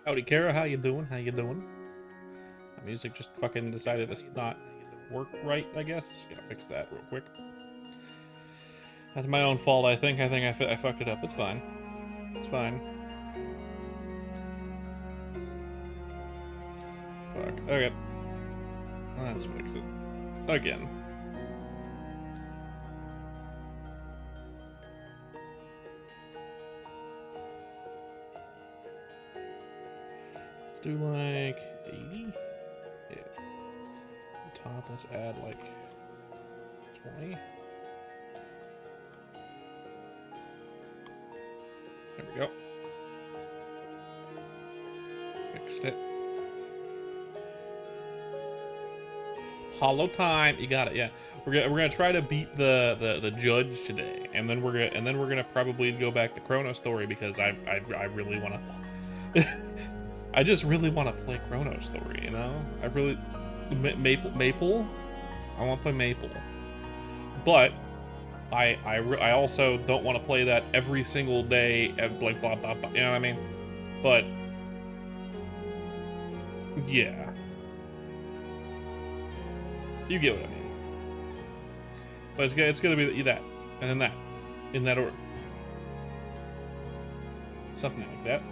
Howdy, Kara. How you doing? How you doing? My music just fucking decided to not work right, I guess. Gotta fix that real quick. That's my own fault, I think. I fucked it up. It's fine. It's fine. Fuck. Okay. Let's fix it. Again. Let's do like 80? Yeah. Top, let's add like 20. There we go. Fixed it. Hollow time. You got it. Yeah, we're gonna try to beat the judge today, and then we're gonna probably go back to ChronoStory because I really want to. I just really want to play ChronoStory. You know, I really Maple. I want to play Maple, but I also don't want to play that every single day. Like blah blah blah. You know what I mean? But yeah. You get what I mean. But it's gonna be that, and then that, in that order. Something like that.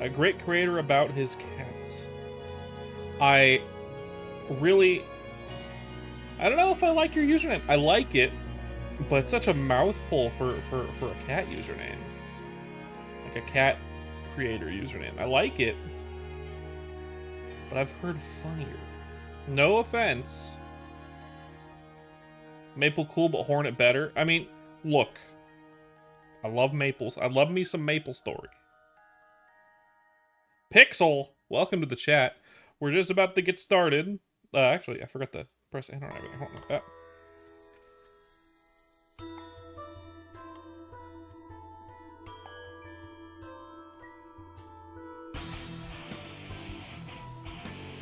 A great creator about his cats. I don't know if I like your username. I like it, but it's such a mouthful for a cat username. Like a cat creator username. I like it, but I've heard funnier. No offense. Maple cool, but Hornet better. I mean, look. I love Maples. I love me some MapleStory. Pixel, welcome to the chat. We're just about to get started. Actually, I forgot to press enter on everything. Hold on.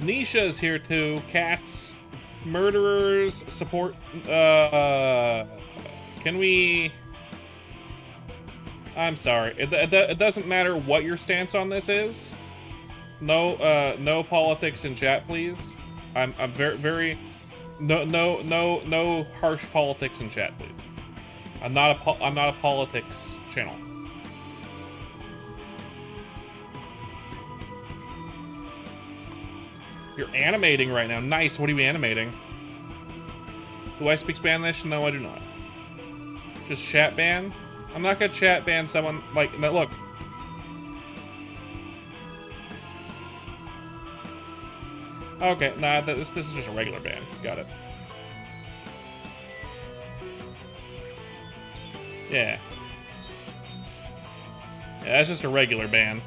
Nisha's here too. Cats, murderers, support. Can we? I'm sorry. It doesn't matter what your stance on this is. No politics in chat, please. I'm very no harsh politics in chat, please. I'm not a politics channel. You're animating right now. Nice. What are you animating? Do I speak Spanish? No, I do not. Just chat ban? I'm not gonna chat ban someone like that. Look. Okay, nah, this is just a regular ban. Got it. Yeah. Yeah, that's just a regular ban.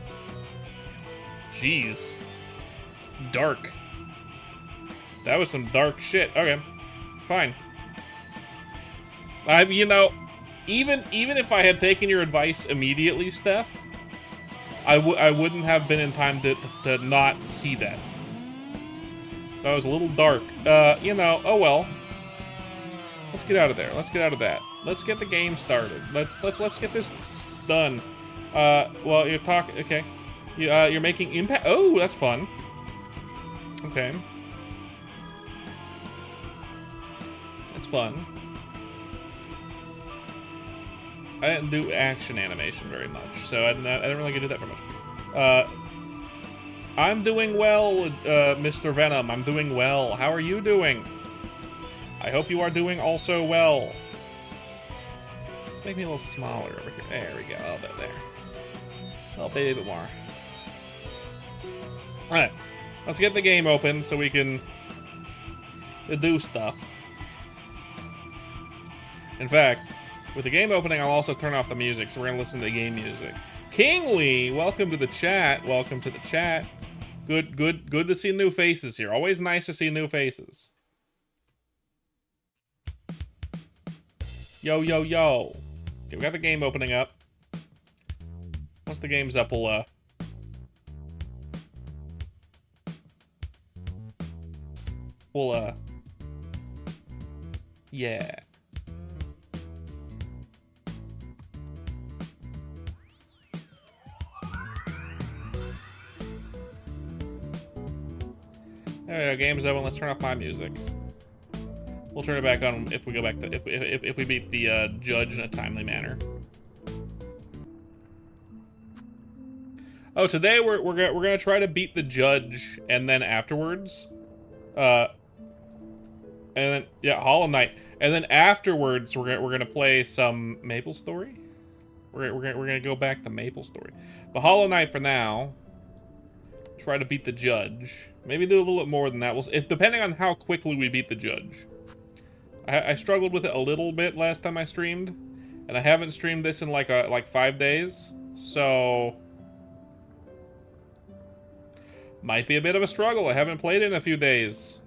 Jeez. Dark. That was some dark shit. Okay. Fine. You know, even if I had taken your advice immediately, Steph, I wouldn't have been in time to not see that. That was a little dark. You know, oh well. Let's get out of there. Let's get out of that. Let's get the game started. Let's get this done. Well, you're talking. Okay. You're making impact. Oh, that's fun. Okay. That's fun. I didn't do action animation very much, so I didn't really get to do that very much. I'm doing well, Mr. Venom. I'm doing well. How are you doing? I hope you are doing also well. Let's make me a little smaller over here. There we go. A little bit there. A little bit more. Alright. Let's get the game open so we can do stuff. In fact, with the game opening, I'll also turn off the music, so we're going to listen to the game music. Kingly, welcome to the chat. Welcome to the chat. Good to see new faces here. Always nice to see new faces. Yo. Okay, we got the game opening up. Once the game's up, yeah. There we go, game's over. Let's turn off my music. We'll turn it back on if we go back to if we beat the judge in a timely manner. Oh, today we're gonna try to beat the judge, and then afterwards, and then yeah, Hollow Knight, and then afterwards we're gonna play some MapleStory. We're gonna go back to MapleStory, but Hollow Knight for now. Try to beat the judge. Maybe do a little bit more than that. Depending on how quickly we beat the judge. I struggled with it a little bit last time I streamed, and I haven't streamed this in like 5 days, so might be a bit of a struggle. I haven't played it in a few days.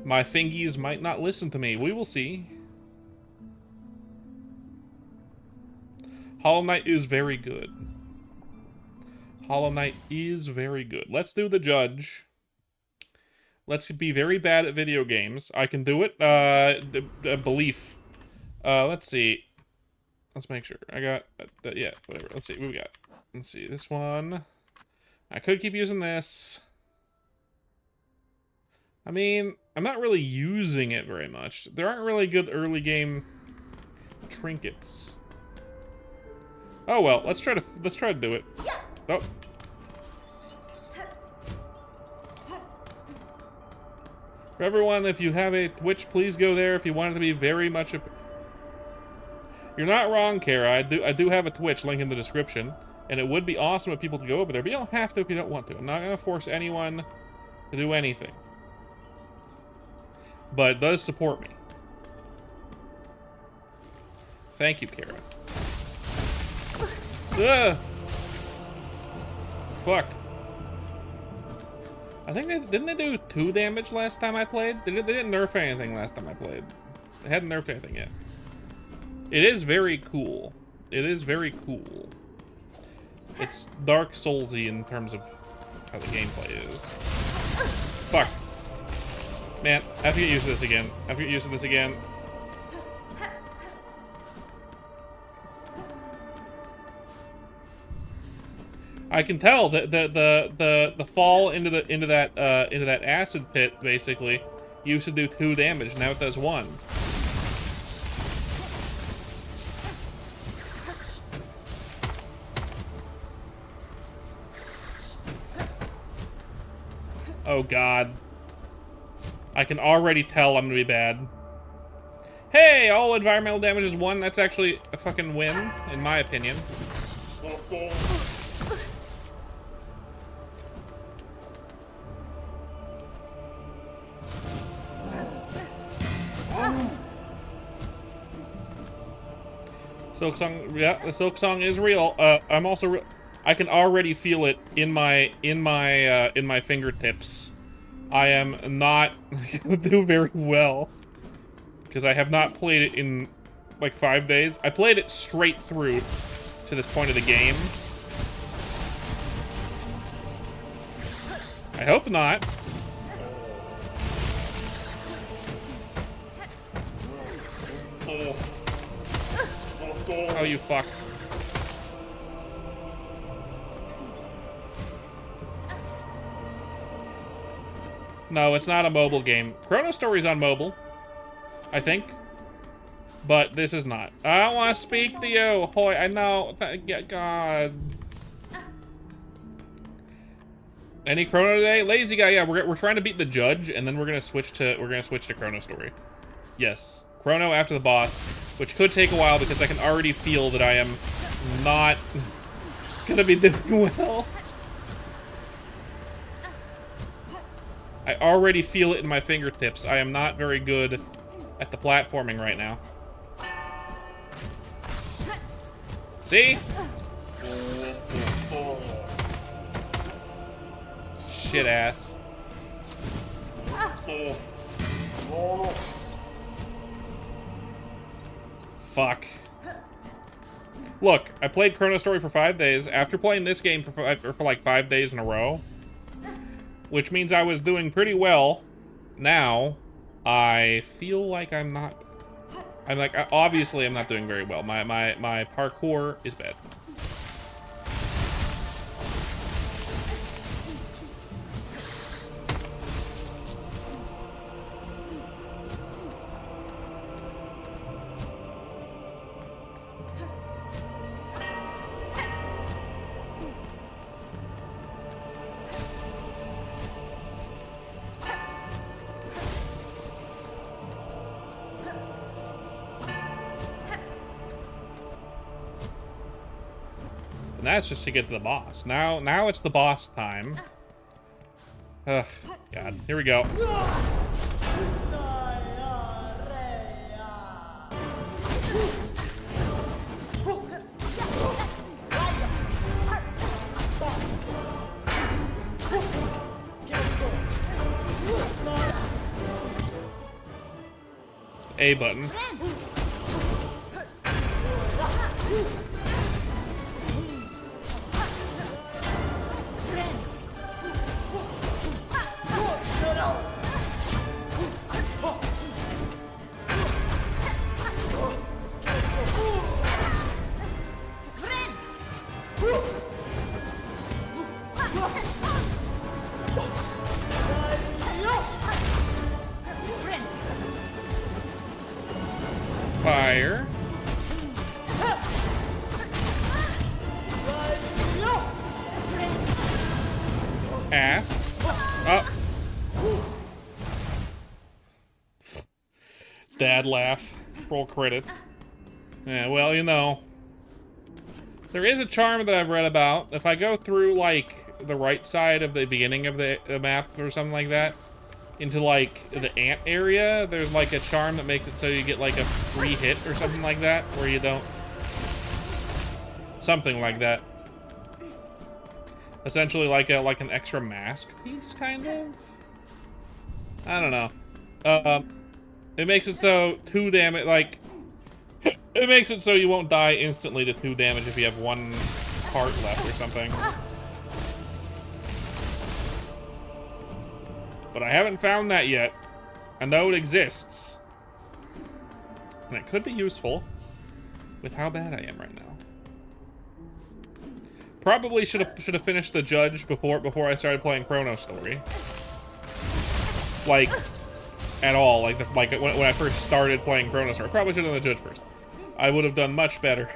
My fingies might not listen to me. We will see. Hollow Knight is very good. Hollow Knight is very good. Let's do the judge. Let's be very bad at video games. I can do it. Belief. Let's see. Let's make sure. I got... yeah, whatever. Let's see. What we got? Let's see. This one. I could keep using this. I mean, I'm not really using it very much. There aren't really good early game trinkets. Oh well, let's try to do it. Oh. For everyone, if you have a Twitch, please go there if you want it to be very much. You're not wrong, Kara. I do have a Twitch link in the description, and it would be awesome if people could go over there, but you don't have to if you don't want to. I'm not gonna force anyone to do anything, but it does support me. Thank you, Kara. Ugh. Fuck. I think didn't they do 2 damage last time I played? They didn't nerf anything last time I played. They hadn't nerfed anything yet. It is very cool. It is very cool. It's Dark Soulsy in terms of how the gameplay is. Fuck. Man, I have to get used to this again. I have to get used to this again. I can tell that the fall into that acid pit basically used to do 2 damage. Now it does 1. Oh God! I can already tell I'm gonna be bad. Hey, all environmental damage is 1. That's actually a fucking win, in my opinion. Silksong, yeah, the Silksong is real. I'm also, I can already feel it in my fingertips. I am not gonna do very well because I have not played it in like 5 days. I played it straight through to this point of the game. I hope not. Oh, you fuck. No, it's not a mobile game. ChronoStory's on mobile, I think. But this is not. I don't want to speak to you. Hoy, I know. God. Any Chrono today? Lazy guy, yeah, we're trying to beat the judge, and then we're gonna switch to ChronoStory. Yes. Chrono after the boss, which could take a while because I can already feel that I am not gonna be doing well. I already feel it in my fingertips. I am not very good at the platforming right now. See? Shit ass. Fuck. Look, I played ChronoStory for 5 days. After playing this game for like 5 days in a row, which means I was doing pretty well. Now, I feel like I'm not. I'm like, obviously I'm not doing very well. My parkour is bad. And that's just to get to the boss. Now it's the boss time. Ugh, God. Here we go. It's the A button. Fire. Ass. Up. Dad laugh. Roll credits. Yeah, well, you know. There is a charm that I've read about. If I go through, like, the right side of the beginning of the map or something like that, into, like, the ant area, there's, like, a charm that makes it so you get, like, a free hit or something like that, where you don't... Something like that. Essentially, like an extra mask piece, kind of? I don't know. It makes it so 2 damage, like... It makes it so you won't die instantly to 2 damage if you have 1 heart left or something. But I haven't found that yet. I know it exists. And it could be useful with how bad I am right now. Probably should have finished the judge before I started playing ChronoStory. Like, at all. Like when I first started playing ChronoStory. Probably should have done the judge first. I would have done much better.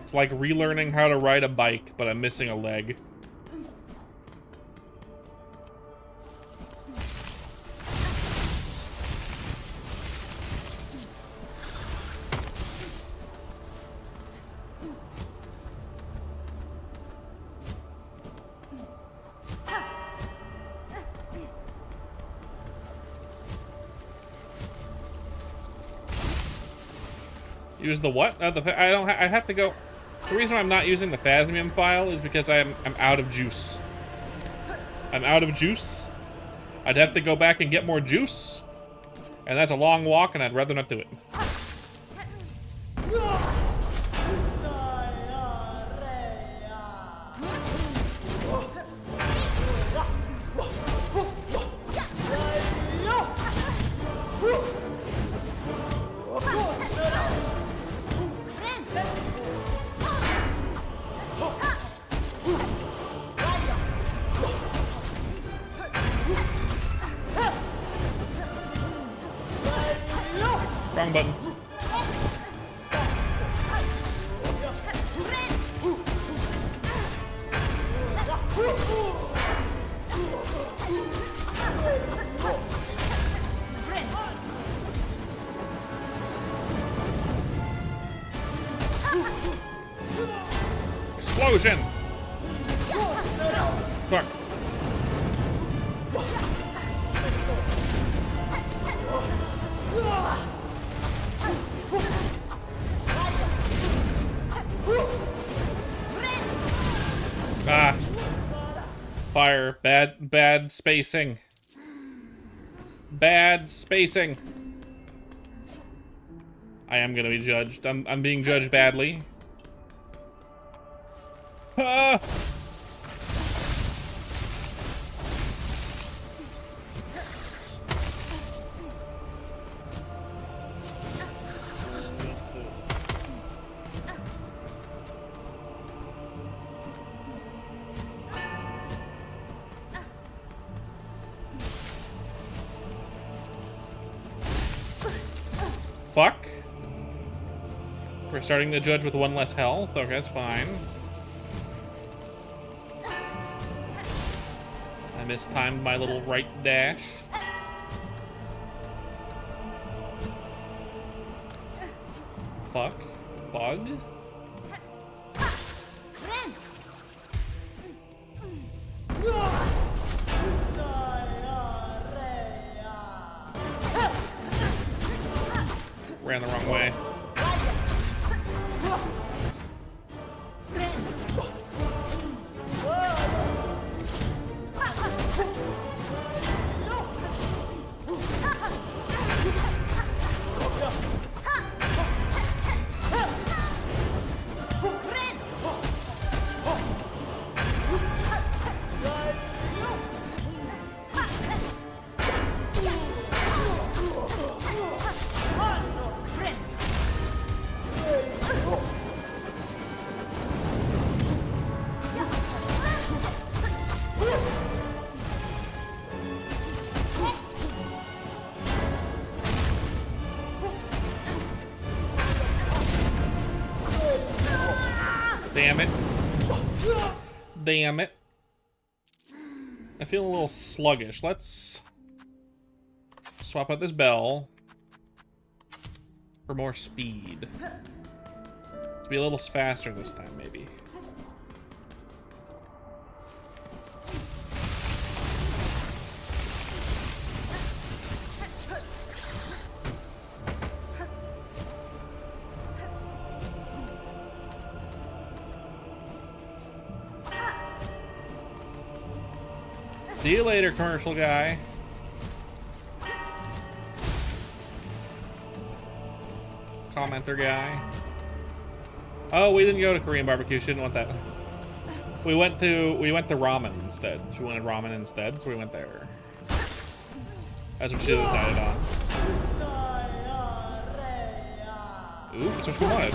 It's like relearning how to ride a bike, but I'm missing a leg. Use the what? I have to go. The reason I'm not using the Phasmium file is because I'm out of juice. I'm out of juice. I'd have to go back and get more juice. And that's a long walk, and I'd rather not do it. Wrong button. Explosion! Fuck. Ah. Fire. Bad spacing. Bad spacing. I am gonna be judged. I'm being judged badly. Ah! Fuck. We're starting the judge with 1 less health. Okay, that's fine. I mistimed my little right dash. fuck? Bug? Ran the wrong way. Damn it. Damn it. I feel a little sluggish. Let's swap out this bell for more speed. Let's be a little faster this time, maybe. See you later, commercial guy. Commenter guy. Oh, we didn't go to Korean barbecue. She didn't want that. We went to ramen instead. She wanted ramen instead, so we went there. That's what she decided on. Ooh, that's what she wanted.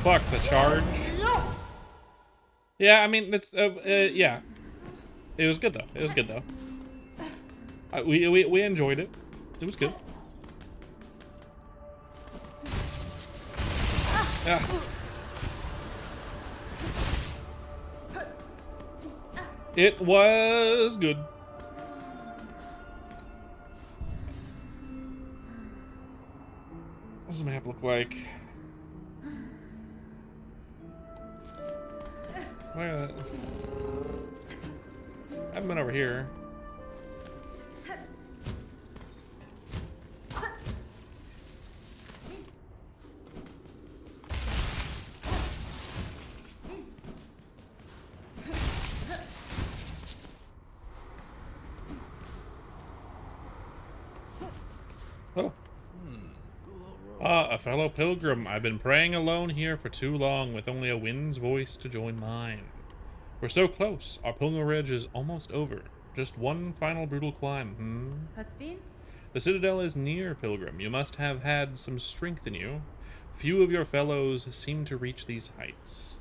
Fuck the charge. Yeah, I mean, that's yeah. It was good though. It was good though. We enjoyed it. It was good. Yeah. It was good. What does the map look like? I haven't been over here. Oh. A fellow pilgrim. I've been praying alone here for too long with only a wind's voice to join mine. We're so close. Our pilgrimage is almost over. Just one final brutal climb, The citadel is near, pilgrim. You must have had some strength in you. Few of your fellows seem to reach these heights.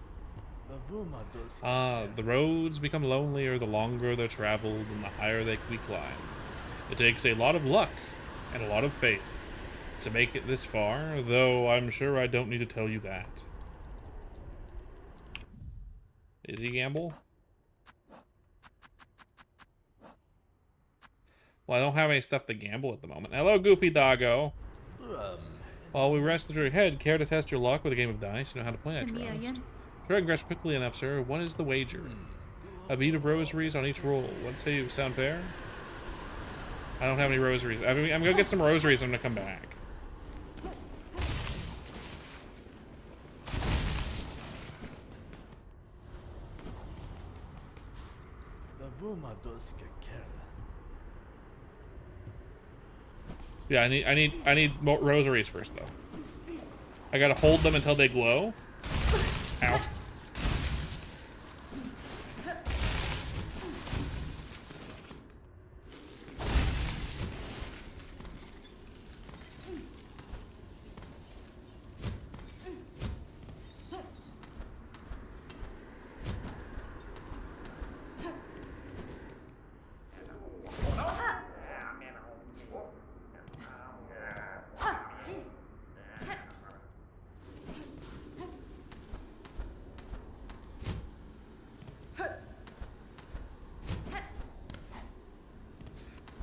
The roads become lonelier the longer they're traveled and the higher we climb. It takes a lot of luck and a lot of faith to make it this far, though I'm sure I don't need to tell you that. Is he gamble? Well, I don't have any stuff to gamble at the moment. Hello, Goofy Doggo. While we rest your head, care to test your luck with a game of dice? You know how to play, I trust. Sure, I can guess quickly enough, sir. What is the wager? A bead of rosaries on each roll. What say you? Sound fair? I don't have any rosaries. I'm gonna get some rosaries. I'm gonna come back. Yeah, I need more rosaries first though. I gotta hold them until they glow. Ow.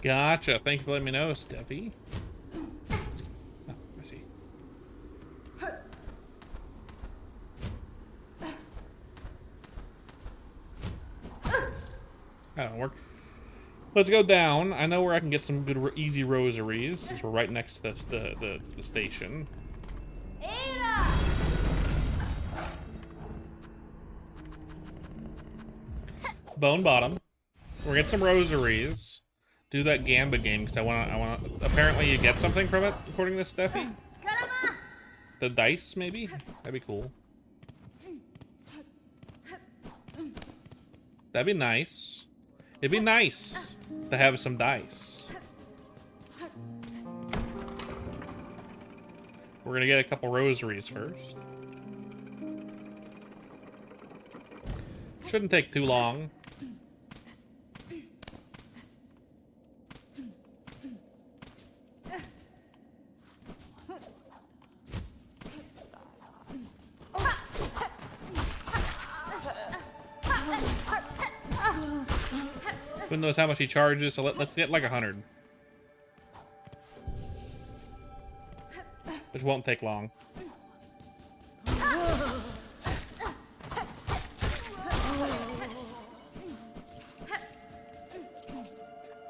Gotcha. Thank you for letting me know, Steffi. Oh, I see. That don't work. Let's go down. I know where I can get some good, easy rosaries, since we're right next to the station. Bone bottom. We'll get some rosaries. Do that Gamba game because I want. Apparently, you get something from it, according to Steffi. The dice, maybe. That'd be cool. That'd be nice. It'd be nice to have some dice. We're gonna get a couple rosaries first. Shouldn't take too long. Who knows how much he charges, so let's get like 100. Which won't take long.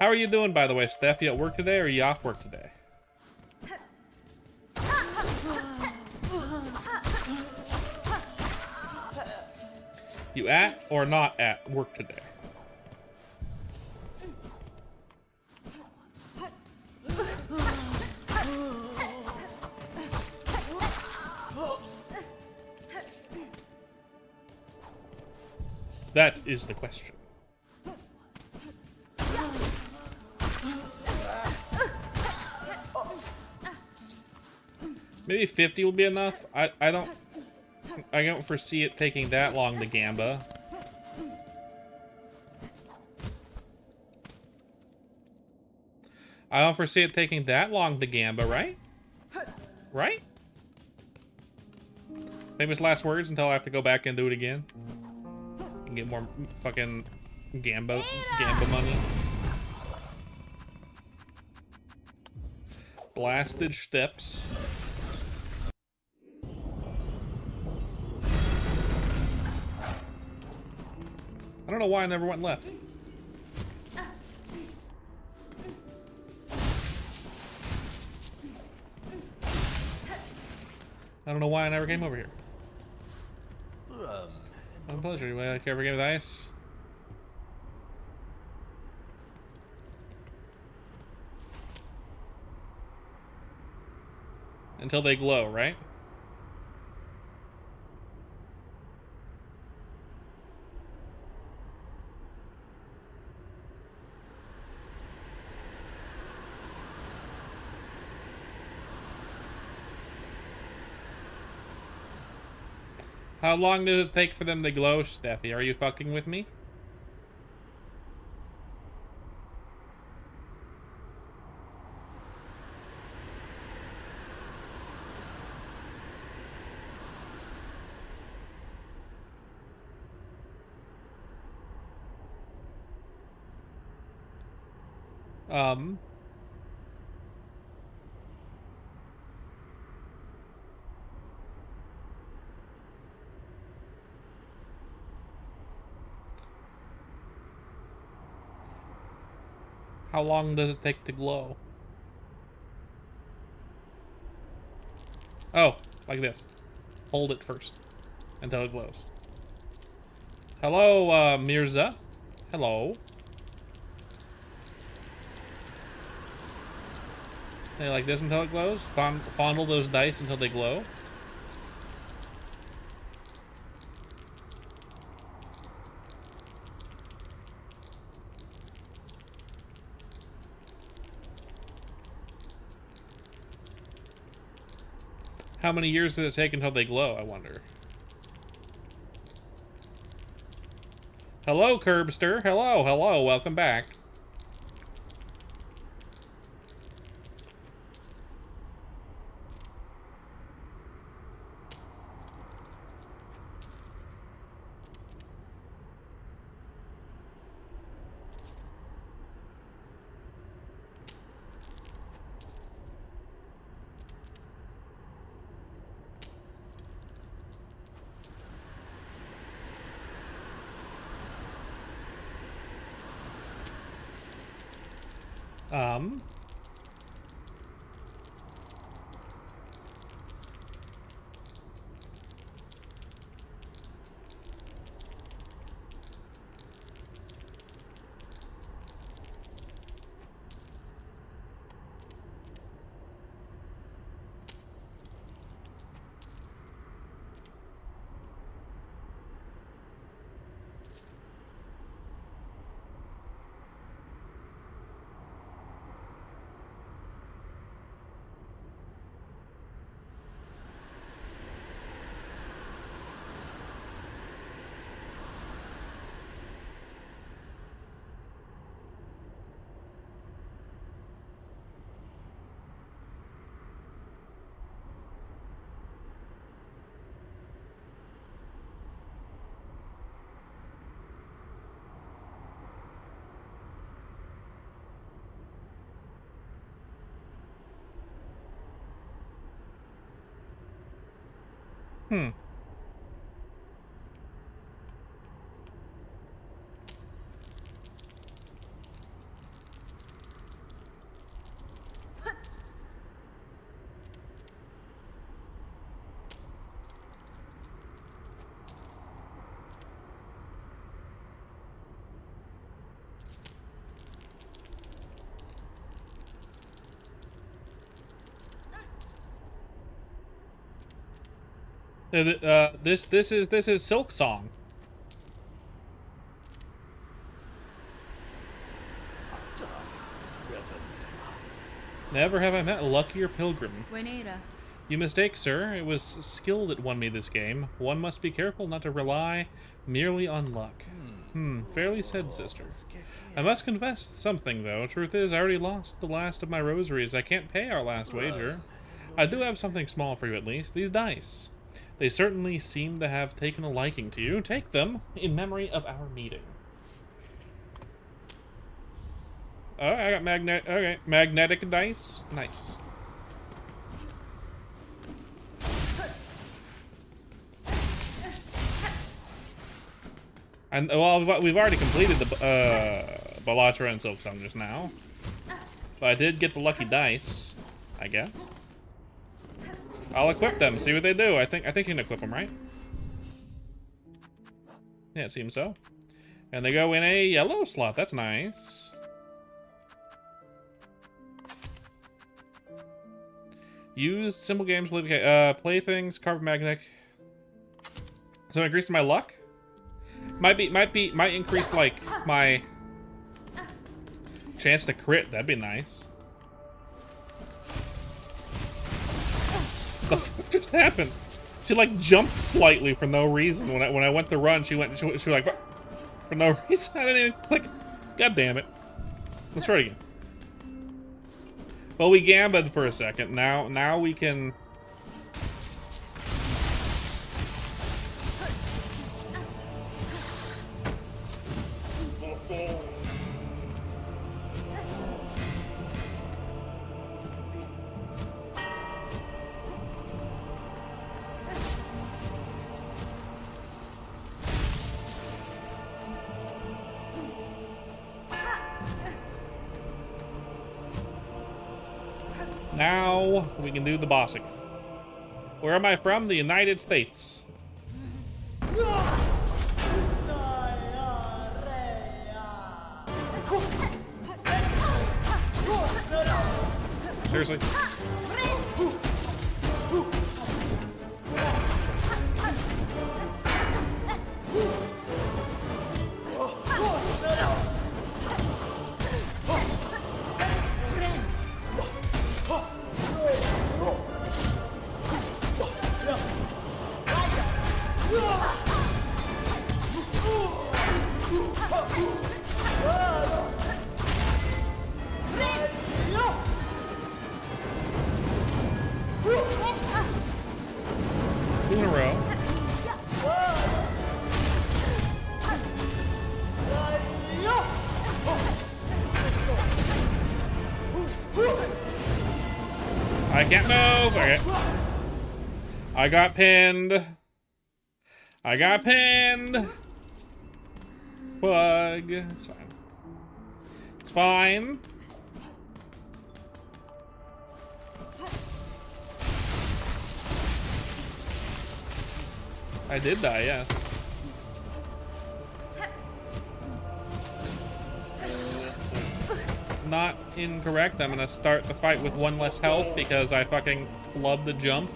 How are you doing, by the way, Steph? You at work today or are you off work today? You at or not at work today? That is the question. Maybe 50 will be enough. I don't foresee it taking that long to Gamba. I don't foresee it taking that long to Gamba, right? Right? Famous last words until I have to go back and do it again. And get more fucking Gamba money. Blasted steps. I don't know why I never went left. I don't know why I never came over here. My pleasure. You want to care for a game of ice? Until they glow, right? How long does it take for them to glow, Steffi? Are you fucking with me? How long does it take to glow? Oh, like this. Hold it first until it glows. Hello, Mirza. Hello. Hey, like this until it glows? Fondle those dice until they glow. How many years did it take until they glow, I wonder? Hello, Curbster. Hello, hello. Welcome back. Um. Hmm. This is Silksong. Never have I met a luckier pilgrim. Buenera. You mistake, sir. It was skill that won me this game. One must be careful not to rely merely on luck. Fairly said, sister. I must confess something, though. Truth is, I already lost the last of my rosaries. I can't pay our last wager. I do have something small for you, at least. These dice. They certainly seem to have taken a liking to you. Take them in memory of our meeting. Oh, I got magnetic dice. Nice. And well, we've already completed the Balatra and Silksong just now, but I did get the lucky dice, I guess. I'll equip them, see what they do. I think you can equip them, right? Yeah, it seems so. And they go in a yellow slot. That's nice. Use simple games, playthings, carbon magnetic. So increasing my luck. Might increase like my chance to crit. That'd be nice. The fuck just happened? She like jumped slightly for no reason when I went to run. She was like for no reason. I didn't even click. God damn it. Let's try it again. Well, we gambed for a second. Now we can. Now we can do the boss again. Where am I from? The United States. Seriously? Two in a row. I can't move. Okay. I got pinned. I got pinned. Plug. It's fine. It's fine. I did die, yes. Not incorrect. I'm gonna start the fight with 1 less health because I fucking flubbed the jump.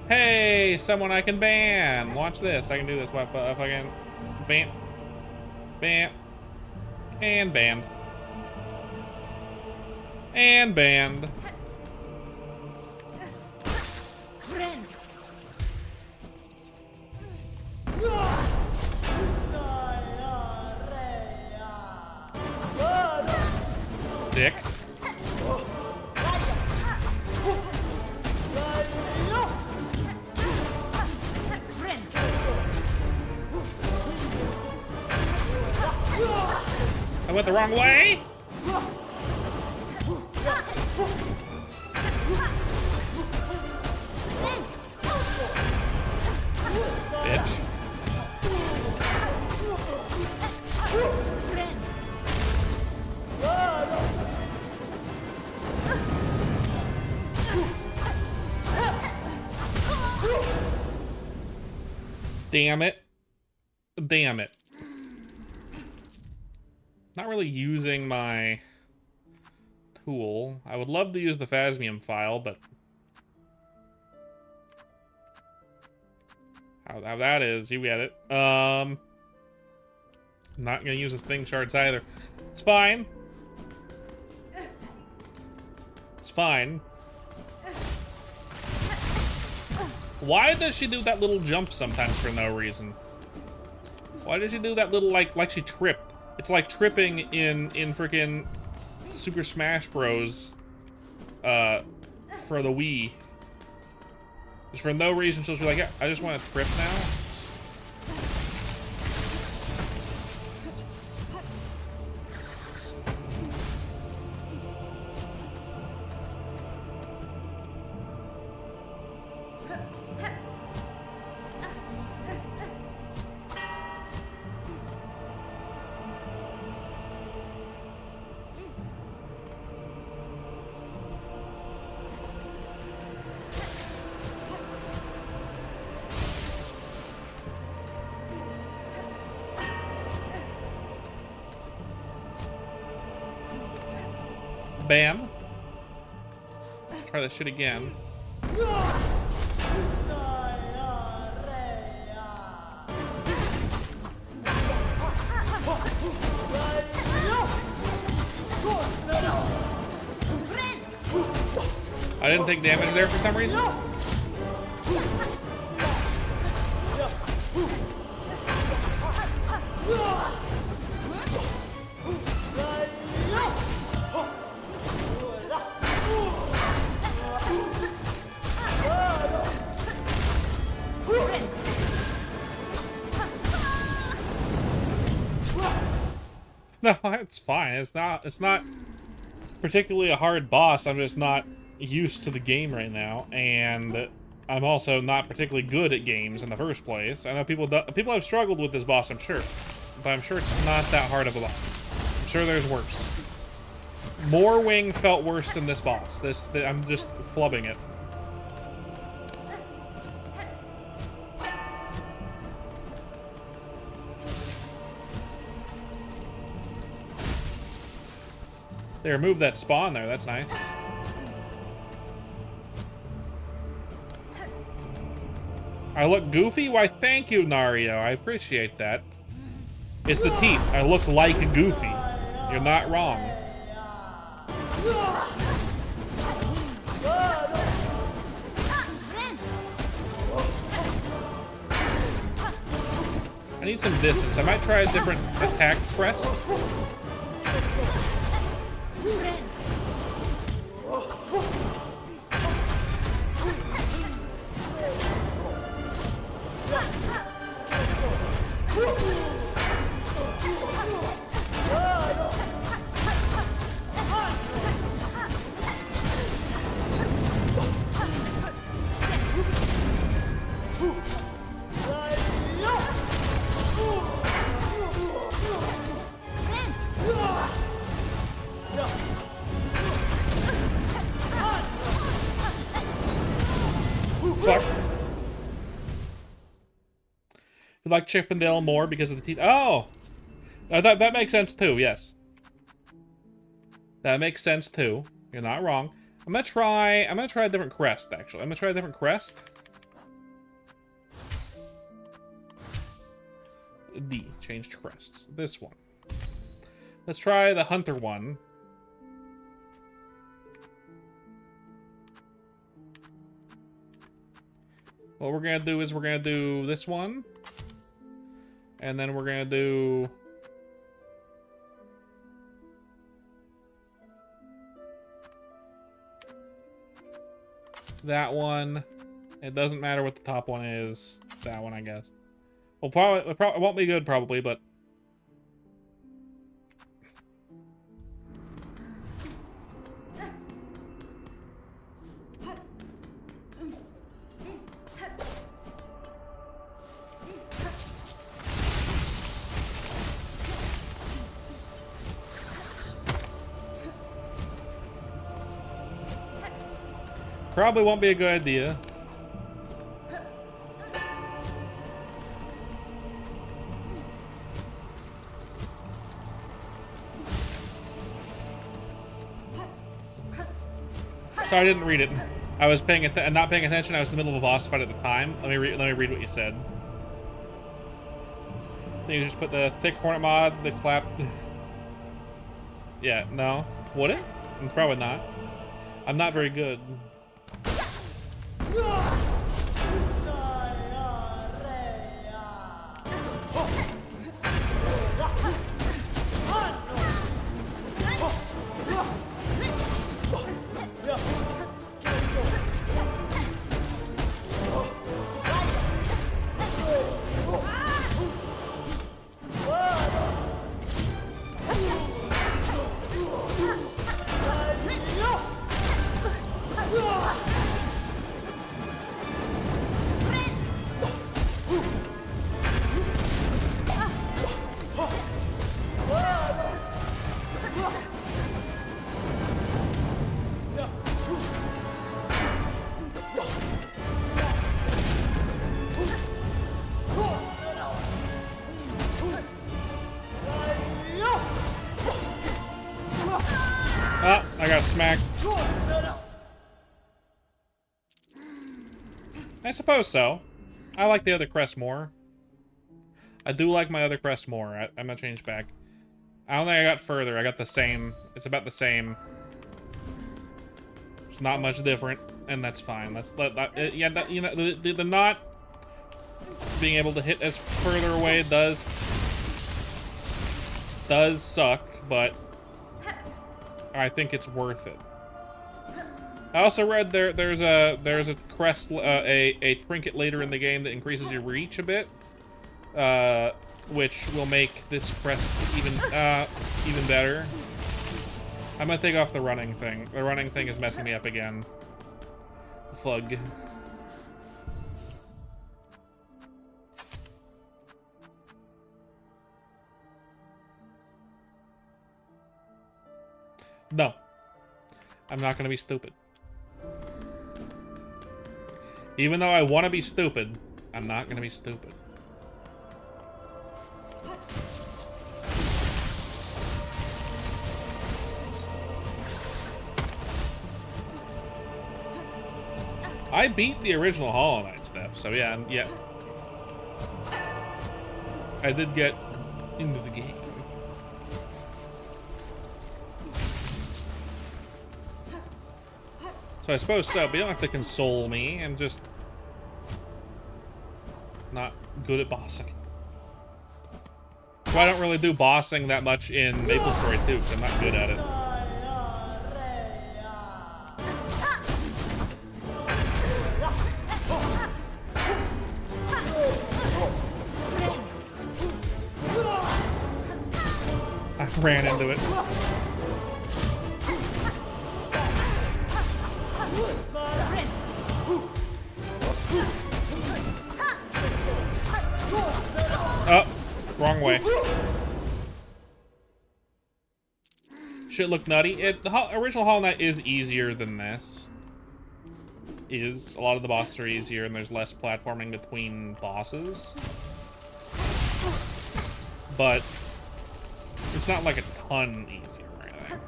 Hey, someone I can ban. Watch this. I can do this. What? Fucking ban, ban, and banned, and banned. Dick. I went the wrong way? Bitch. Damn it. Damn it. Not really using my tool. I would love to use the Phasmium file, but how that is, you get it. Not gonna use his thing shards either. It's fine. It's fine. Why does she do that little jump sometimes for no reason? Why does she do that little like she tripped? It's like tripping in freaking Super Smash Bros. For the Wii. Just for no reason, she'll be like, yeah, I just want to trip now. Bam. Try that shit again. I didn't take damage there for some reason. No, it's fine. It's not particularly a hard boss. I'm just not used to the game right now, and I'm also not particularly good at games in the first place. I know people have struggled with this boss, I'm sure, but I'm sure it's not that hard of a boss. I'm sure there's worse. Morwing felt worse than this boss. I'm just flubbing it. They removed that spawn there. That's nice. I look goofy? Why, thank you, Nario. I appreciate that. It's the teeth. I look like Goofy. You're not wrong. I need some distance. I might try a different attack press. fuck? You like Chippendale more because of the teeth? Oh! That makes sense too, yes. That makes sense too. You're not wrong. I'm gonna try a different crest, actually. I'm gonna try a different crest. D, changed crests. This one. Let's try the hunter one. What we're gonna do is we're gonna do this one. And then we're gonna do... that one. It doesn't matter what the top one is. That one, I guess. Well, probably it won't be good, probably, but... probably won't be a good idea. Sorry, I didn't read it. I was not paying attention. I was in the middle of a boss fight at the time. Let me read what you said. Then you just put the thick hornet mod, the clap. Yeah, no. Would it? Probably not. I'm not very good. I got smacked. I suppose so. I like the other crest more. I do like my other crest more. I'm gonna change back. I don't think I got further. I got the same. It's about the same. It's not much different, and that's fine. Let's let that. Yeah, that, you know, the not being able to hit as further away does suck, but I think it's worth it. I also read there's a crest, a trinket later in the game that increases your reach a bit, which will make this crest even better. I'm gonna take off the running thing. The running thing is messing me up again. Flug. No. I'm not gonna be stupid. Even though I want to be stupid, I'm not gonna be stupid. I beat the original Hollow Knight stuff, so yeah. I did get into the game. So I suppose so, but you don't have to console me. I'm just not good at bossing. So I don't really do bossing that much in MapleStory too, because I'm not good at it. I ran into it. Oh, wrong way. Shit looked nutty. The original Hollow Knight is easier than this. is. A lot of the bosses are easier, and there's less platforming between bosses. But it's not like a ton easier or anything.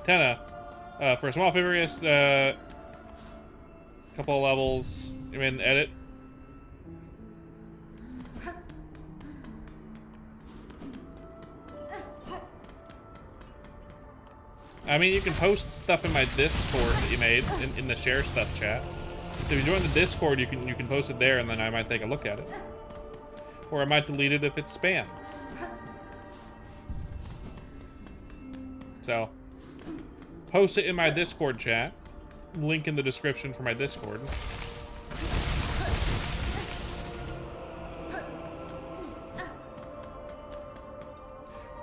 Tenna, for a small favor, couple of levels. I mean, edit. I mean, you can post stuff in my Discord that you made in the share stuff chat. So if you join the Discord, you can post it there, and then I might take a look at it, or I might delete it if it's spam. So post it in my Discord chat. Link in the description for my Discord.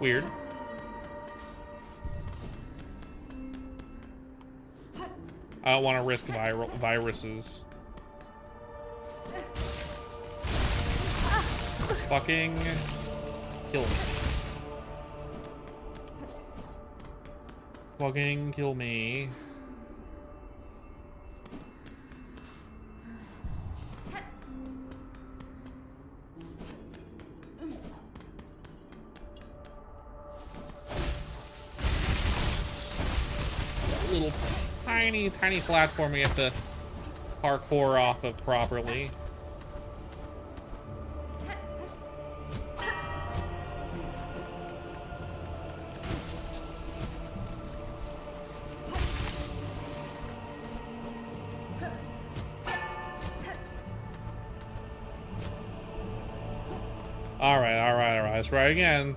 Weird. I don't want to risk viruses. Fucking kill me. Fucking kill me. Little tiny platform we have to parkour off of properly. All right. Let's try again.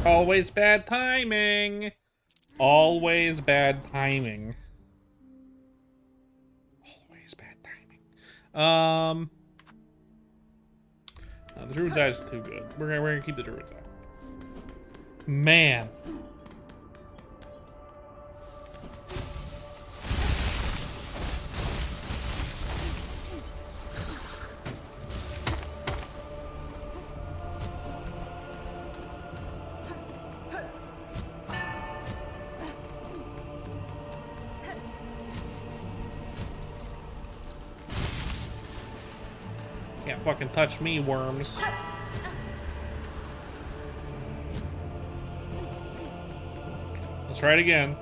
Always bad timing. Always bad timing. Always bad timing. No, the Druid's Eye is too good. We're gonna keep the Druid's Eye. Man. Can't fucking touch me, worms. Let's try it again.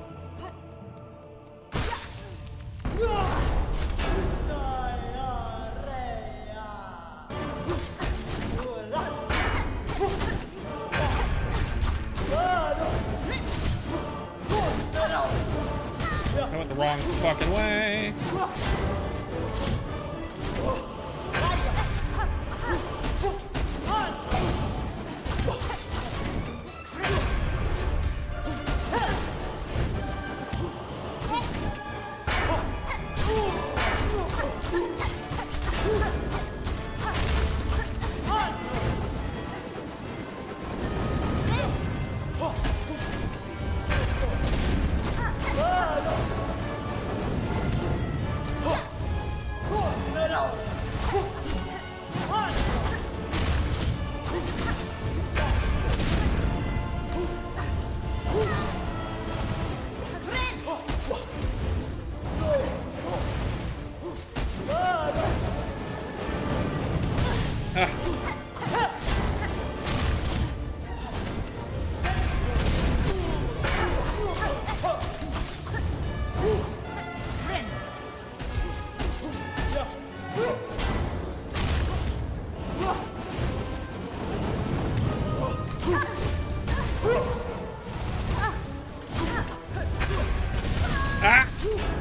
I went the wrong fucking way.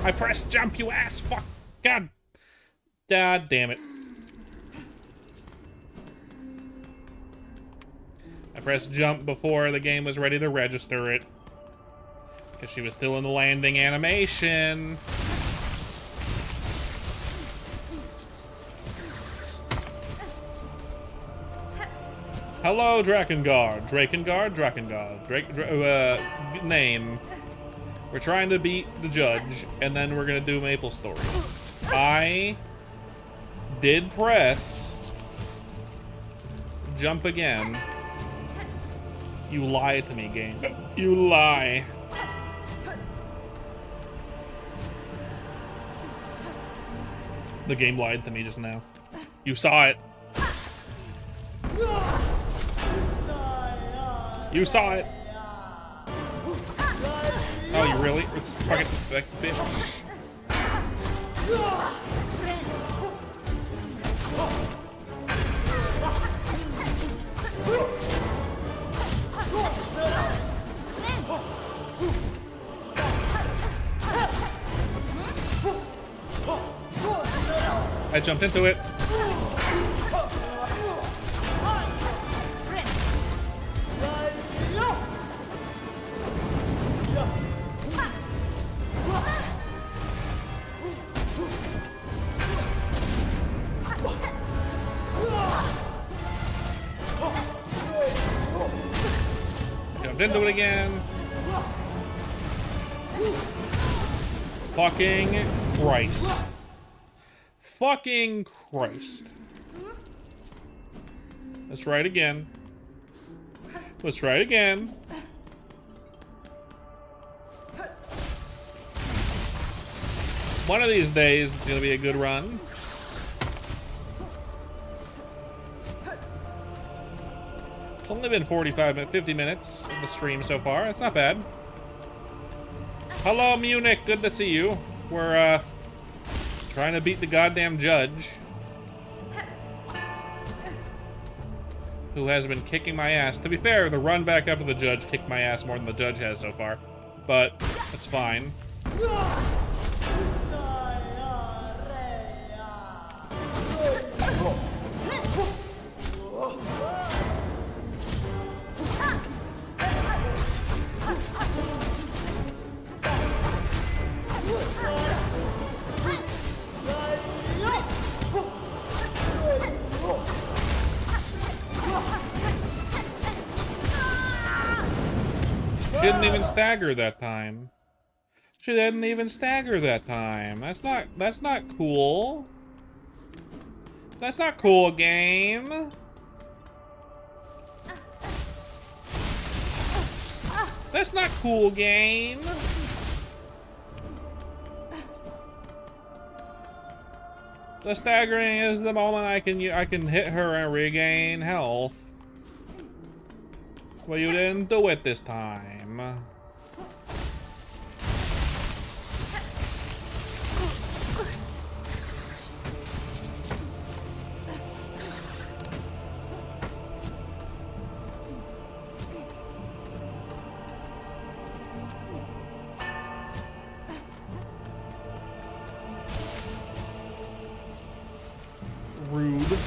I pressed jump, you ass fuck. God damn it. I pressed jump before the game was ready to register it. Because she was still in the landing animation. Hello, Drakengard. Name. We're trying to beat the judge, and then we're gonna do maplestory. I did press jump again. You lie to me, game. You lie. The game lied to me just now. You saw it. You saw it. Oh, you really? It's fucking like bitch. I jumped into it. Jumped into it again. Fucking Christ. Fucking Christ. Let's try it again. Let's try it again. One of these days, it's gonna be a good run. It's only been 50 minutes of the stream so far. It's not bad. Hello, Munich. Good to see you. We're, trying to beat the goddamn judge. Who has been kicking my ass. To be fair, the run back up to the judge kicked my ass more than the judge has so far. But, it's fine. Didn't even stagger that time. She didn't even stagger that time. That's not cool. That's not cool, game. That's not cool, game. The staggering is the moment I can hit her and regain health. Well, you didn't do it this time. Rude.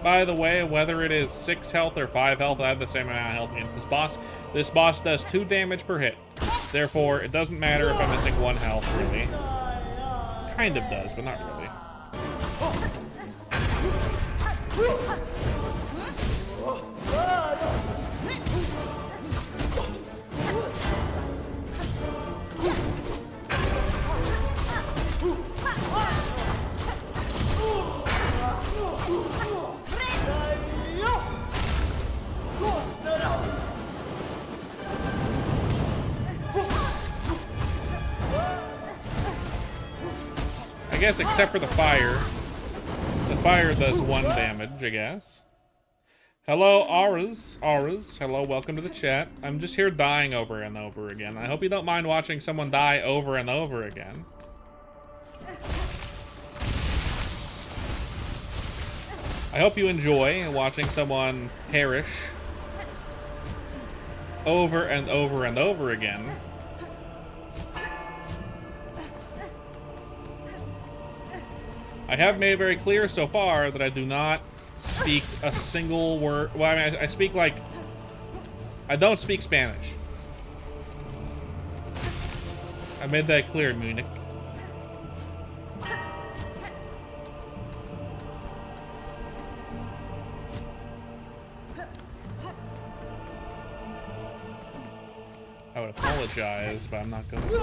By the way, whether it is 6 health or 5 health, I have the same amount of health against this boss. This boss does 2 damage per hit. Therefore, it doesn't matter if I'm missing 1 health, really. Kind of does, but not really. I guess except for the fire. The fire does 1 damage, I guess. Hello, Auras. Hello, welcome to the chat. I'm just here dying over and over again. I hope you don't mind watching someone die over and over again. I hope you enjoy watching someone perish over and over and over again. I have made it very clear so far that I do not speak a single word. Well, I mean, I speak like... I don't speak Spanish. I made that clear, Munich. I would apologize, but I'm not going to.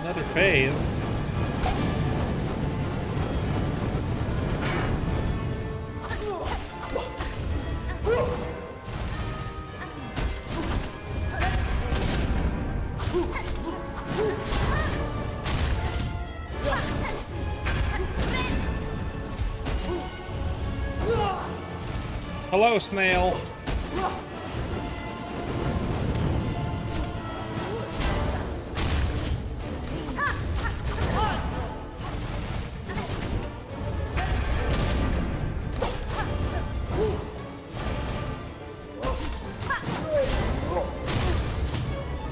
Another phase. Hello, snail.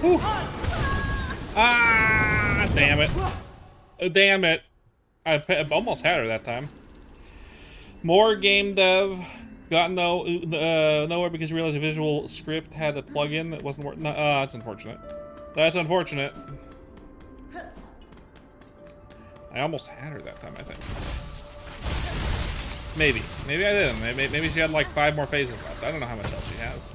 Whew. Ah, damn it. Oh, damn it. I almost had her that time. More game dev. Got nowhere because you realized the visual script had a plugin that wasn't working. That's unfortunate. That's unfortunate. I almost had her that time, I think. Maybe. Maybe I didn't. Maybe she had like 5 more phases left. I don't know how much else she has.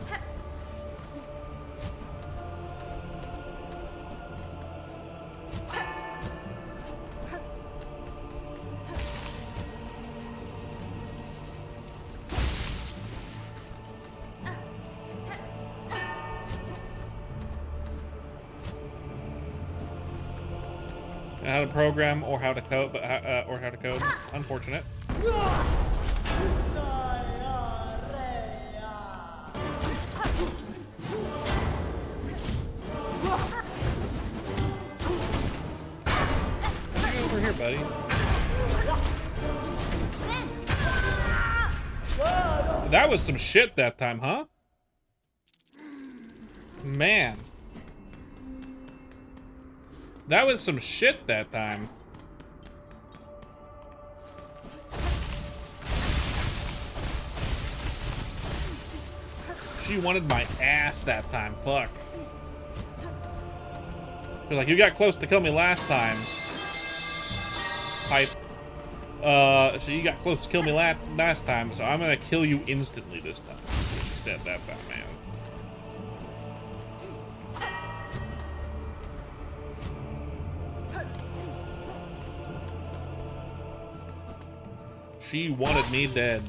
How to program or how to code, but or how to code. Unfortunate. Get over here, buddy. That was some shit that time, huh? Man. That was some shit that time. She wanted my ass that time. Fuck. She's like, you got close to kill me last time. Hype. So you got close to kill me last time, so I'm gonna kill you instantly this time. She said that, Batman. She wanted me dead.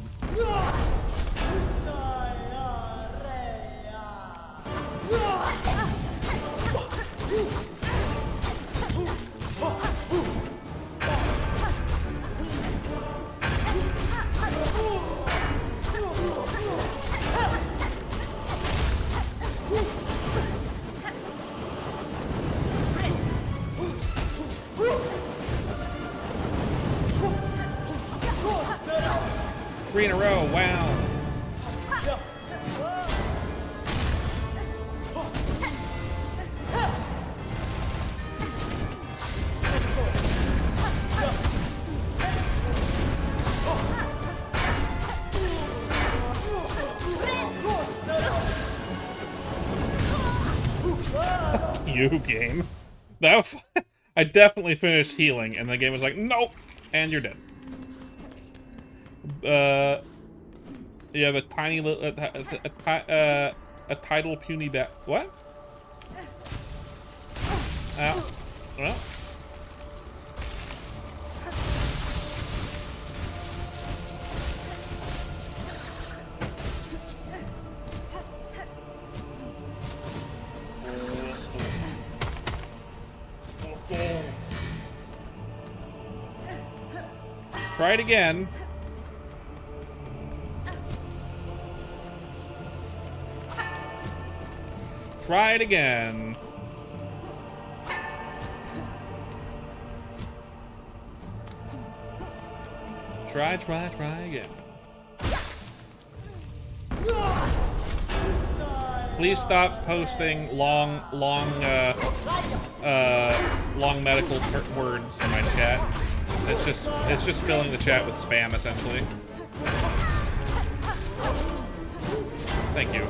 Three in a row, wow. You game. That was, I definitely finished healing, and the game was like, nope, and you're dead. You have a tiny little, a tidal puny bat. What? Ow. Well. Try it again. Try it again. Try again. Please stop posting long medical words in my chat. It's just filling the chat with spam, essentially. Thank you.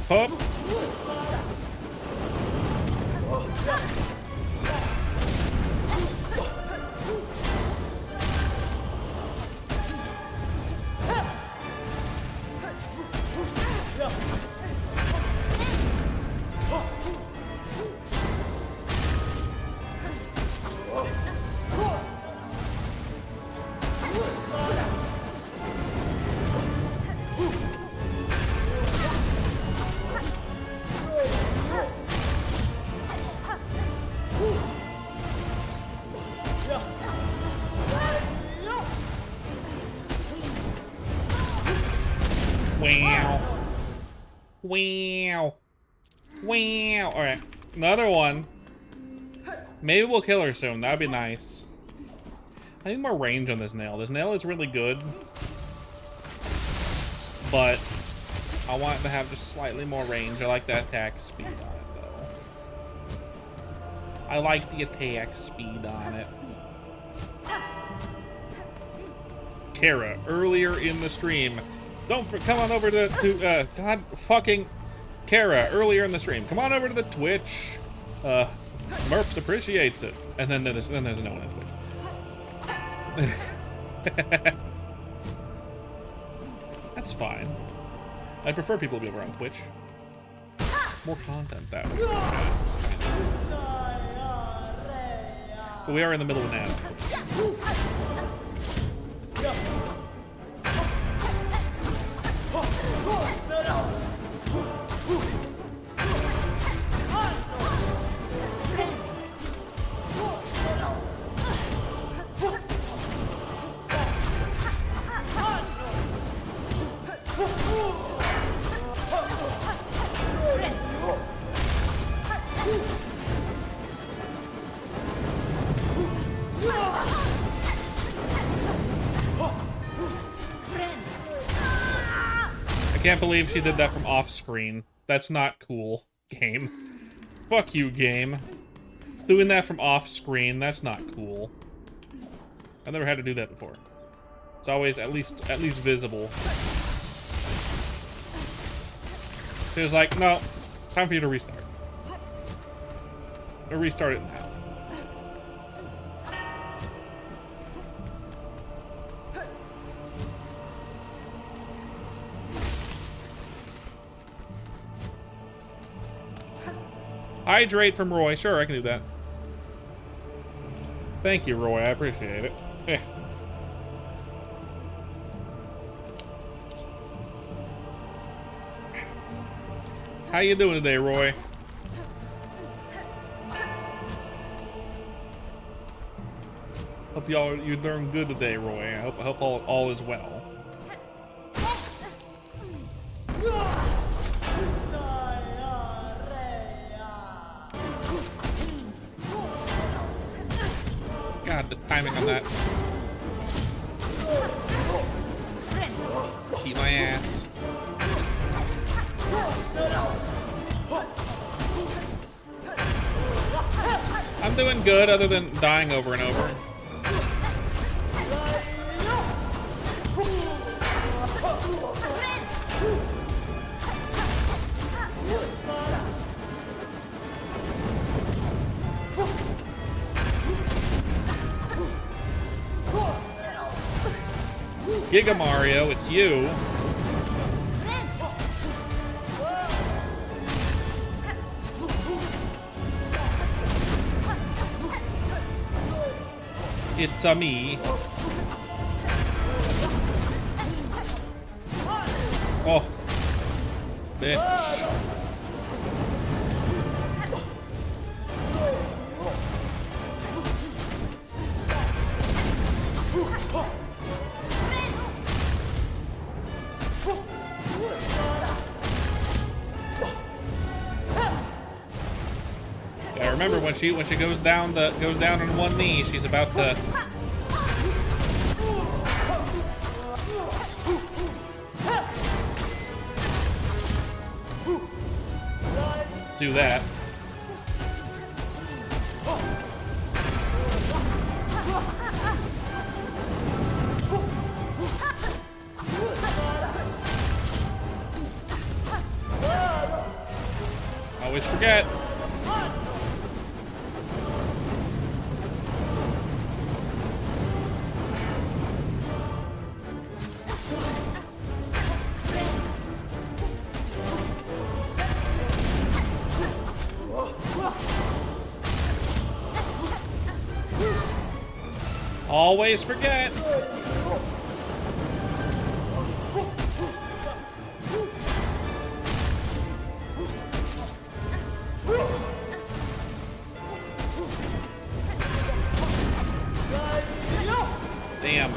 Hop. Wow. Wow. Wow. All right, another one. Maybe we'll kill her soon. That'd be nice. I need more range on this nail. This nail is really good, but I want it to have just slightly more range. I like that attack speed on it, though. I like the attack speed on it. Kara, earlier in the stream. Come on over to God fucking Kara, earlier in the stream. Come on over to the Twitch. Merps appreciates it. And then there's no one on Twitch. That's fine. I prefer people to be over on Twitch. More content that way. But we are in the middle of an ad. I can't believe she did that from off screen. That's not cool, game. Fuck you, game. Doing that from off screen, that's not cool. I've never had to do that before. It's always at least visible. She was like, no, time for you to restart. Or restart it now. Hydrate from Roy. Sure, I can do that. Thank you, Roy. I appreciate it. Eh. How you doing today, Roy? Hope you're doing good today, Roy. I hope all is well. God, the timing on that. Keep my ass. I'm doing good other than dying over and over. Giga Mario, it's you. It's a me. Oh, bitch. Yeah, remember when she goes down on one knee, she's about to do that. Always forget. Always forget. Damn.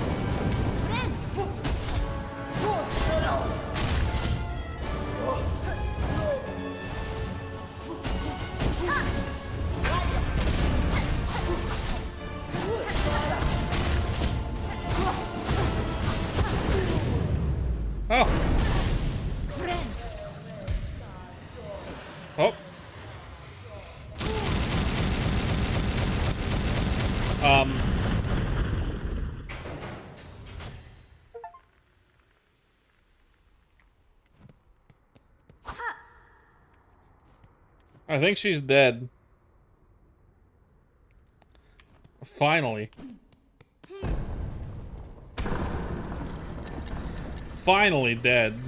Oh. I think she's dead. Finally. Finally dead.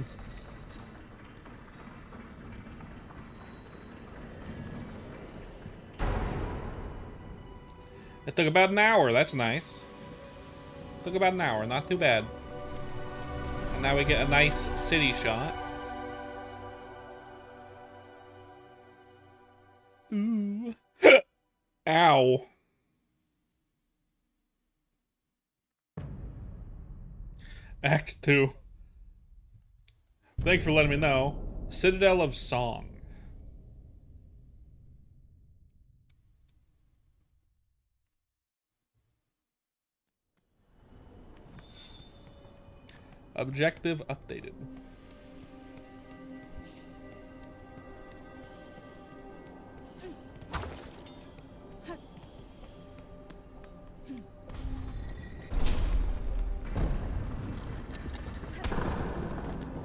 It took about an hour. That's nice. Took about an hour. Not too bad. And now we get a nice city shot. Ooh. Ow. Act 2. Thank you for letting me know. Citadel of Song. Objective updated.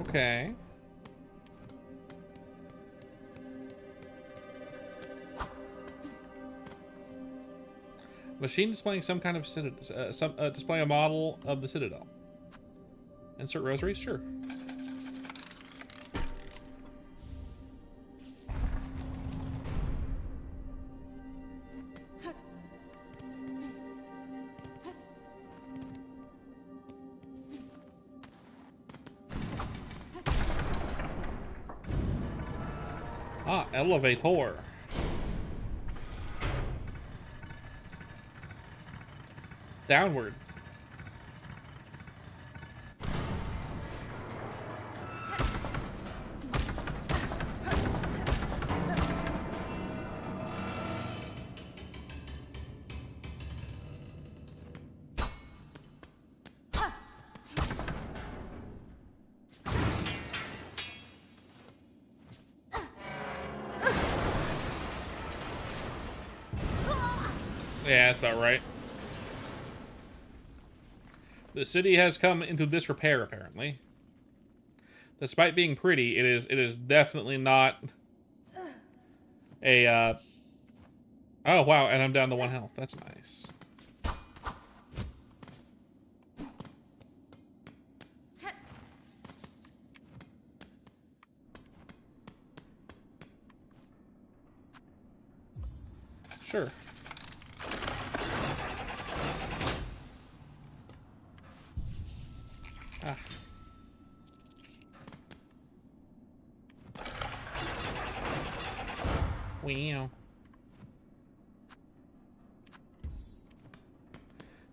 Okay. Machine displaying some kind of citadel, displaying a model of the citadel. Insert rosaries? Sure. Ah, elevator. Downward. Yeah, that's about right. The city has come into disrepair, apparently. Despite being pretty, it is definitely not a oh wow, and I'm down to 1 health. That's nice. Sure. Ah. Wow.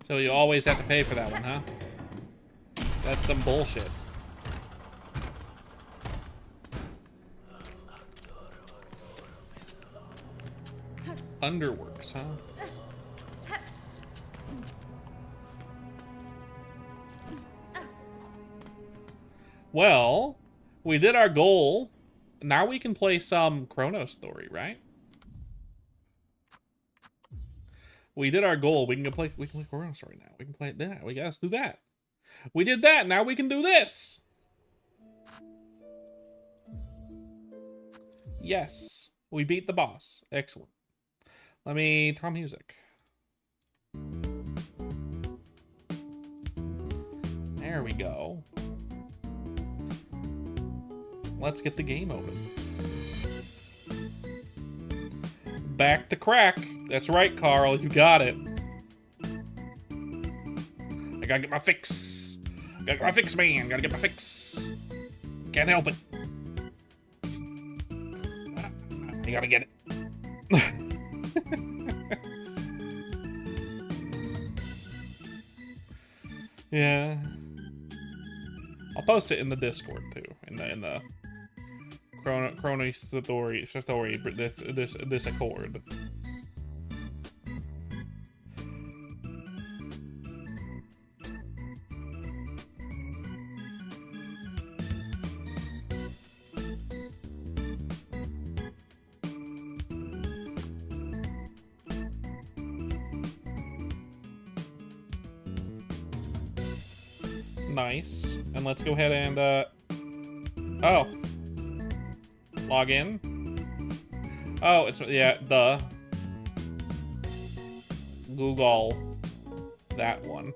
So you always have to pay for that one, huh? That's some bullshit. Underworks, huh? Well, we did our goal. Now we can play some ChronoStory, right? We did our goal. We can play ChronoStory now. We can play that. We gotta do that. We did that. Now we can do this. Yes. We beat the boss. Excellent. Let me turn on music. There we go. Let's get the game open. Back to crack. That's right, Carl. You got it. I gotta get my fix. Gotta get my fix, man. Gotta get my fix. Can't help it. You gotta get it. Yeah. I'll post it in the Discord too. In the ChronoStory, this accord. Nice. And let's go ahead and, oh. Log in. Oh, it's, yeah, the Google. That one.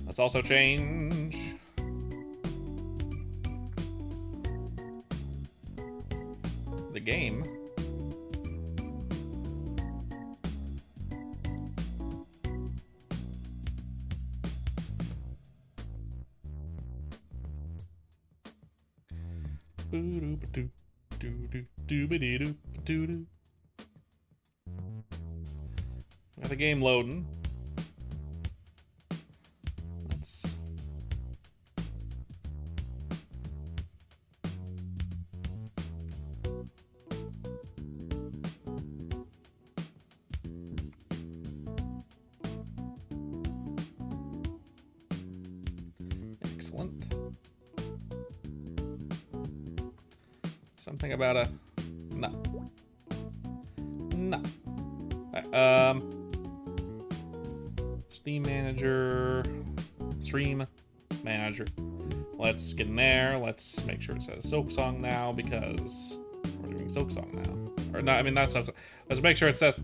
Let's also change the game. Got the game loading. Let's excellent. Something about a no. No. Steam Manager, Stream Manager. Let's get in there. Let's make sure it says silksong now because we're doing silksong now. Or not, I mean not silksong. Let's make sure it says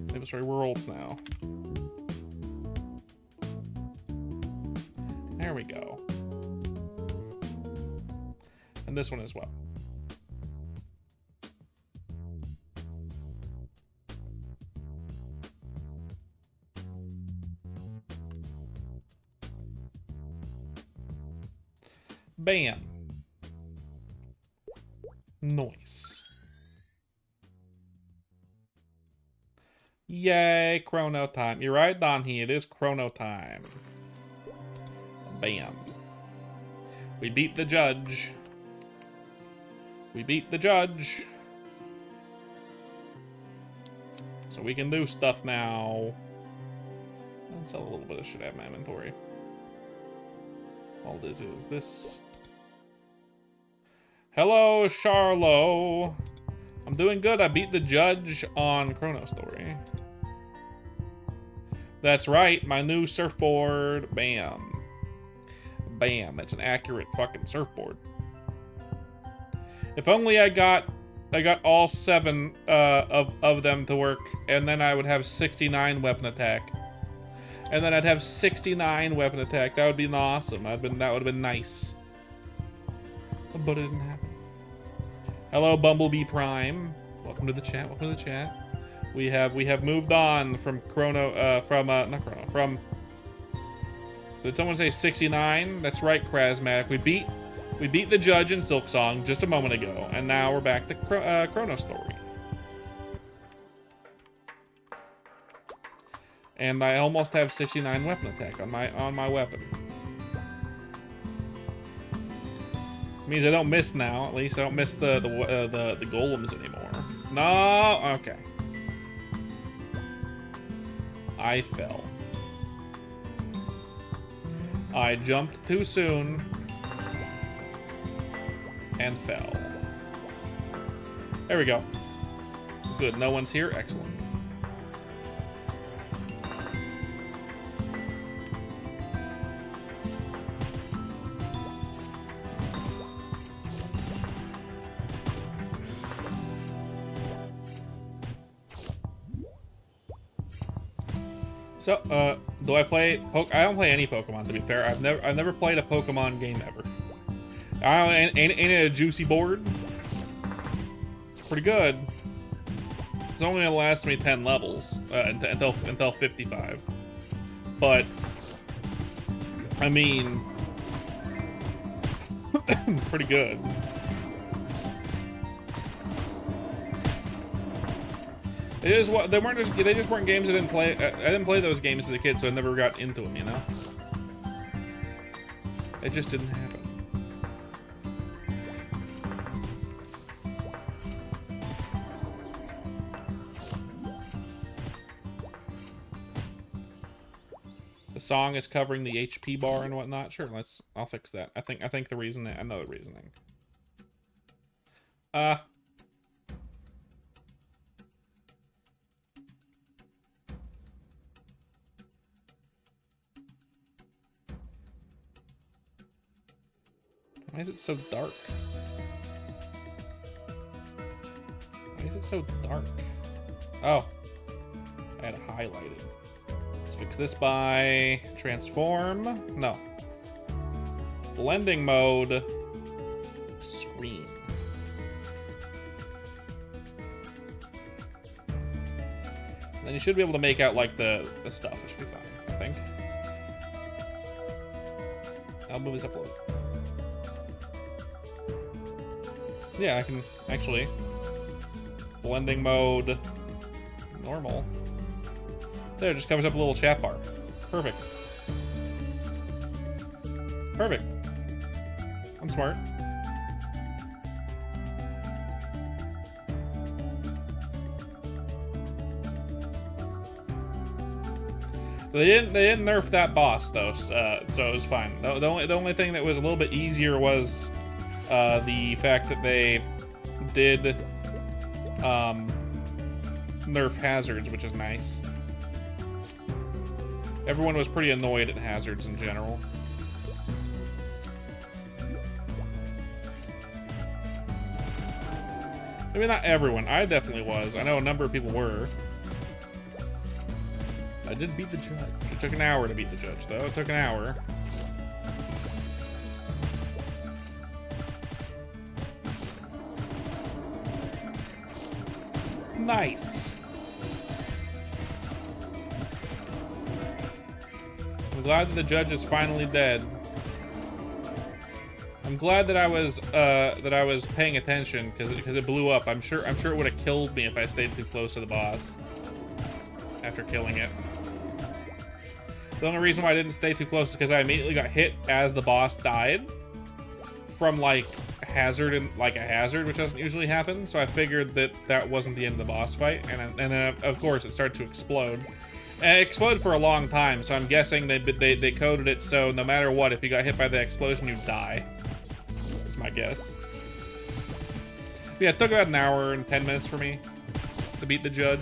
maplestory worlds now. There we go. And this one as well. Bam. Nice. Yay, chrono time. You're right, Donnie. It is chrono time. Bam. We beat the judge. We beat the judge. So we can do stuff now. Let's sell a little bit of shit out of my inventory. All this is this. Hello, Charlo. I'm doing good. I beat the judge on ChronoStory. That's right, my new surfboard. Bam. Bam. It's an accurate fucking surfboard. If only I got all 7 of them to work, and then I would have 69 weapon attack. And then I'd have 69 weapon attack. That would be awesome. That would have been nice. But it didn't happen. Hello, Bumblebee Prime. Welcome to the chat. Welcome to the chat. We have moved on from did someone say 69? That's right, Krasmatic. We beat the judge in Silksong just a moment ago, and now we're back to ChronoStory. And I almost have 69 weapon attack on my weapon. Means I don't miss now. At least I don't miss the golems anymore. No, okay. I fell. I jumped too soon and fell. There we go. Good. No one's here. Excellent. So, do I play? I don't play any Pokemon. To be fair, I've never played a Pokemon game ever. Ain't it a juicy board? It's pretty good. It's only gonna last me 10 levels until 55. But I mean, pretty good. They just weren't games I didn't play. I didn't play those games as a kid, so I never got into them. You know, it just didn't happen. The song is covering the HP bar and whatnot. Sure, I'll fix that. I think the reason, I know the reasoning. Why is it so dark? Why is it so dark? Oh, I had to highlight it. Let's fix this by transform. No. Blending mode. Screen. And then you should be able to make out like the stuff. It should be fine, I think. I'll move this up a little. Yeah, I can actually. Blending mode. Normal. There, it just covers up a little chat bar. Perfect. Perfect. I'm smart. They didn't nerf that boss though, so it was fine. The only thing that was a little bit easier was the fact that they did nerf hazards, which is nice. Everyone was pretty annoyed at hazards in general. Maybe not everyone. I definitely was. I know a number of people were. I did beat the judge. It took an hour to beat the judge, though. It took an hour. Nice. I'm glad that the judge is finally dead. I'm glad that I was paying attention because it blew up. I'm sure it would have killed me if I stayed too close to the boss after killing it. The only reason why I didn't stay too close is because I immediately got hit as the boss died from like a hazard, which doesn't usually happen. So I figured that wasn't the end of the boss fight, and then of course it started to explode. And it exploded for a long time, so I'm guessing they coded it so no matter what, if you got hit by the explosion, you die. That's my guess. But yeah, it took about an hour and 10 minutes for me to beat the judge.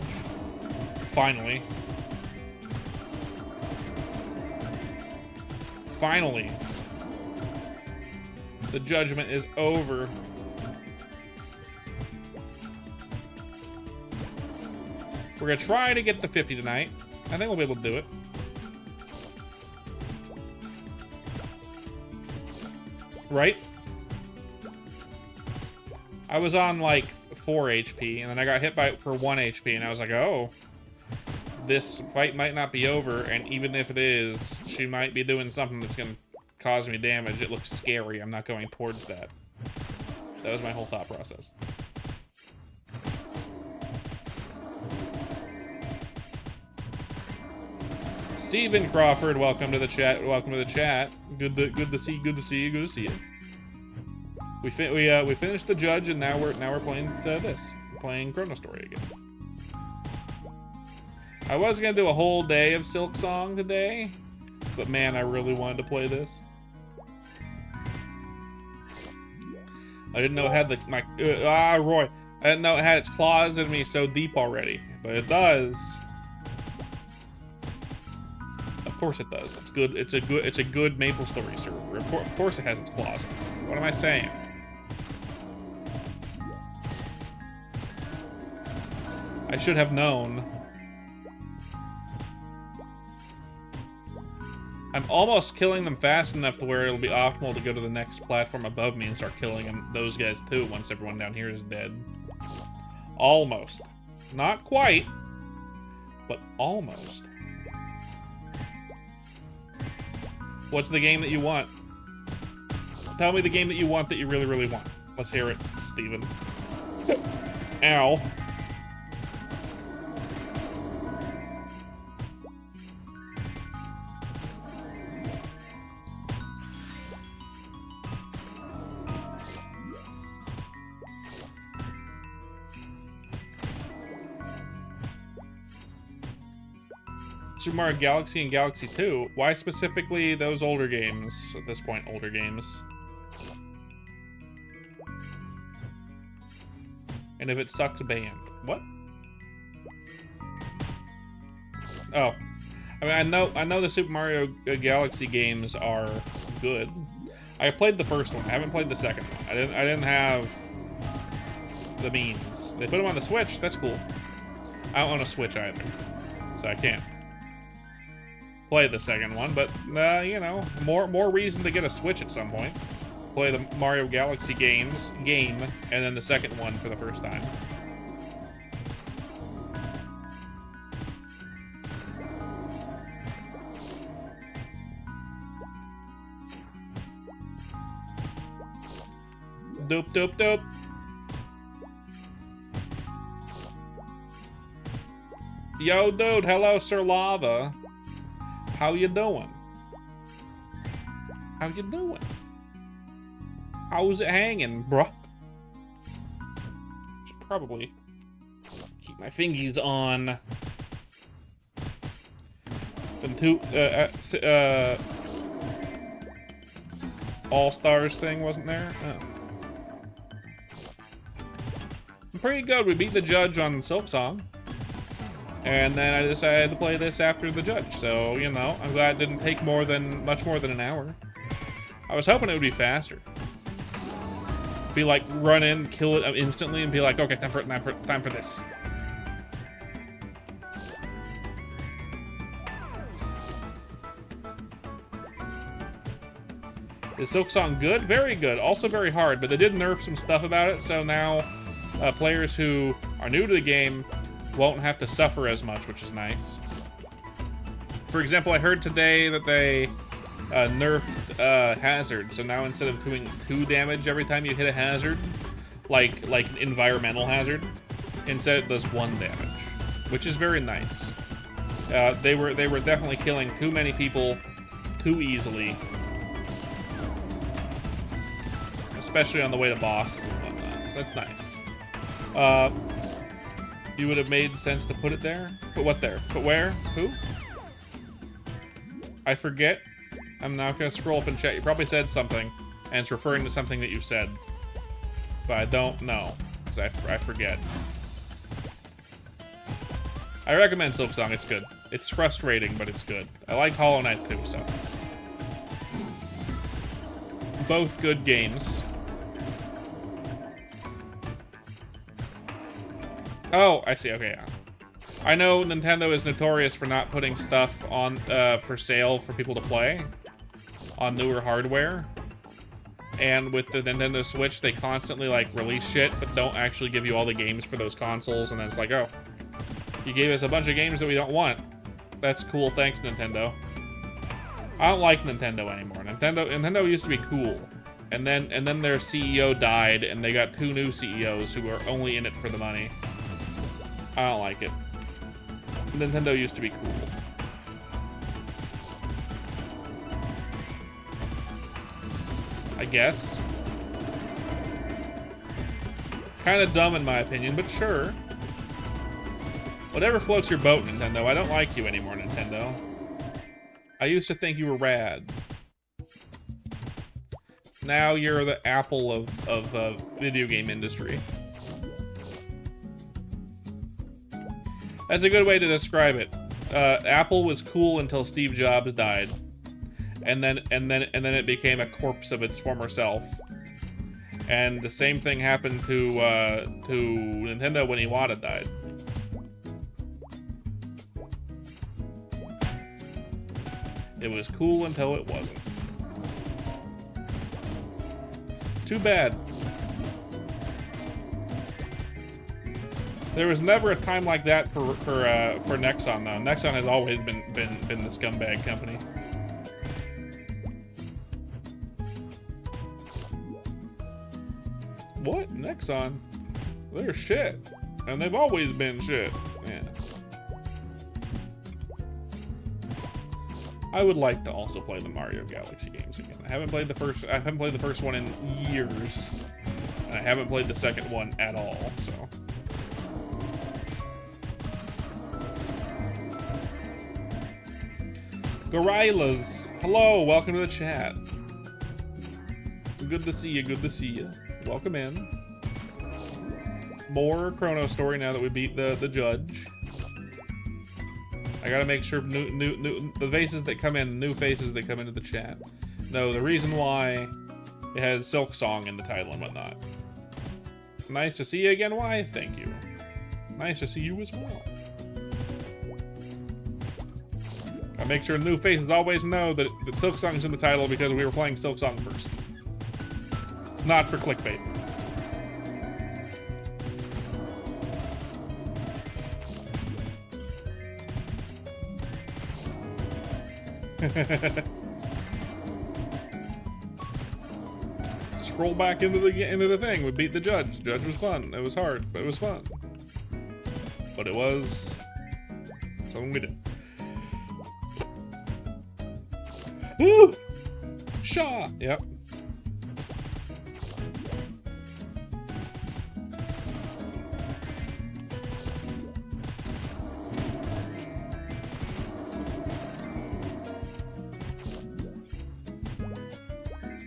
Finally. Finally. The judgment is over. We're gonna try to get the 50 tonight. I think we'll be able to do it. Right? I was on like 4 HP, and then I got hit for 1 HP, and I was like, oh, this fight might not be over, and even if it is, she might be doing something that's gonna cause me damage. It looks scary. I'm not going towards that. That was my whole thought process. Stephen Crawford, welcome to the chat. Welcome to the chat. Good to see you. We finished the judge, and now we're playing this. We're playing ChronoStory again. I was gonna do a whole day of Silksong today, but man, I really wanted to play this. I didn't know it had Roy. I didn't know it had its claws in me so deep already, but it does. Of course it does. It's good. It's a good maplestory server. Of course it has its claws in it. What am I saying? I should have known. I'm almost killing them fast enough to where it'll be optimal to go to the next platform above me and start killing those guys too once everyone down here is dead. Almost. Not quite, but almost. What's the game that you want? Tell me the game that you want that you really, really want. Let's hear it, Steven. Ow. Super Mario Galaxy and Galaxy 2. Why specifically those older games? At this point, older games. And if it sucks, banned. What? Oh. I mean, I know the Super Mario Galaxy games are good. I played the first one. I haven't played the second one. I didn't have the means. They put them on the Switch. That's cool. I don't own a Switch either, so I can't play the second one. But you know, more reason to get a Switch at some point. Play the Mario Galaxy game, and then the second one for the first time. Dope, dope, dope. Yo, dude. Hello, Sir Lava. How you doing? How you doing? How's it hanging, bruh? Should probably keep my fingies on. The All-Stars thing wasn't there? Oh. I'm pretty good. We beat the judge on Silksong. And then I decided to play this after the judge. So, you know, I'm glad it didn't take much more than an hour. I was hoping it would be faster. Be like, run in, kill it instantly, and be like, okay, time for this. Is Silksong good? Very good. Also very hard, but they did nerf some stuff about it, so now players who are new to the game won't have to suffer as much, which is nice. For example, I heard today that they nerfed hazard, so now instead of doing 2 damage every time you hit a hazard, like an environmental hazard, instead it does 1 damage, which is very nice. They were definitely killing too many people too easily, especially on the way to bosses and whatnot. So that's nice. You would have made sense to put it there. Put what there? Put where? Who? I forget. I'm not going to scroll up and chat. You probably said something, and it's referring to something that you said. But I don't know, because I forget. I recommend Silksong. It's good. It's frustrating, but it's good. I like Hollow Knight too, so. Both good games. Oh, I see. Okay, yeah. I know Nintendo is notorious for not putting stuff on for sale for people to play on newer hardware. And with the Nintendo Switch, they constantly like release shit, but don't actually give you all the games for those consoles. And then it's like, oh, you gave us a bunch of games that we don't want. That's cool. Thanks, Nintendo. I don't like Nintendo anymore. Nintendo used to be cool, and then their CEO died, and they got 2 new CEOs who are only in it for the money. I don't like it. Nintendo used to be cool. I guess. Kind of dumb in my opinion, but sure. Whatever floats your boat, Nintendo. I don't like you anymore, Nintendo. I used to think you were rad. Now you're the Apple of the video game industry. That's a good way to describe it. Apple was cool until Steve Jobs died, and then it became a corpse of its former self. And the same thing happened to Nintendo when Iwata died. It was cool until it wasn't. Too bad. There was never a time like that for Nexon though. Nexon has always been the scumbag company. What? Nexon? They're shit. And they've always been shit. Yeah. I would like to also play the Mario Galaxy games again. I haven't played the first one in years. And I haven't played the second one at all, so. Gorillas, hello, welcome to the chat. Good to see you, good to see you. Welcome in. More ChronoStory now that we beat the judge. I gotta make sure the faces that come in, new faces that come into the chat. No, the reason why It has Silksong in the title and whatnot. Nice to see you again, why? Thank you. Nice to see you as well. I make sure new faces always know that Silksong is in the title because we were playing Silksong first. It's not for clickbait. Scroll back into the thing. We beat the judge. The judge was fun. It was hard, but it was fun. But it was something we did. Woo! Shaw! Yep.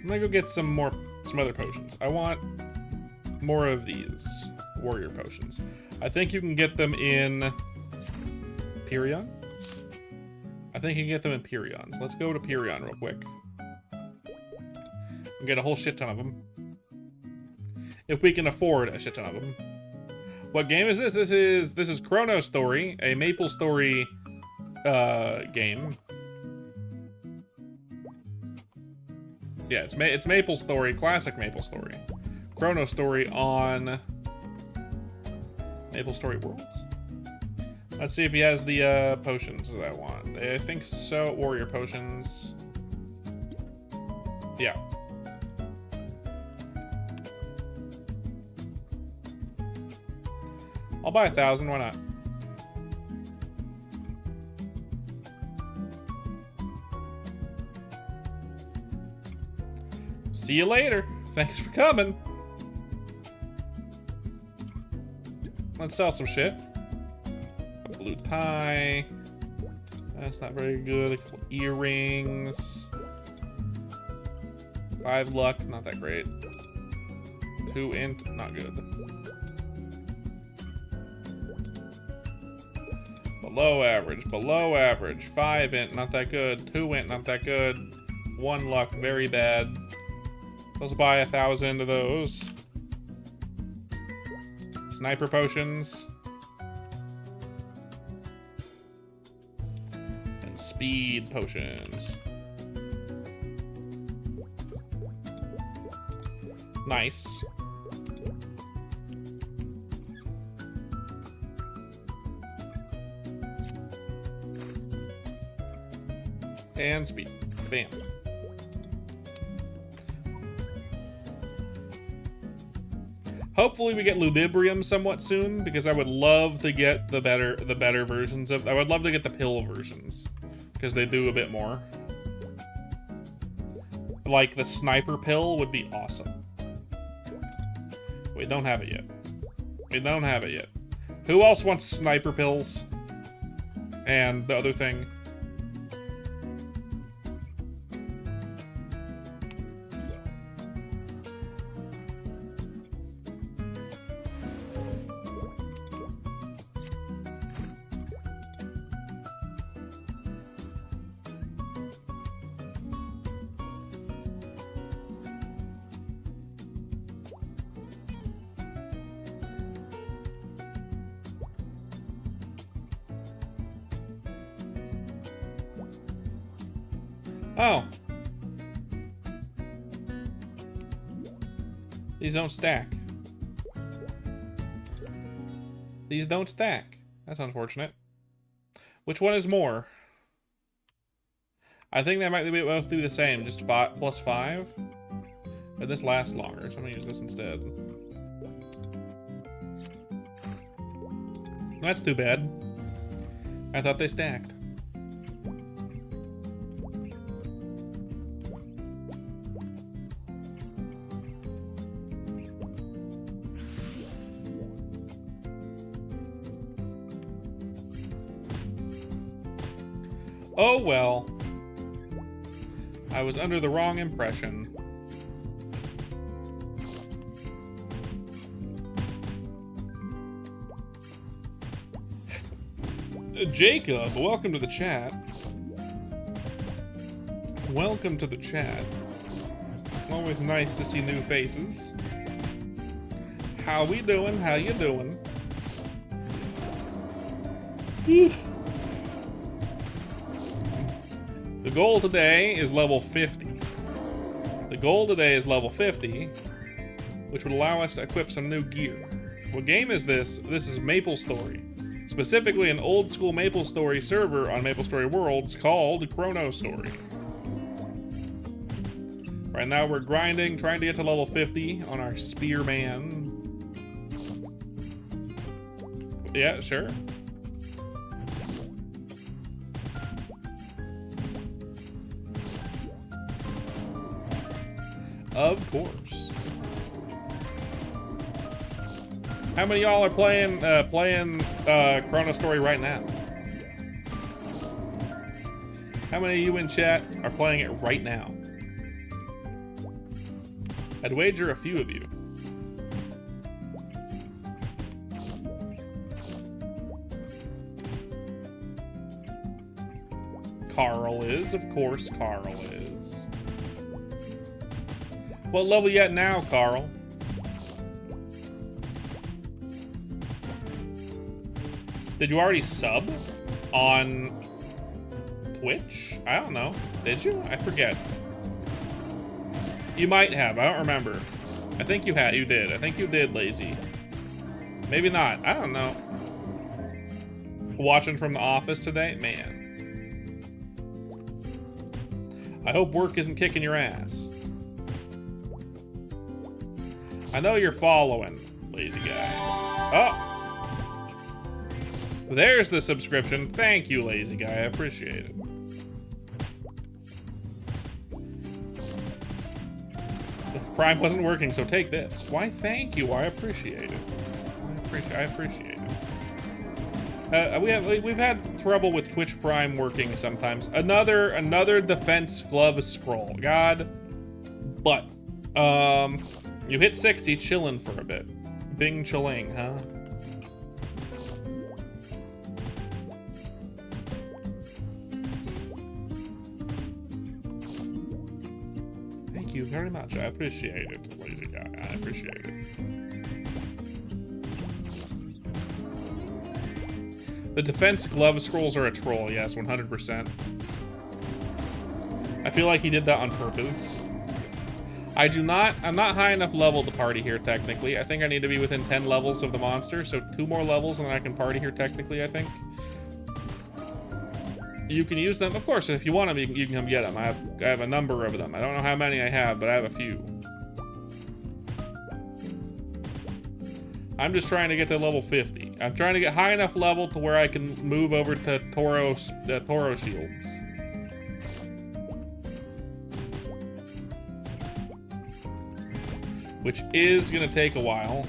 I'm gonna go get some other potions. I want more of these warrior potions. I think you can get them in Pyrion. I think you can get them in Pyrion. So let's go to Pyrion real quick. And get a whole shit ton of them. If we can afford a shit ton of them. What game is this? This is ChronoStory, a MapleStory game. Yeah, it's MapleStory, classic MapleStory. ChronoStory on MapleStory Worlds. Let's see if he has the potions that I want. I think so. Warrior potions. Yeah. I'll buy 1,000. Why not? See you later. Thanks for coming. Let's sell some shit. A blue tie. That's not very good. A couple earrings. 5 luck. Not that great. 2 int. Not good. Below average. Below average. 5 int. Not that good. 2 int. Not that good. 1 luck. Very bad. Let's buy 1,000 of those. Sniper potions. And speed potions. Nice. And speed. Bam. Hopefully we get Ludibrium somewhat soon, because I would love to get the better versions of. I would love to get the pill versions, because they do a bit more. Like the sniper pill would be awesome. We don't have it yet. We don't have it yet. Who else wants sniper pills? And the other thing. Oh. These don't stack. These don't stack. That's unfortunate. Which one is more? I think they might be both do the same, just plus 5. But this lasts longer, so I'm gonna use this instead. That's too bad. I thought they stacked. Oh well. I was under the wrong impression. Jacob, welcome to the chat. Welcome to the chat. Always nice to see new faces. How we doing? How you doing? The goal today is level 50. The goal today is level 50, which would allow us to equip some new gear. What game is this? This is maplestory. Specifically an old school maplestory server on maplestory Worlds called ChronoStory. Right now we're grinding, trying to get to level 50 on our spearman. Yeah, sure. Of course. How many of y'all are playing ChronoStory right now? How many of you in chat are playing it right now? I'd wager a few of you. Carl is, of course Carl is. What level you at now, Carl? Did you already sub on Twitch? I don't know. Did you? I forget. You might have. I don't remember. I think you had. You did. I think you did, Lazy. Maybe not. I don't know. Watching from the office today? Man. I hope work isn't kicking your ass. I know you're following, lazy guy. Oh! There's the subscription. Thank you, lazy guy. I appreciate it. The Prime wasn't working, so take this. Why, thank you. I appreciate it. I appreciate it. We've had trouble with Twitch Prime working sometimes. Another defense glove scroll. God, but you hit 60, chilling for a bit. Bing chilling, huh? Thank you very much. I appreciate it, lazy guy. I appreciate it. The defense glove scrolls are a troll, yes, 100%. I feel like he did that on purpose. I'm not high enough level to party here, technically. I think I need to be within 10 levels of the monster, so 2 more levels and then I can party here, technically, I think. You can use them. Of course, if you want them, you can come get them. I have a number of them. I don't know how many I have, but I have a few. I'm just trying to get to level 50. I'm trying to get high enough level to where I can move over to Toro shields. Which is gonna take a while.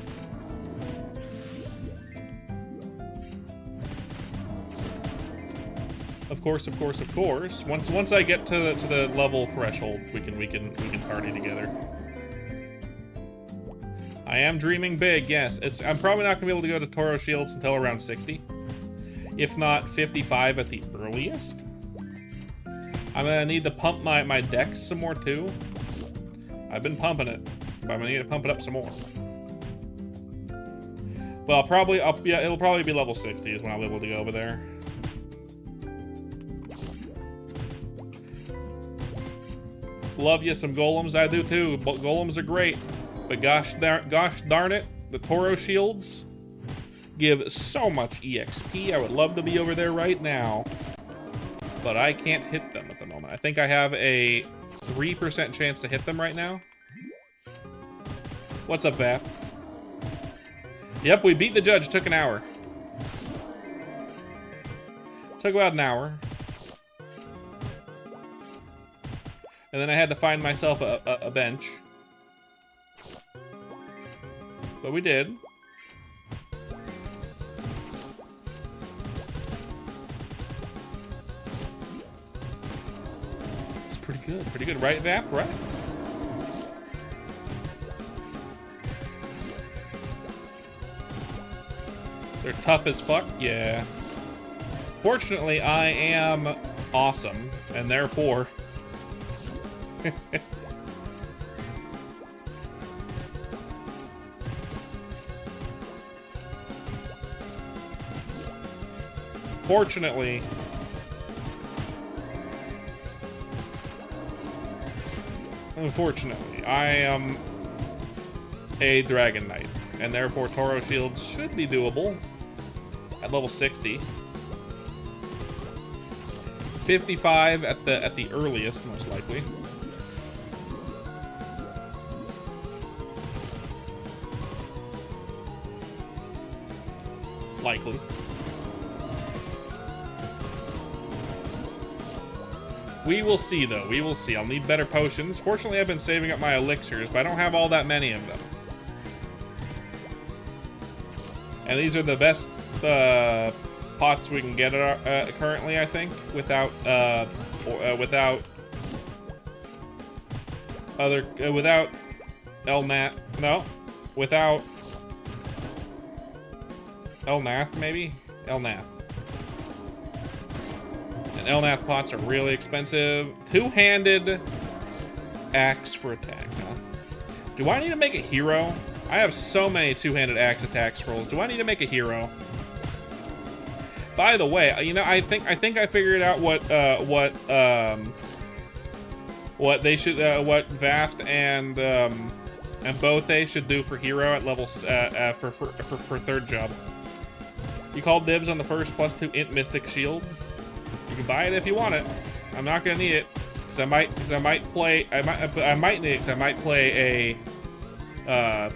Of course, of course, of course. Once I get to the level threshold, we can party together. I am dreaming big, yes. I'm probably not gonna be able to go to Toro Shields until around 60. If not 55 at the earliest. I'm gonna need to pump my dex some more too. I've been pumping it, but I'm gonna need to pump it up some more. Well, it'll probably be level 60 is when I'll be able to go over there. Love you some golems, I do too. Golems are great. But gosh darn it, the Toro shields give so much EXP. I would love to be over there right now, but I can't hit them at the moment. I think I have a 3% chance to hit them right now. What's up, Vath? Yep, we beat the judge. Took an hour. Took about an hour. And then I had to find myself a bench. But we did. It's pretty good. Pretty good, right, Vap? Right? They're tough as fuck? Yeah. Fortunately, I am awesome, and therefore... Unfortunately, I am a Dragon Knight, and therefore Toro Shields should be doable at level 60. 55 at the earliest, most likely. Likely. We will see, though. We will see. I'll need better potions. Fortunately, I've been saving up my elixirs, but I don't have all that many of them. And these are the best pots we can get currently, I think, without Elnath. No, without Elnath, maybe? Elnath. And Elnath pots are really expensive. Two-handed axe for attack, huh? Do I need to make a hero? I have so many two-handed axe attack scrolls. Do I need to make a hero? By the way, you know, I think I figured out what they should, what Vaft and Bothe should do for hero at level for third job. You call dibs on the first +2 int mystic shield. You can buy it if you want it. I'm not gonna need it because I might need it because I might play a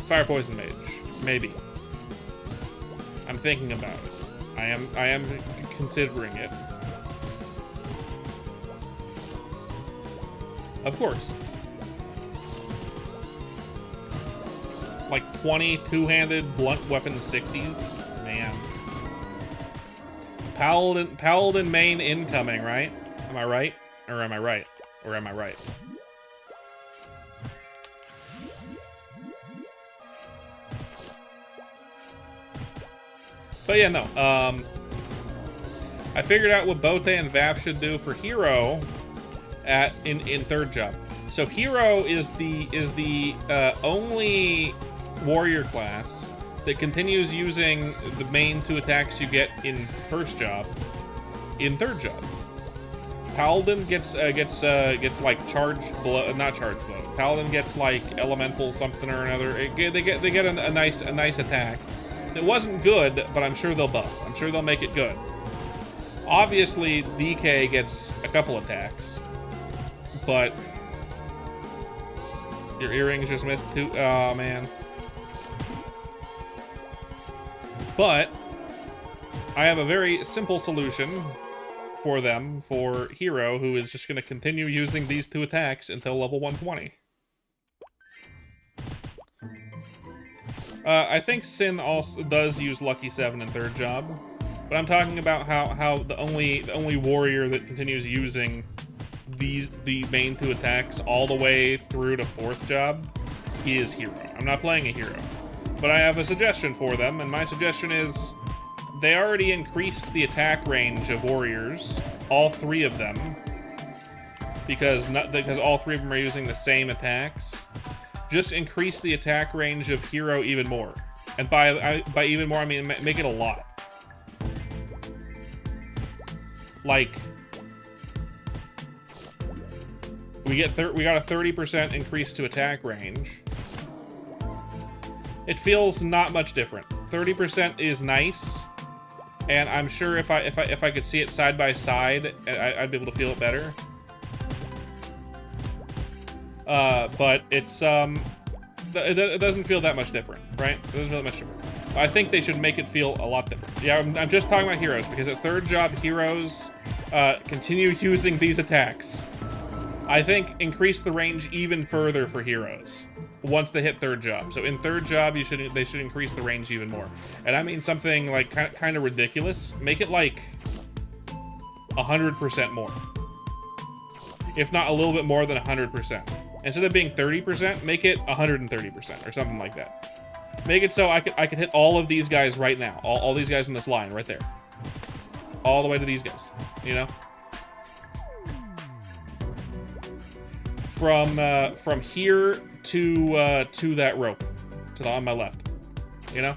Fire Poison Mage, maybe. I'm thinking about it. I am considering it. Of course. Like 20 two-handed blunt weapon 60s, man. Paladin main incoming, right? Am I right? Or am I right? Or am I right? But yeah, no. I figured out what Bothe and Vav should do for hero in third job. So hero is the only warrior class that continues using the main 2 attacks you get in first job in third job. Paladin gets like charge blow, not charge blow. Paladin gets like elemental something or another. They get a nice attack. It wasn't good, but I'm sure they'll buff. I'm sure they'll make it good. Obviously, DK gets a couple attacks, but your earrings just missed 2. Oh man. But I have a very simple solution for them, for hero, who is just going to continue using these 2 attacks until level 120. I think Sin also does use Lucky 7 in third job, but I'm talking about how the only warrior that continues using the main 2 attacks all the way through to fourth job is hero. I'm not playing a hero, but I have a suggestion for them, and my suggestion is they already increased the attack range of warriors, all 3 of them, because all 3 of them are using the same attacks. Just increase the attack range of hero even more, and by even more I mean make it a lot. Like we got a 30% increase to attack range. It feels not much different. 30% is nice, and I'm sure if I could see it side by side, I'd be able to feel it better. But it's it doesn't feel that much different, right? It doesn't feel that much different. I think they should make it feel a lot different. Yeah, I'm just talking about heroes, because at third job, heroes continue using these attacks. I think increase the range even further for heroes once they hit third job. So in third job, they should increase the range even more. And I mean something like kind of ridiculous. Make it like 100% more, if not a little bit more than 100%. Instead of being 30%, make it 130% or something like that. Make it so I could hit all of these guys right now. All these guys in this line right there. All the way to these guys, you know? From here to that rope, to the on my left. You know?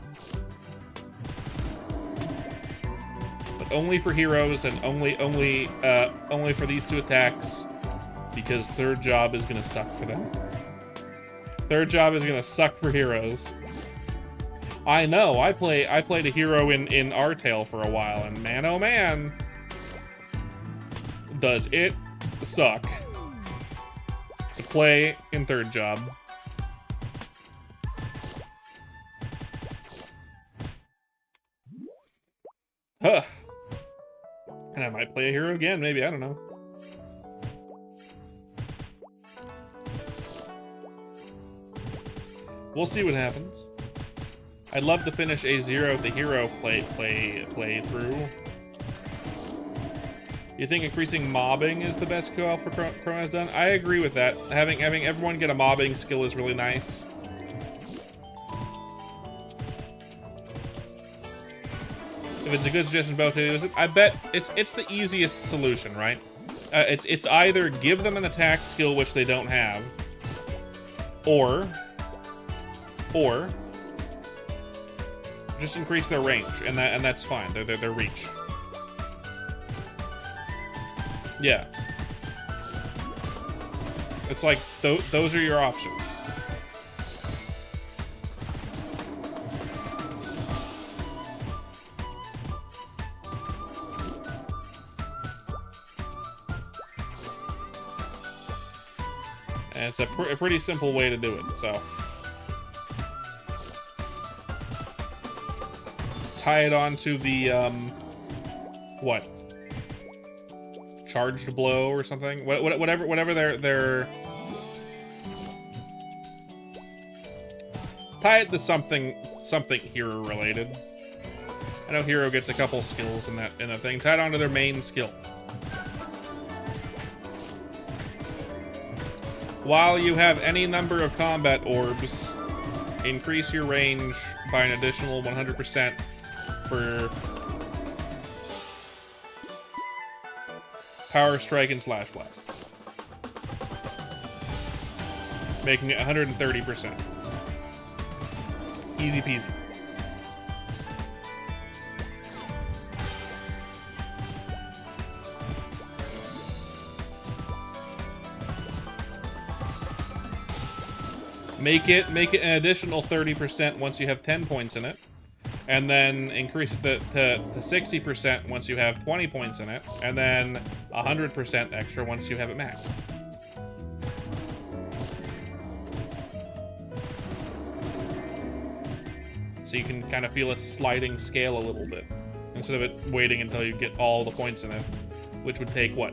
But only for heroes and only for these 2 attacks, because third job is gonna suck for them. Third job is gonna suck for heroes. I know, I played a hero in Artale for a while, and man oh man, does it suck to play in third job. Huh. And I might play a hero again, maybe, I don't know. We'll see what happens. I'd love to finish a Zero the Hero play-through. You think increasing mobbing is the best co-op for Chrono has done? I agree with that. Having everyone get a mobbing skill is really nice. If it's a good suggestion about to use it, I bet it's the easiest solution, right? It's either give them an attack skill which they don't have, or just increase their range, and that's fine. Their reach. Yeah. It's like those are your options. And it's a pretty simple way to do it, so. Tie it onto the, what? Charged blow or something? Whatever their... Tie it to something hero related. I know hero gets a couple skills in that thing. Tie it onto their main skill. While you have any number of combat orbs, increase your range by an additional 100% for Power Strike and Slash Blast, making it 130%. Easy peasy. Make it an additional 30% once you have 10 points in it, and then increase it to 60% once you have 20 points in it, and then 100% extra once you have it maxed. So you can kind of feel a sliding scale a little bit, instead of it waiting until you get all the points in it, which would take what?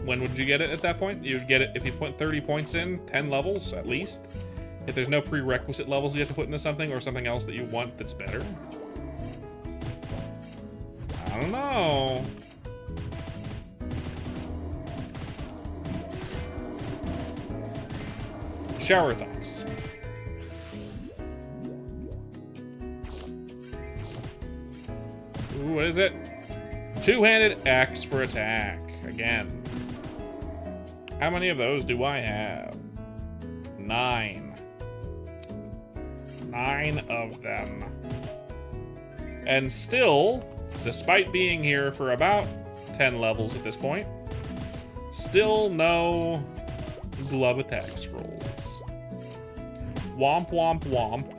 When would you get it at that point? You'd get it if you put 30 points in, 10 levels at least. If there's no prerequisite levels you have to put into something, or something else that you want that's better. I don't know. Shower thoughts. Ooh, what is it? Two-handed axe for attack. Again. How many of those do I have? 9. 9 of them. And still, despite being here for about 10 levels at this point, still no glove attack scrolls. Womp womp womp.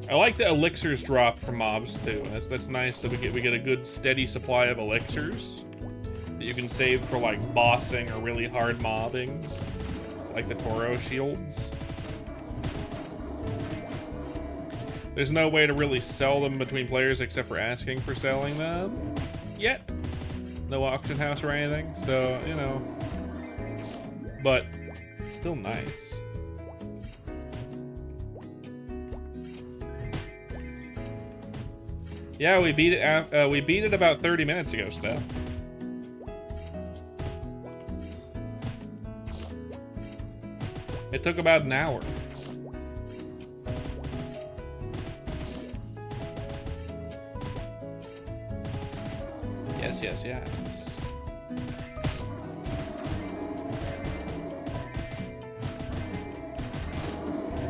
I like the elixirs drop from mobs too. That's nice that we get a good steady supply of elixirs that you can save for like bossing or really hard mobbing, like the Toro shields. There's no way to really sell them between players except for asking for selling them yet. No auction house or anything, so you know. But it's still nice. Yeah, we beat it. We beat it about 30 minutes ago, Steph. It took about an hour. Yes, yes, yes.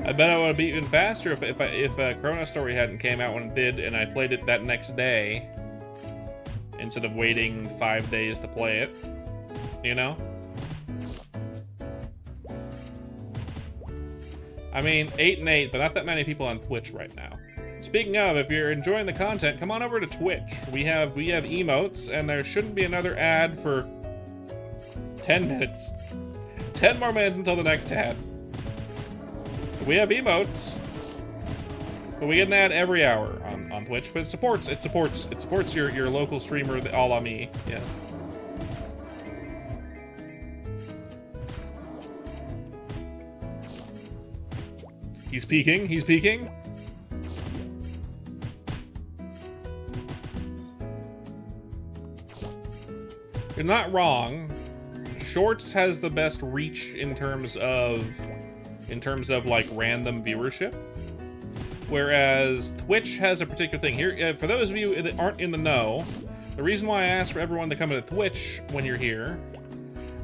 I bet I would have beaten faster if ChronoStory hadn't came out when it did, and I played it that next day instead of waiting 5 days to play it. You know? I mean, 8 and 8, but not that many people on Twitch right now. Speaking of, if you're enjoying the content, come on over to Twitch. We have emotes, and there shouldn't be another ad for 10 minutes. 10 more minutes until the next ad. We have emotes, but we get an ad every hour on Twitch. But it supports your local streamer, a la me. Yes. He's peeking. He's peeking. You're not wrong. Shorts has the best reach in terms of like random viewership, whereas Twitch has a particular thing. Here, for those of you that aren't in the know, the reason why I asked for everyone to come into Twitch when you're here,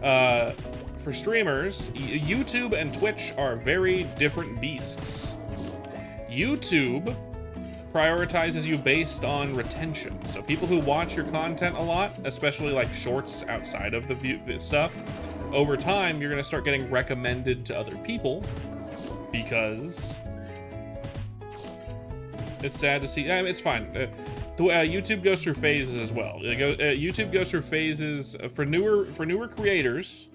for streamers, YouTube and Twitch are very different beasts. YouTube prioritizes you based on retention. So people who watch your content a lot, especially like shorts outside of the stuff, over time you're going to start getting recommended to other people because it's sad to see. I mean, it's fine. YouTube goes through phases as well. YouTube goes through phases for newer creators.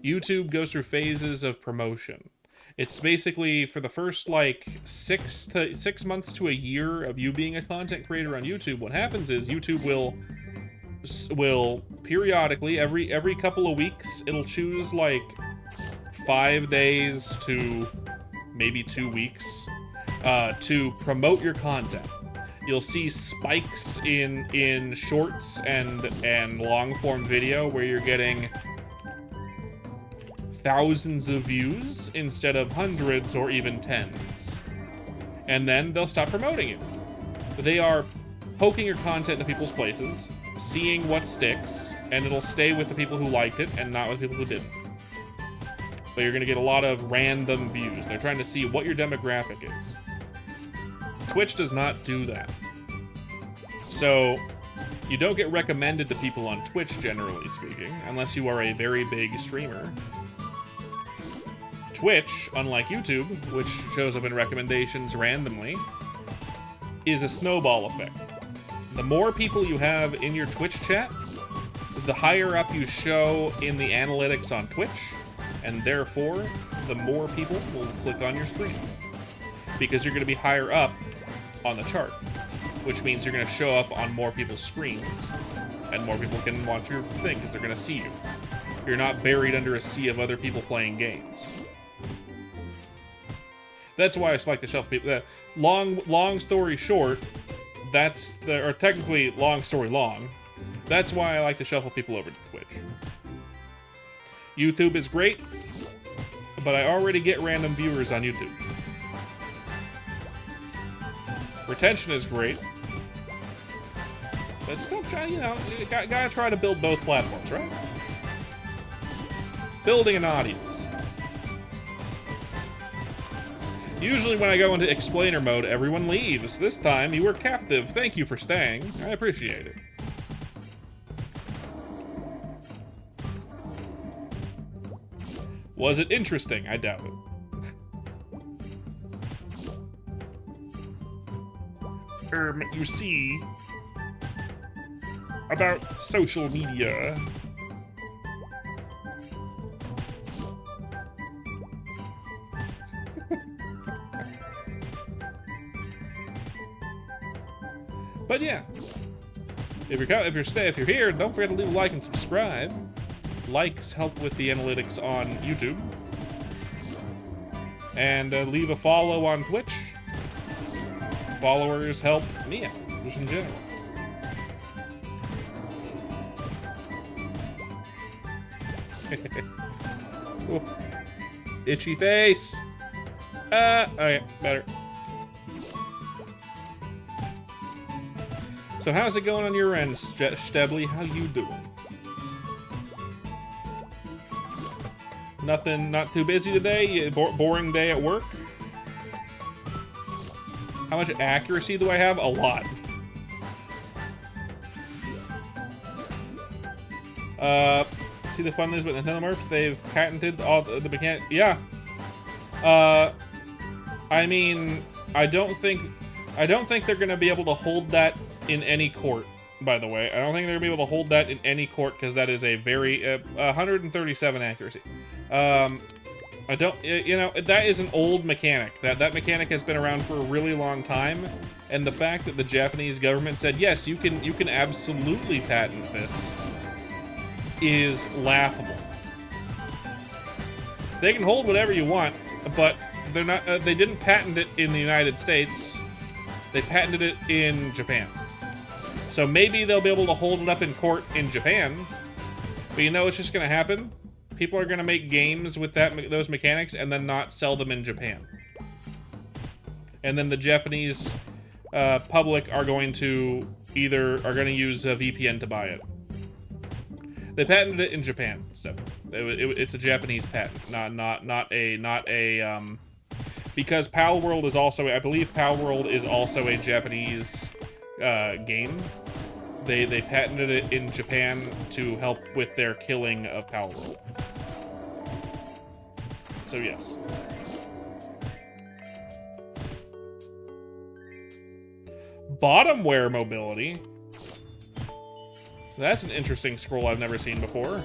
YouTube goes through phases of promotion. It's basically for the first like 6 months to a year of you being a content creator on YouTube. What happens is YouTube will periodically, every couple of weeks, it'll choose like 5 days to maybe 2 weeks to promote your content. You'll see spikes in shorts and long form video where you're getting thousands of views instead of hundreds or even tens. And then they'll stop promoting it. They are poking your content to people's places, seeing what sticks, and it'll stay with the people who liked it and not with people who didn't. But you're gonna get a lot of random views. They're trying to see what your demographic is. Twitch does not do that. So you don't get recommended to people on Twitch, generally speaking, unless you are a very big streamer. Twitch, unlike YouTube, which shows up in recommendations randomly, is a snowball effect. The more people you have in your Twitch chat, the higher up you show in the analytics on Twitch, and therefore, the more people will click on your stream. Because you're going to be higher up on the chart, which means you're going to show up on more people's screens, and more people can watch your thing because they're going to see you. You're not buried under a sea of other people playing games. That's why I like to shuffle people. Long story short, or technically long story long. That's why I like to shuffle people over to Twitch. YouTube is great, but I already get random viewers on YouTube. Retention is great, but still, you gotta try to build both platforms, right? Building an audience. Usually when I go into explainer mode, everyone leaves. This time, you were captive. Thank you for staying. I appreciate it. Was it interesting? I doubt it. You see, about social media. But yeah, if you're here, don't forget to leave a like and subscribe. Likes help with the analytics on YouTube, and leave a follow on Twitch. Followers help me out. just in general. Ooh. Itchy face. Okay, better. So how's it going on your end, Stebly? How you doing? Nothing, not too busy today? Boring day at work? How much accuracy do I have? A lot. See the fun is with Nintendo merch? They've patented all the mechanic. Yeah. I mean, I don't think they're gonna be able to hold that in any court. By the way, I don't think they're gonna be able to hold that in any court because that is a very 137 accuracy. I don't, you know, that is an old mechanic. That mechanic has been around for a really long time, and the fact that the Japanese government said yes, you can absolutely patent this is laughable. They can hold whatever you want, but they're not. They didn't patent it in the United States. They patented it in Japan. So maybe they'll be able to hold it up in court in Japan. But you know what's just going to happen? People are going to make games with those mechanics and then not sell them in Japan. And then the Japanese public are going to use a VPN to buy it. They patented it in Japan, stuff. It's a Japanese patent, not a because Pal World is also, I believe Pal World is also a Japanese game. They patented it in Japan to help with their killing of Pal World. So yes. Bottomware mobility. That's an interesting scroll I've never seen before.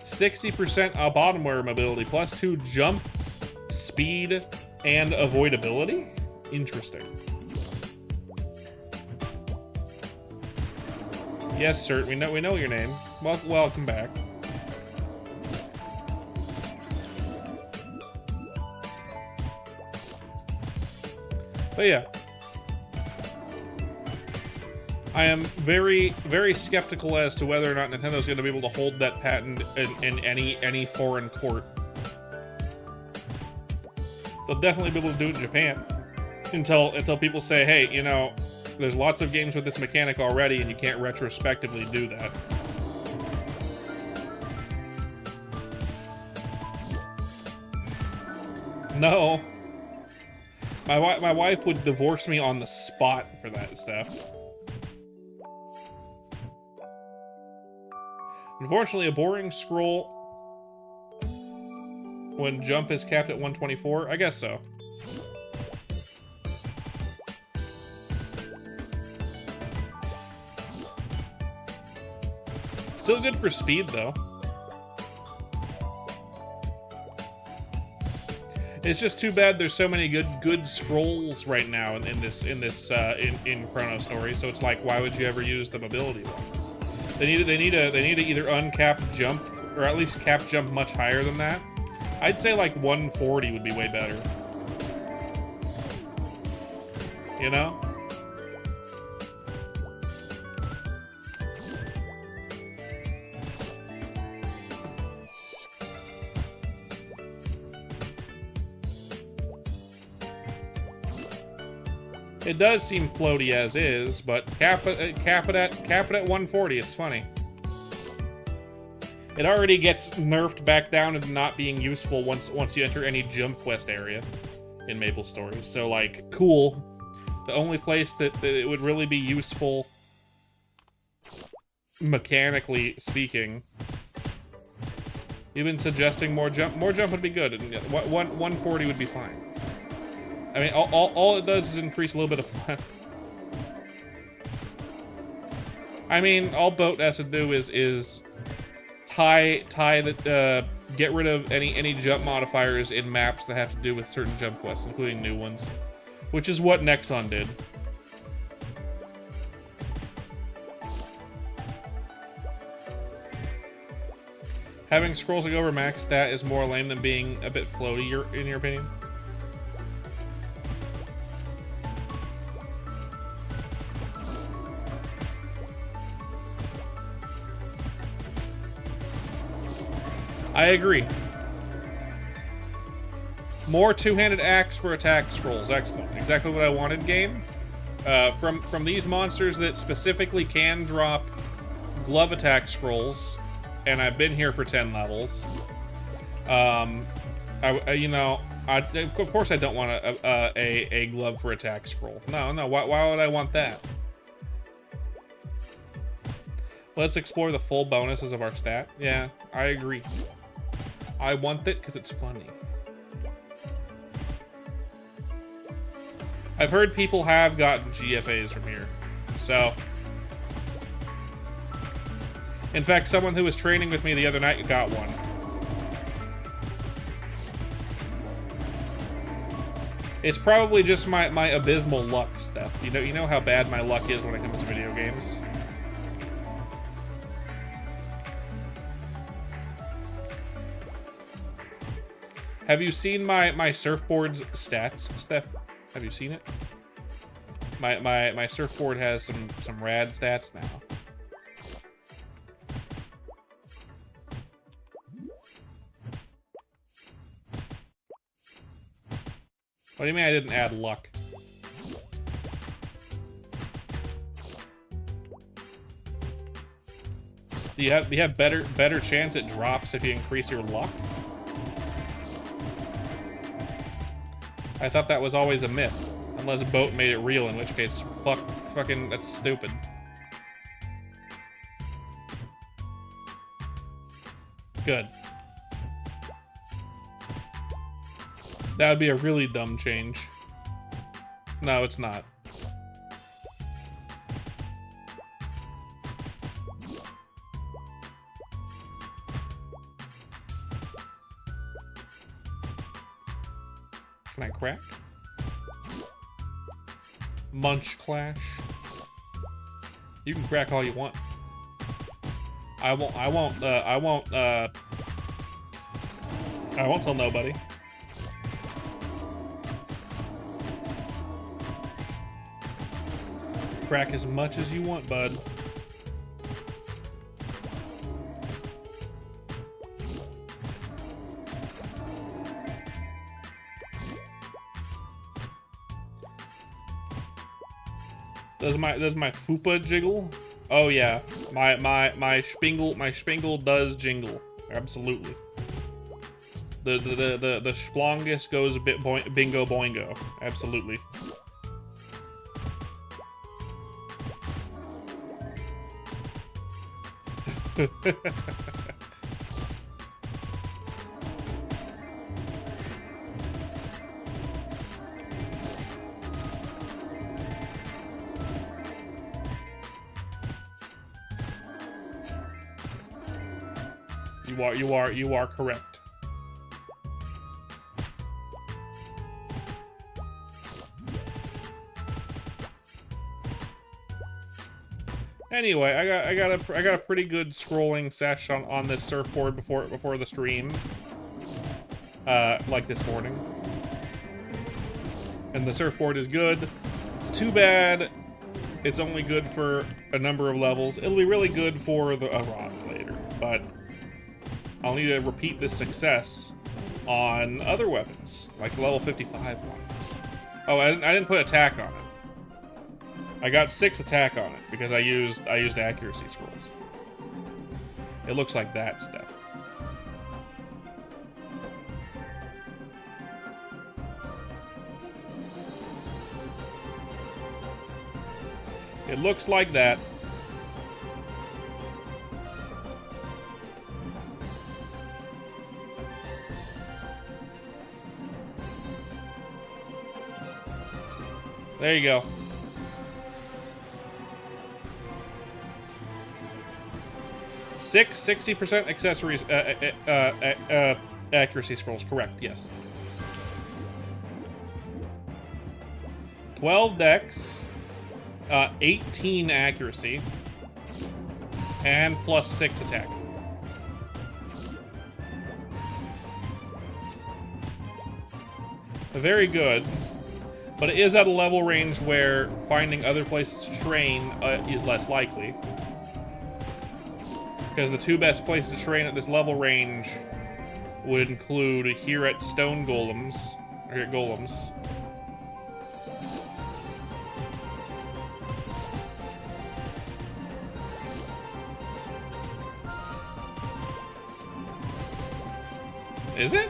%60% bottomware mobility plus 2 jump, speed, and avoidability? Interesting. Yes, sir. We know your name. Welcome back. But yeah. I am very, very skeptical as to whether or not Nintendo's going to be able to hold that patent in any foreign court. They'll definitely be able to do it in Japan until people say, hey, you know, there's lots of games with this mechanic already, and you can't retrospectively do that. No. My wife would divorce me on the spot for that stuff. Unfortunately, a boring scroll when jump is capped at 124? I guess so. Still good for speed, though. It's just too bad there's so many good scrolls right now in ChronoStory. So it's like, why would you ever use the mobility ones? They need to either uncap jump or at least cap jump much higher than that. I'd say like 140 would be way better. You know? It does seem floaty as is, but cap it at 140. It's funny. It already gets nerfed back down into not being useful once you enter any jump quest area in MapleStory. So like, cool. The only place that it would really be useful, mechanically speaking, even suggesting more jump would be good. 140 would be fine. I mean, all it does is increase a little bit of fun. I mean, all Boat has to do is tie that get rid of any jump modifiers in maps that have to do with certain jump quests, including new ones, which is what Nexon did. Having scrolls that go over max stat is more lame than being a bit floaty, in your opinion? I agree. More two-handed axe for attack scrolls. Excellent. Exactly what I wanted, game. From these monsters that specifically can drop glove attack scrolls, and I've been here for 10 levels. Of course I don't want a glove for attack scroll. No. Why would I want that? Let's explore the full bonuses of our stat. Yeah, I agree. I want it because it's funny. I've heard people have gotten GFAs from here, so. In fact, someone who was training with me the other night got one. It's probably just my abysmal luck stuff. You know how bad my luck is when it comes to video games. Have you seen my surfboard's stats, Steph? Have you seen it? My surfboard has some rad stats now. What do you mean I didn't add luck? Do you have better chance it drops if you increase your luck? I thought that was always a myth. Unless a boat made it real, in which case, fucking, that's stupid. Good. That would be a really dumb change. No, it's not. Can I crack? Munch Clash. You can crack all you want. I won't tell nobody. Crack as much as you want, bud. Does my fupa jiggle? Oh yeah, my spingle does jingle. Absolutely. The splongus goes a bit bingo boingo. Absolutely. You are correct. Anyway, I got a pretty good scrolling sesh on this surfboard before the stream, like this morning. And the surfboard is good. It's too bad it's only good for a number of levels. It'll be really good for a rod later, but I'll need to repeat this success on other weapons, like the level 55 one. Oh, I didn't put attack on it. I got 6 attack on it because I used accuracy scrolls. It looks like that stuff. It looks like that. There you go. Six 60% accessories, accuracy scrolls, correct, yes. 12 dex, 18 accuracy, and plus 6 attack. Very good. But it is at a level range where finding other places to train is less likely. Because the 2 best places to train at this level range would include here at Stone Golems, or here at Golems. Is it?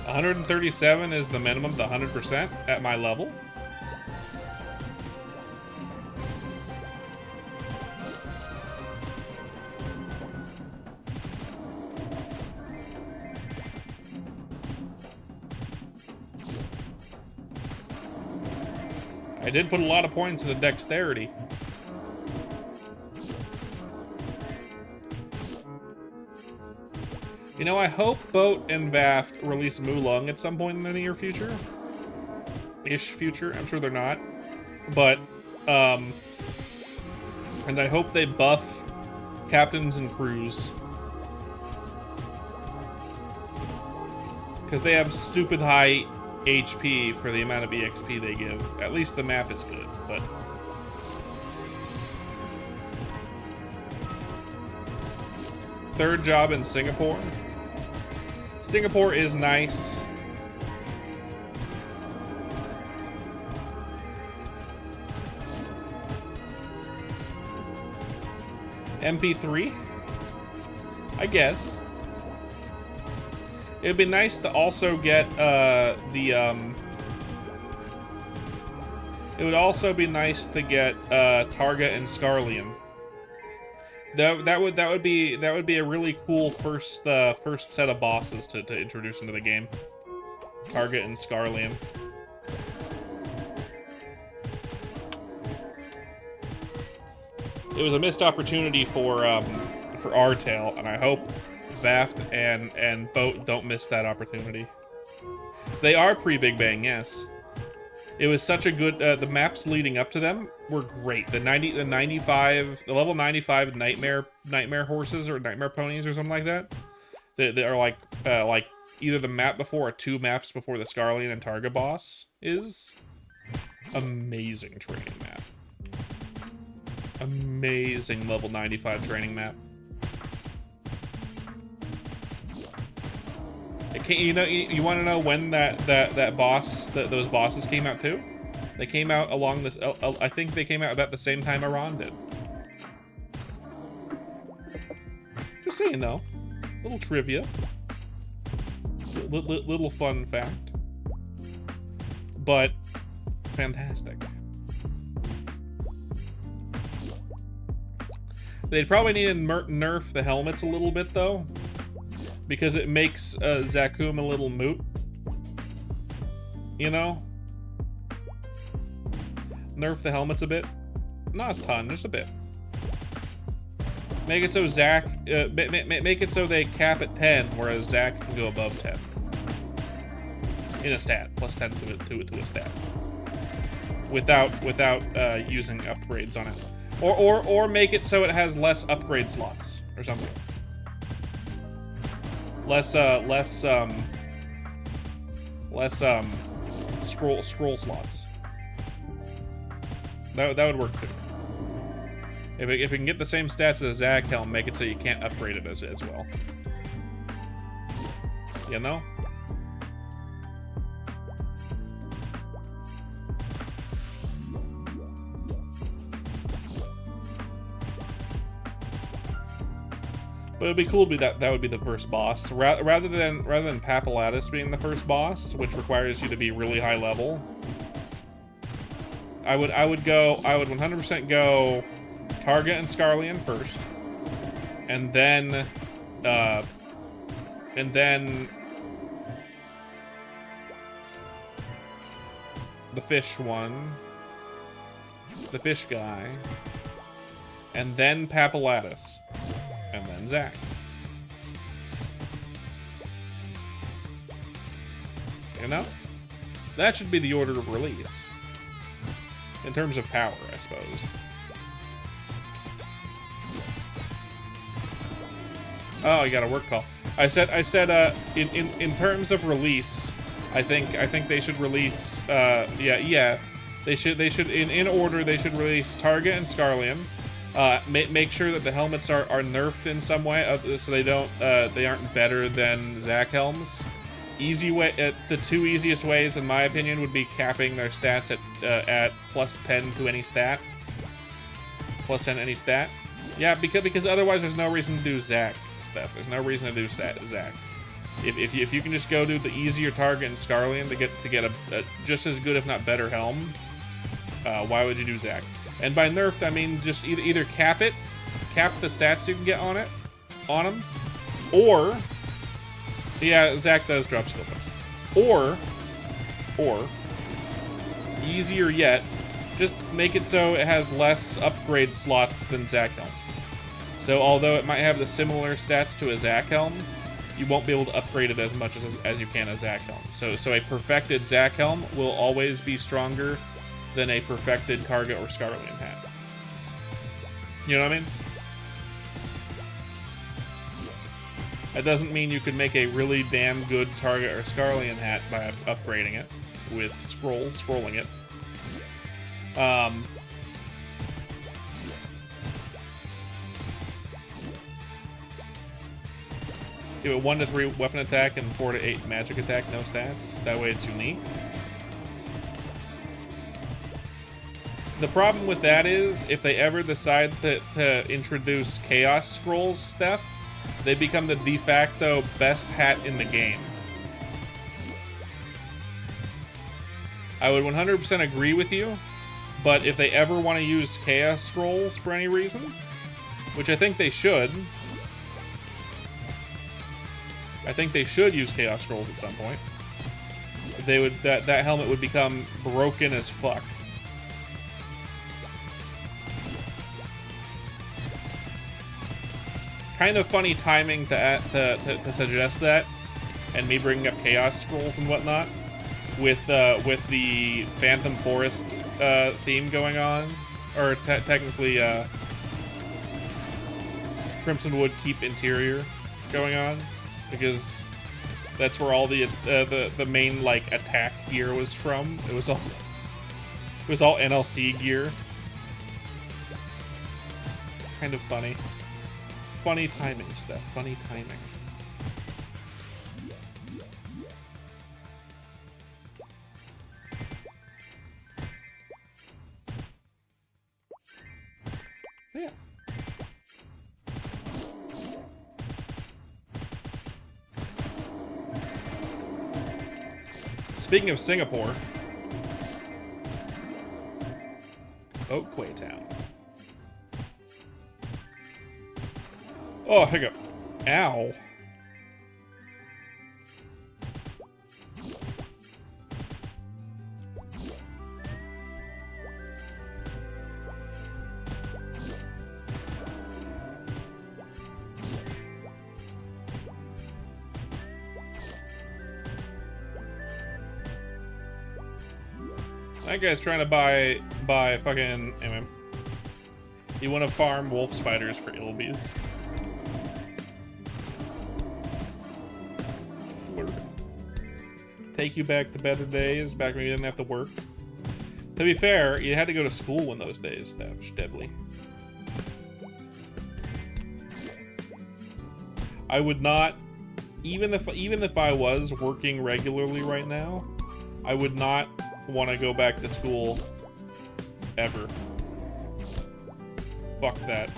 137 is the minimum, the 100% at my level. I did put a lot of points in the dexterity. You know, I hope Boat and Vaft release Mulung at some point in the near future. Ish future. I'm sure they're not. But, and I hope they buff captains and crews. Because they have stupid high HP for the amount of EXP they give. At least the map is good, but... Third job in Singapore. Singapore is nice. MP3? I guess. It'd be nice to also get it would also be nice to get Targa and Scarlian. That would be a really cool first set of bosses to introduce into the game. Target and Scarlian. It was a missed opportunity for Artail, and I hope Vaft and Boat don't miss that opportunity. They are pre-Big Bang, yes. It was such a good. The maps leading up to them were great. The level 95 nightmare horses or nightmare ponies or something like that. They are like either the map before or 2 maps before the Scarlian and Targa boss is. Amazing training map. Amazing level 95 training map. You want to know when those bosses came out too? They came out along this. I think they came out about the same time Iran did. Just so you know, little trivia, little fun fact, but fantastic. They'd probably need to nerf the helmets a little bit though, because it makes Zakum a little moot. You know? Nerf the helmets a bit. Not a ton, just a bit. Make it so make it so they cap at 10, whereas Zac can go above 10. In a stat, plus 10 to a stat. Without using upgrades on it. Or make it so it has less upgrade slots or something. Less scroll slots. That would work too. If it can get the same stats as Zag Helm, make it so you can't upgrade it as well. You know? But it'd be cool to be that would be the first boss, rather than Papulatus being the first boss, which requires you to be really high level. I would 100% go Targa and Scarlian first, and then the fish one, the fish guy, and then Papulatus. And then Zac. You know? That should be the order of release. In terms of power, I suppose. Oh, you got a work call. I said in terms of release, I think they should release They should in order they should release Targa and Scarlian, Make sure that the helmets are nerfed in some way, so they aren't better than Zac helms. Easy way, the two easiest ways, in my opinion, would be capping their stats at +10 to any stat. +10 any stat. Yeah, because otherwise there's no reason to do Zac stuff. There's no reason to do Zac. If you can just go do the easier target in Scarlian to get a just as good, if not better, helm, why would you do Zac? And by nerfed, I mean just either cap the stats you can get on him, or yeah, Zac does drop skill points, or easier yet, just make it so it has less upgrade slots than Zac helms. So although it might have the similar stats to a Zac helm, you won't be able to upgrade it as much as you can a Zac helm. So a perfected Zac helm will always be stronger than a perfected Target or Scarlian hat. You know what I mean? That doesn't mean you could make a really damn good Target or Scarlian hat by upgrading it with scrolling it. Give it 1 to 3 weapon attack and 4 to 8 magic attack, no stats. That way it's unique. The problem with that is, if they ever decide to introduce Chaos Scrolls stuff, they become the de facto best hat in the game. I would 100% agree with you, but if they ever want to use Chaos Scrolls for any reason, which I think they should, use Chaos Scrolls at some point, they would that helmet would become broken as fuck. Kind of funny timing to suggest that, and me bringing up Chaos Scrolls and whatnot, with the Phantom Forest theme going on, or technically Crimson Wood Keep interior going on, because that's where all the main like attack gear was from. It was all NLC gear. Kind of funny. Funny timing stuff. Funny timing. Yeah. Speaking of Singapore, Oakway Town. Oh, hiccup. Ow. That guy's trying to buy fucking You want to farm wolf spiders for Ilbies. Flirt. Take you back to better days, back when you didn't have to work. To be fair, you had to go to school in those days, Debbly. I would not, even if I was working regularly right now, I would not want to go back to school ever. Fuck that.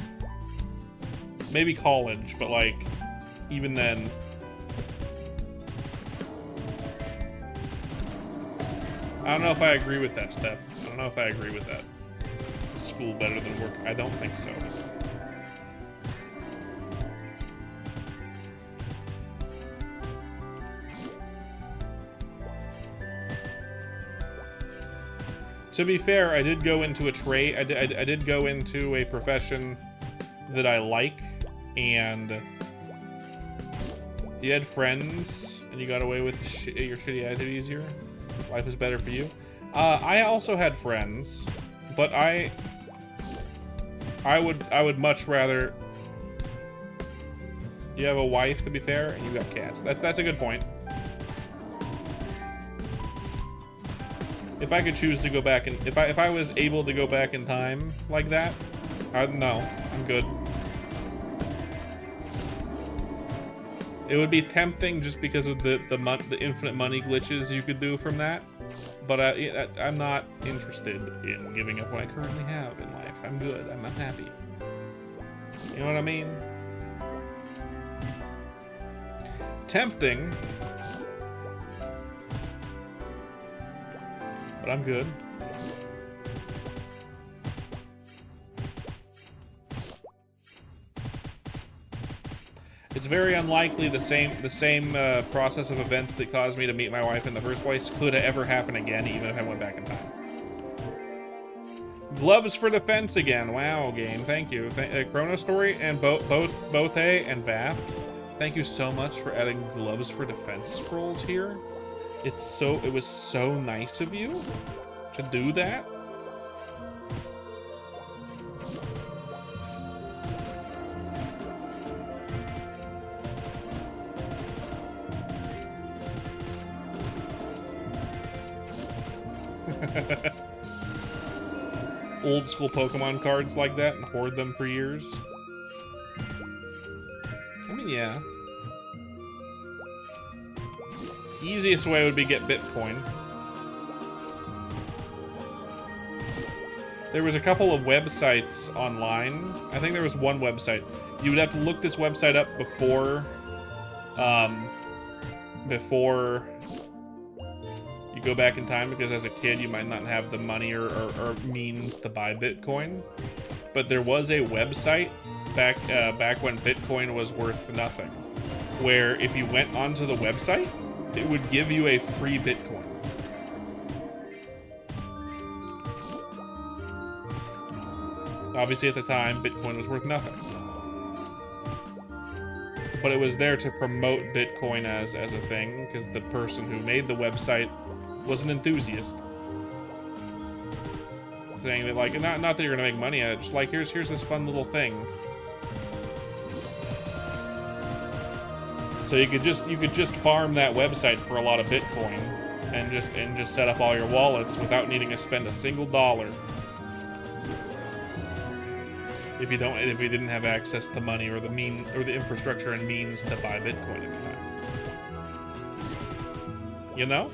Maybe college, but like, even then. I don't know if I agree with that, Steph. I don't know if I agree with that. School better than work? I don't think so. To be fair, I did go into a trade. I did go into a profession that I like, and you had friends, and you got away with your shitty attitude easier. Life is better for you. I also had friends, but I would much rather. You have a wife, to be fair, and you got cats. That's a good point. If I could choose to go back and if I was able to go back in time like that, No, I'm good. It would be tempting just because of the infinite money glitches you could do from that, but I'm not interested in giving up what I currently have in life. I'm good. I'm happy. You know what I mean? Tempting, but I'm good. It's very unlikely the same process of events that caused me to meet my wife in the first place could ever happen again, even if I went back in time. Gloves for defense again. Wow, game. Thank you. ChronoStory and Bote and Vath. Thank you so much for adding gloves for defense scrolls here. It was so nice of you to do that. Old school Pokemon cards like that and hoard them for years. I mean, yeah. Easiest way would be get Bitcoin. There was a couple of websites online. I think there was one website. You would have to look this website up before you go back in time, because as a kid you might not have the money or means to buy Bitcoin. But there was a website back when Bitcoin was worth nothing, where if you went onto the website, it would give you a free Bitcoin. Obviously at the time, Bitcoin was worth nothing. But it was there to promote Bitcoin as a thing, because the person who made the website was an enthusiast. Saying that, like, not that you're gonna make money at it, just like, here's this fun little thing. So you could just farm that website for a lot of Bitcoin and just set up all your wallets without needing to spend a single dollar. If you didn't have access to money or the infrastructure and means to buy Bitcoin at the time. You know?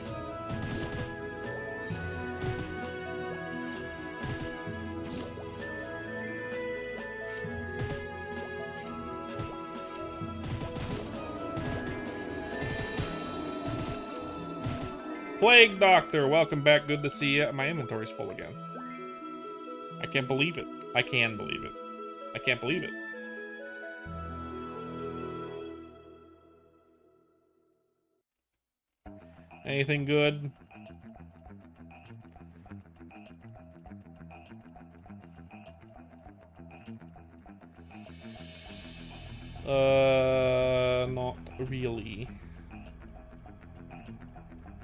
Plague Doctor, welcome back. Good to see you. My inventory's full again. I can't believe it. I can believe it. I can't believe it. Anything good? Not really.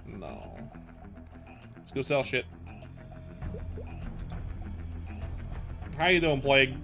No. Let's go sell shit. How you doing, Plague?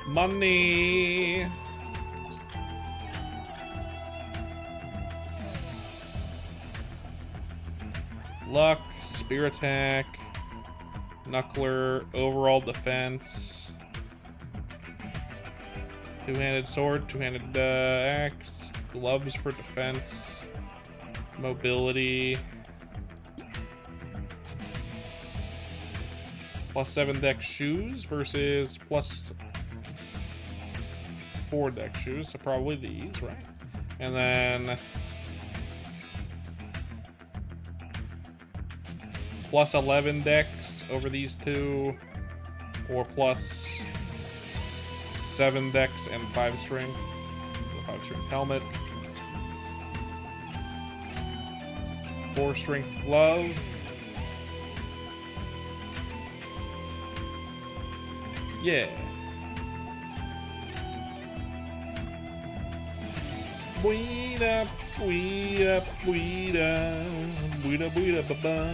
Money. Luck, spear attack, knuckler, overall defense, two-handed sword, two-handed axe, gloves for defense, mobility, +7 dex shoes versus +4 dex shoes, so probably these, right? And then +11 dex over these two, or +7 dex and 5 strength. The 5 strength helmet. 4 strength glove. Yeah. Weeda, weeda, weeda, weeda, weeda, ba-ba.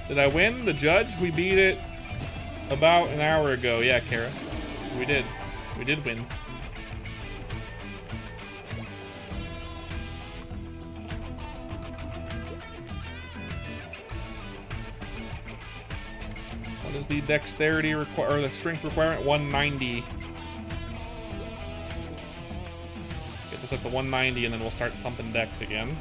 Did I win the judge? We beat it about an hour ago. Yeah, Kara. We did. We did win. What is the dexterity or the strength requirement? 190. Get this up to 190 and then we'll start pumping dex again.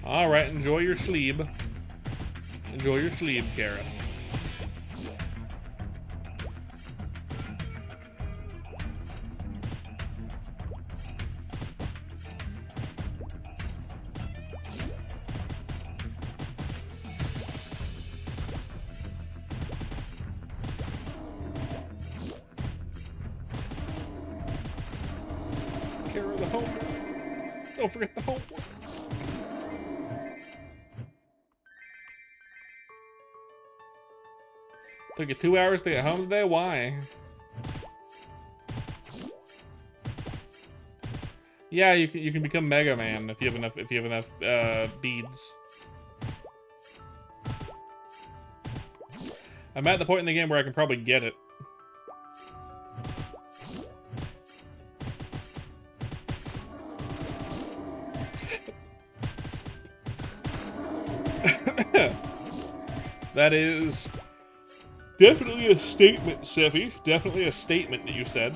All right, enjoy your sleep. Enjoy your sleep, Kara. Kara, the homework. Don't forget the homework. Took you 2 hours to get home today? Why? Yeah, you can become Mega Man if you have enough beads. I'm at the point in the game where I can probably get it. That is definitely a statement, Seffi. Definitely a statement that you said.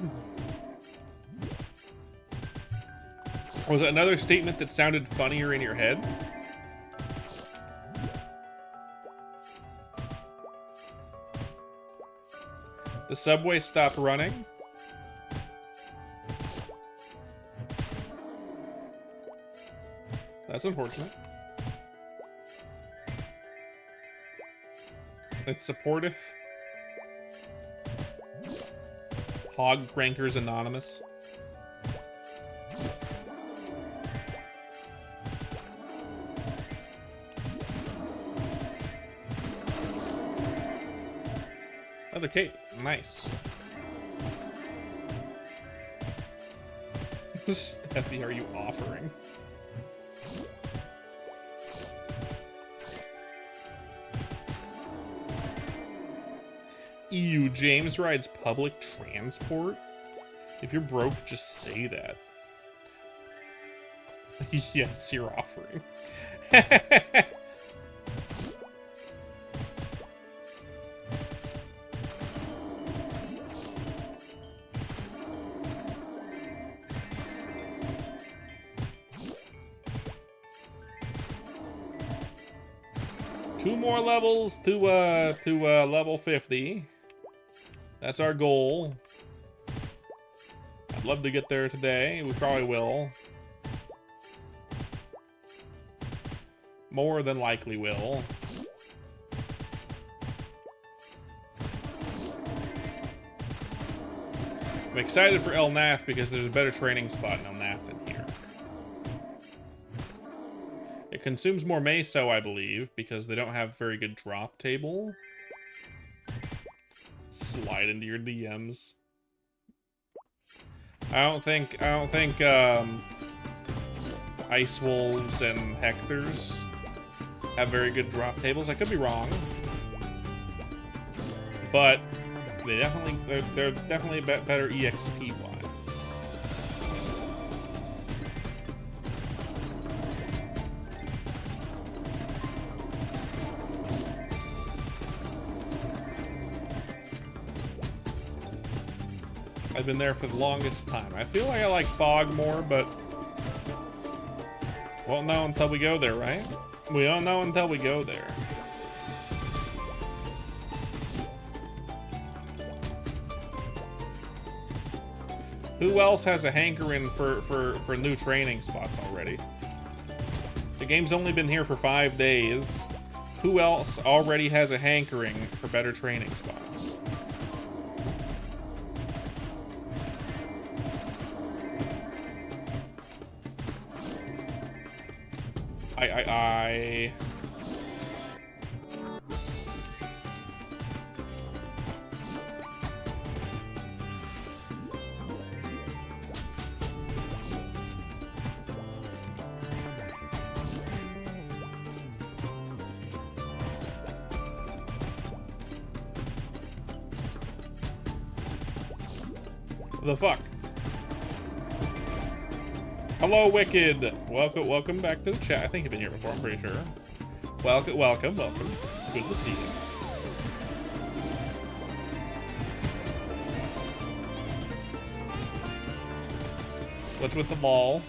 Was it another statement that sounded funnier in your head? The subway stopped running. That's unfortunate. It's supportive. Hog Crankers Anonymous. Another cape. Nice. Steffi, are you offering? Ew, James rides public transport? If you're broke, just say that. Yes, you're offering. Two more levels to level 50. That's our goal. I'd love to get there today. We probably will. More than likely will. I'm excited for El Nath because there's a better training spot in El Nath than here. It consumes more meso, I believe, because they don't have very good drop table. Slide into your DMs. I don't think Ice Wolves and Hectors have very good drop tables. I could be wrong, but they're definitely better EXP wise. I've been there for the longest time. I feel like I like Fog more, but won't know until we go there, right? We don't know until we go there. Who else has a hankering for new training spots already? game's only been here for 5 days. Who else already has a hankering for better training spots? I... The fuck? Hello, Wicked. Welcome back to the chat. I think you've been here before. I'm pretty sure. Welcome. Good to see you. What's with the ball?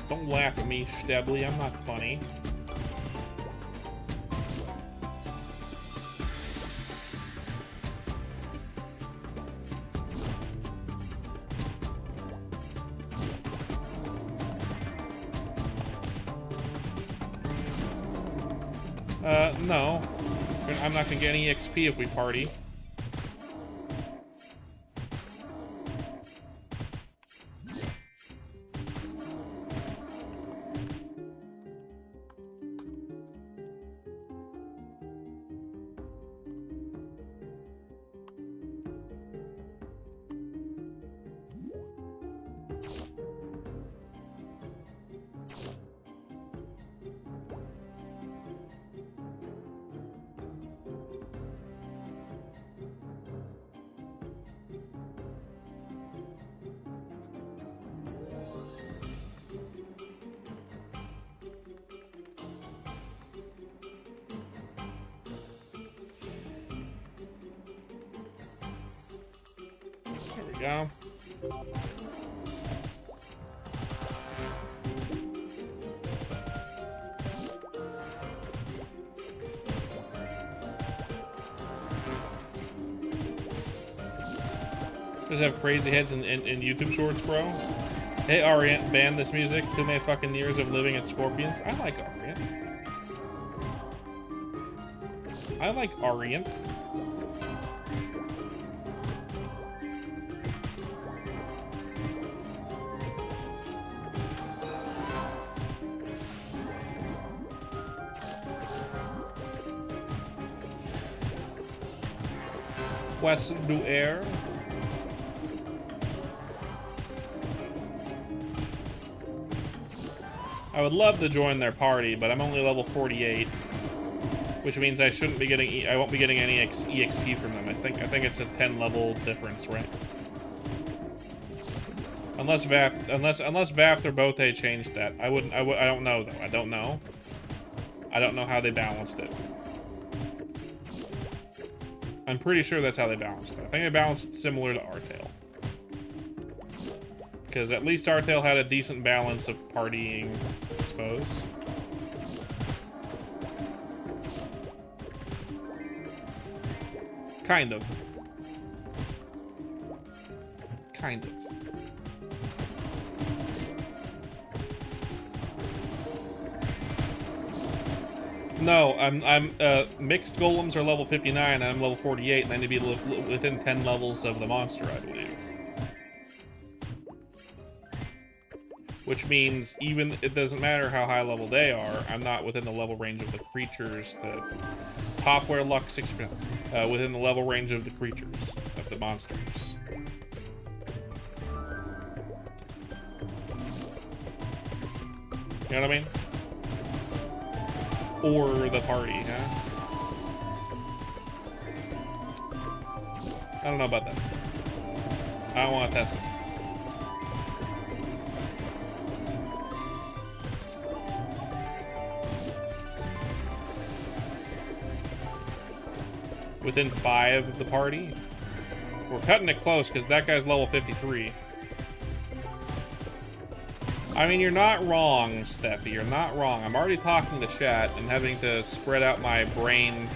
Don't laugh at me, Stebley. I'm not funny. No. I'm not gonna get any XP if we party. Go. Just have crazy heads in YouTube shorts, bro. Hey, Orient, ban this music. Too many fucking years of living at Scorpions. I like Orient. West du Air. I would love to join their party, but I'm only level 48, which means I shouldn't be getting. I won't be getting any EXP from them. I think it's a 10 level difference, right? Unless Vaft or Bote changed that. I don't know though. I don't know how they balanced it. I'm pretty sure that's how they balanced it. I think they balanced it similar to Artail. Because at least Artail had a decent balance of partying, I suppose. Kind of. No, mixed golems are level 59 and I'm level 48, and I need to be within 10 levels of the monster, I believe. Which means even it doesn't matter how high level they are, I'm not within the level range of the creatures. The Topware luck 60%, within the level range of the creatures, of the monsters. You know what I mean? Or the party, huh? I don't know about that. I don't want to test it. Within 5 of the party? We're cutting it close because that guy's level 53. I mean, you're not wrong, Steffi. You're not wrong. I'm already talking to chat and having to spread out my brain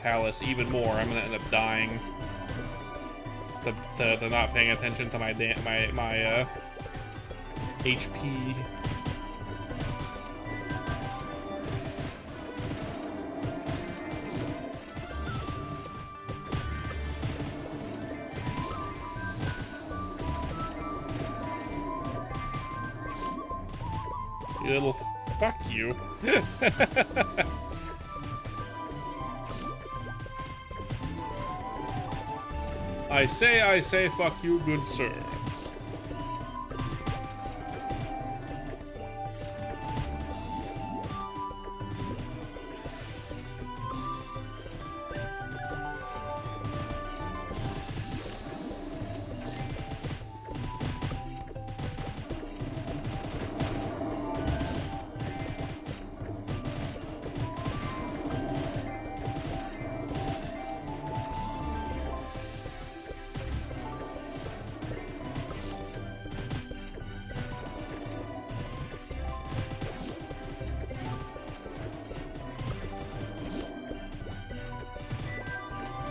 palace even more. I'm gonna end up dying the not paying attention to my HP. You little fuck you. I say, fuck you, good sir.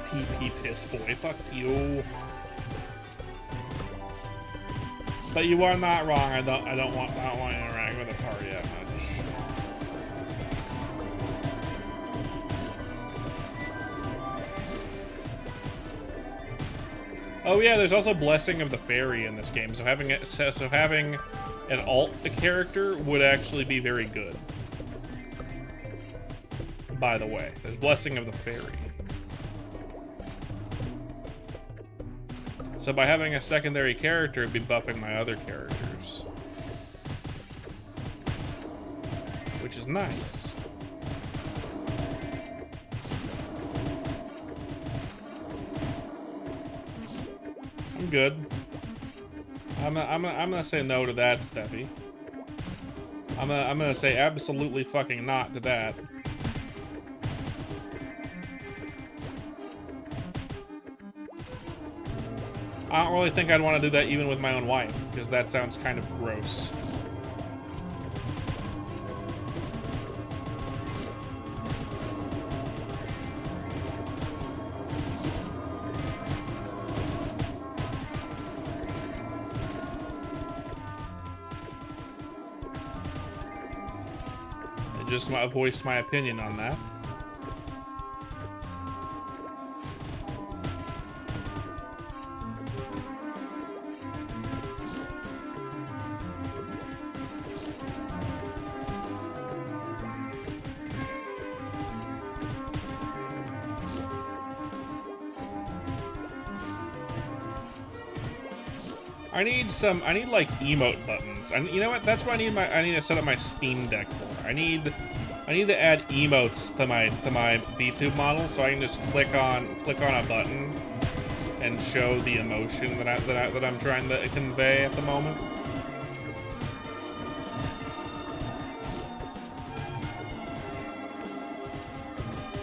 PP piss boy, fuck you. But you are not wrong. I don't want to interact with the party that much. Oh yeah, there's also Blessing of the Fairy in this game, so having an alt character would actually be very good. By the way, there's Blessing of the Fairy. So by having a secondary character, it'd be buffing my other characters. Which is nice. I'm good. I'm gonna say no to that, Steffi. I'm gonna say absolutely fucking not to that. I don't really think I'd want to do that even with my own wife, because that sounds kind of gross. I just voiced my opinion on that. I need like emote buttons. You know what? That's what I need to set up my Steam Deck for. I need to add emotes to my VTube model, so I can just click on a button and show the emotion that I'm trying to convey at the moment.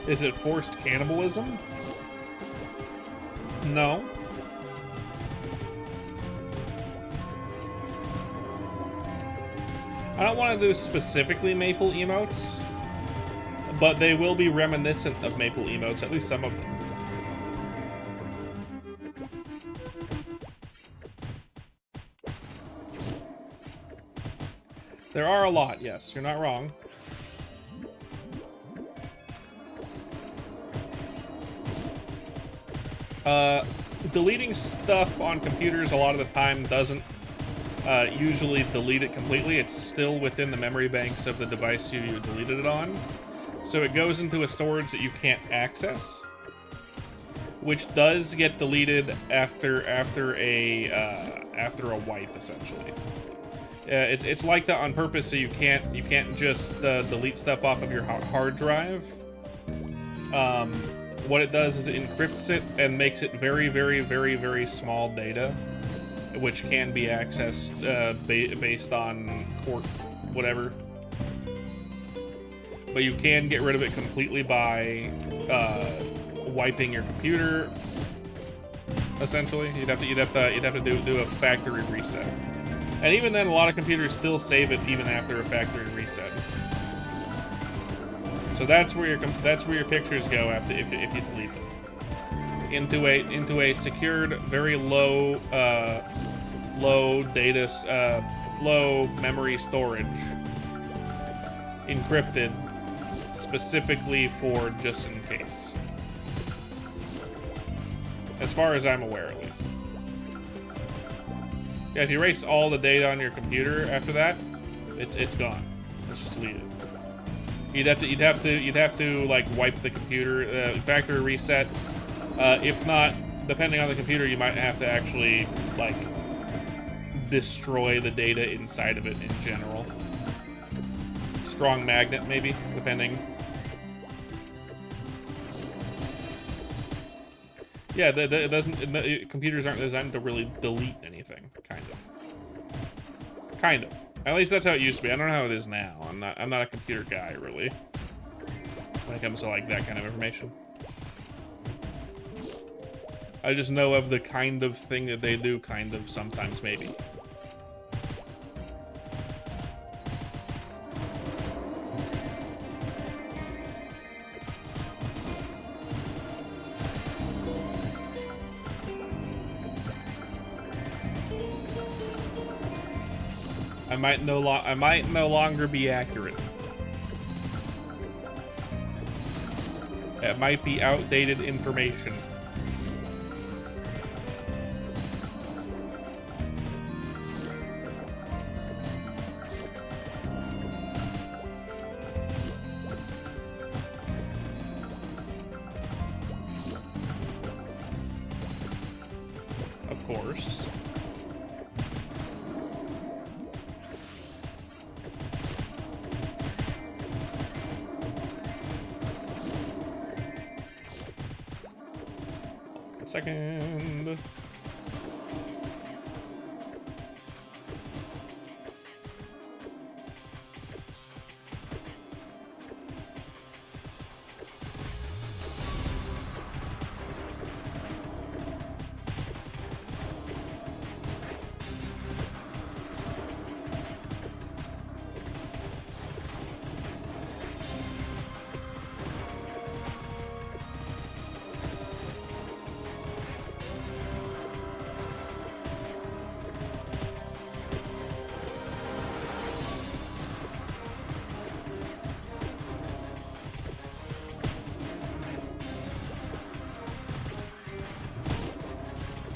Is it forced cannibalism? No. I don't want to do specifically Maple emotes, but they will be reminiscent of Maple emotes, at least some of them. There are a lot, yes, you're not wrong. Deleting stuff on computers a lot of the time doesn't usually delete it completely. It's still within the memory banks of the device you deleted it on. So it goes into a storage that you can't access, which does get deleted after a wipe, essentially. It's like that on purpose, so you can't just delete stuff off of your hard drive. What it does is it encrypts it and makes it very, very, very, very small data, which can be accessed based on court whatever. But you can get rid of it completely by wiping your computer. Essentially, you'd have to do a factory reset. And even then, a lot of computers still save it even after a factory reset. So that's where your pictures go if you delete them. into a secured, very low low memory storage, encrypted, specifically for just in case. As far as I'm aware, at least. Yeah, if you erase all the data on your computer after that, it's gone. Let's just delete it. You'd have to like wipe the computer, factory reset. If not, depending on the computer, you might have to actually like destroy the data inside of it in general. Strong magnet, maybe, depending. Yeah, computers aren't designed to really delete anything, kind of. Kind of. At least that's how it used to be. I don't know how it is now. I'm not a computer guy, really, when it comes to like that kind of information. I just know of the kind of thing that they do, kind of, sometimes, maybe. I might no longer be accurate. It might be outdated information. Of course. Second.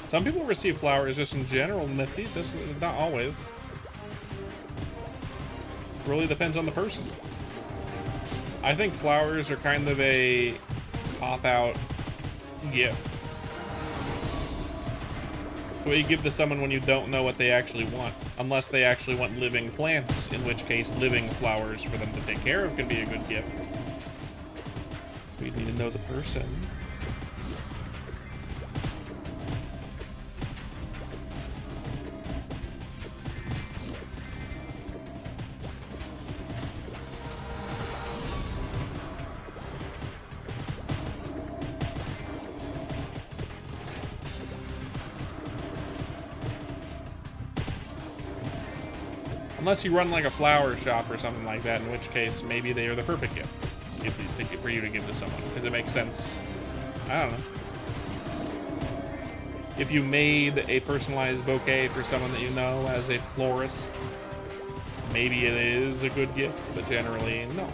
Some people receive flowers just in general, Nifty. This not always. Really depends on the person. I think flowers are kind of a cop-out gift. What you give to someone when you don't know what they actually want. Unless they actually want living plants, in which case living flowers for them to take care of can be a good gift. We need to know the person. Unless you run like a flower shop or something like that, in which case maybe they are the perfect gift for you to give to someone, because it makes sense. I don't know. If you made a personalized bouquet for someone that you know as a florist, maybe it is a good gift, but generally, no.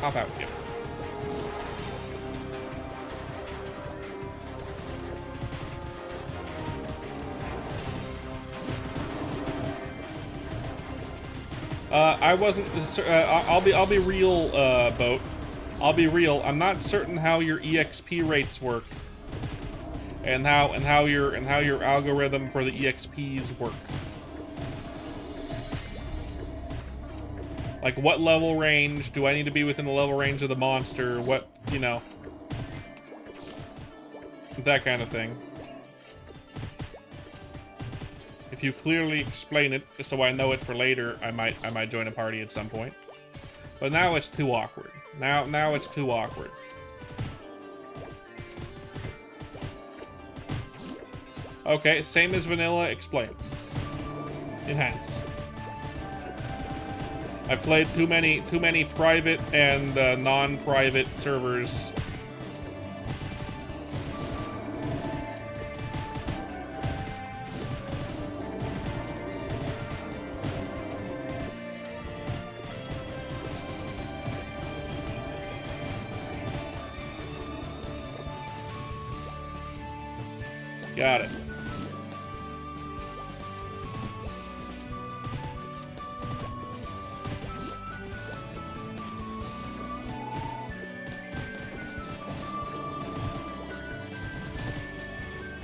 Cop-out gift. I wasn't. I'll be real, Boat. I'll be real. I'm not certain how your EXP rates work, and how your algorithm for the EXPs work. Like, what level range do I need to be within the level range of the monster? What, you know, that kind of thing. If you clearly explain it so I know it for later, I might join a party at some point. But now it's too awkward. Now it's too awkward. Okay, same as vanilla, explain. Enhance. I've played too many private and non-private servers. Got it.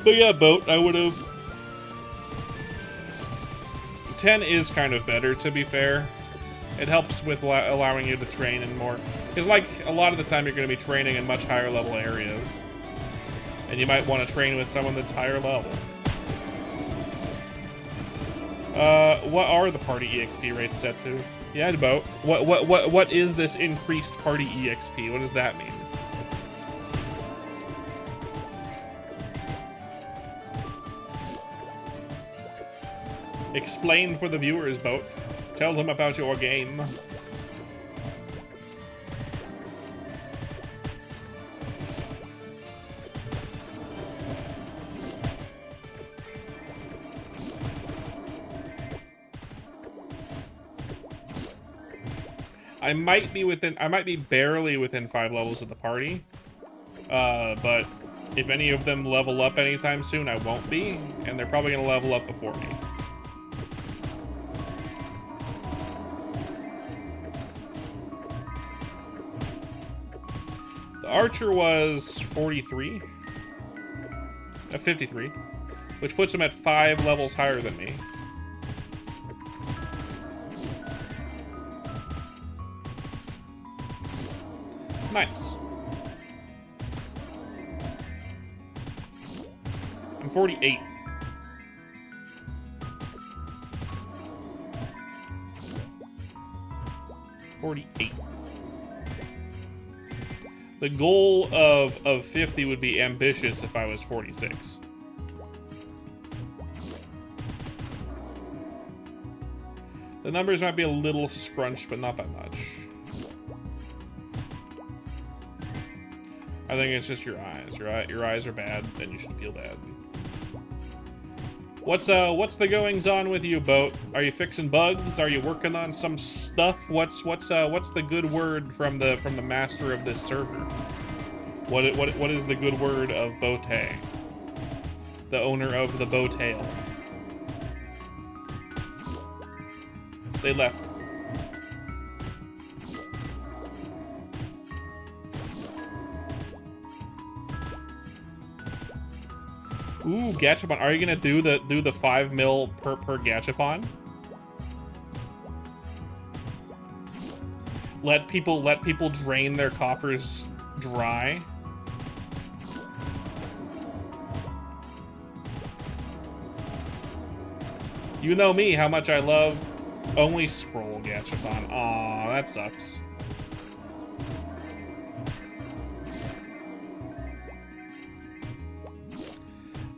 But yeah, boat, I would have... 10 is kind of better, to be fair. It helps with allowing you to train in more... Because, like, a lot of the time you're going to be training in much higher level areas. And you might want to train with someone that's higher level. What are the party EXP rates set to? Yeah, boat. What is this increased party EXP? What does that mean? Explain for the viewers, boat. Tell them about your game. I might be barely within 5 levels of the party. But if any of them level up anytime soon, I won't be, and they're probably gonna level up before me. The archer was 43. 53. Which puts him at 5 levels higher than me. Nice. I'm 48. The goal of 50 would be ambitious if I was 46. The numbers might be a little scrunched, but not that much. I think it's just your eyes. Your eyes are bad, then you should feel bad. What's the goings on with you, boat? Are you fixing bugs? Are you working on some stuff? What's the good word from the master of this server? What is the good word of Bote, the owner of the Botail? They left. Ooh, gachapon. Are you gonna do the 5 mil per gachapon? Let people drain their coffers dry. You know me, how much I love only scroll gachapon. Aw, that sucks.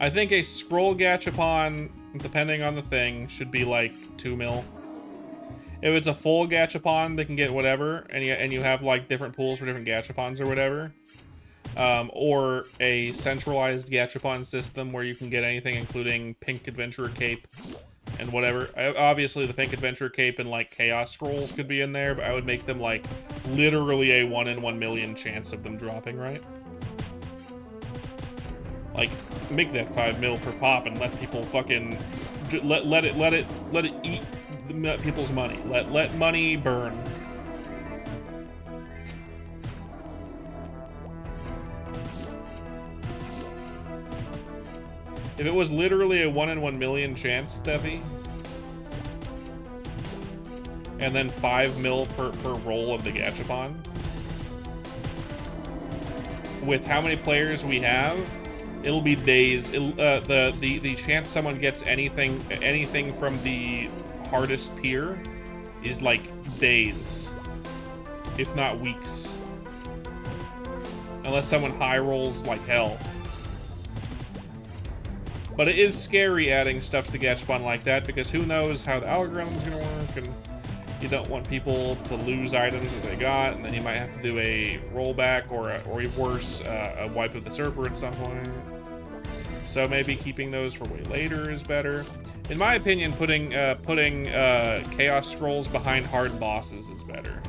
I think a scroll gachapon, depending on the thing, should be like 2 mil. If it's a full gachapon, they can get whatever, and you have like different pools for different gachapons or whatever. Or a centralized gachapon system where you can get anything, including Pink Adventurer Cape and whatever. Obviously, the Pink Adventurer Cape and like Chaos Scrolls could be in there, but I would make them like literally a 1 in 1 million chance of them dropping, right? Like, make that 5 mil per pop and let people fucking let it eat people's money. Let money burn. If it was literally a 1 in 1 million chance, Steffi, and then 5 mil per roll of the gachapon, with how many players we have, it'll be days. The chance someone gets anything from the hardest tier is like days, if not weeks, unless someone high rolls like hell. But it is scary adding stuff to gachapon like that, because who knows how the algorithm's gonna work, and You don't want people to lose items that they got, and then you might have to do a rollback or even worse, a wipe of the server at some point. So maybe keeping those for way later is better. In my opinion, putting chaos scrolls behind hard bosses is better.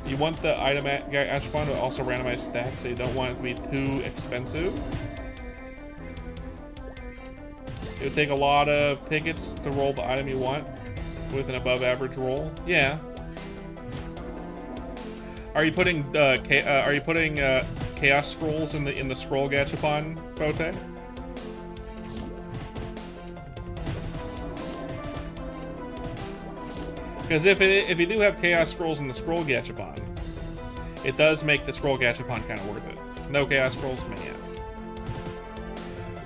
You want the item attribute to also randomize stats, so you don't want it to be too expensive. It would take a lot of tickets to roll the item you want with an above average roll. Yeah. Are you putting chaos scrolls in the scroll gachapon, Bote? Because if you do have chaos scrolls in the scroll gachapon, it does make the scroll gachapon kind of worth it. No chaos scrolls, man.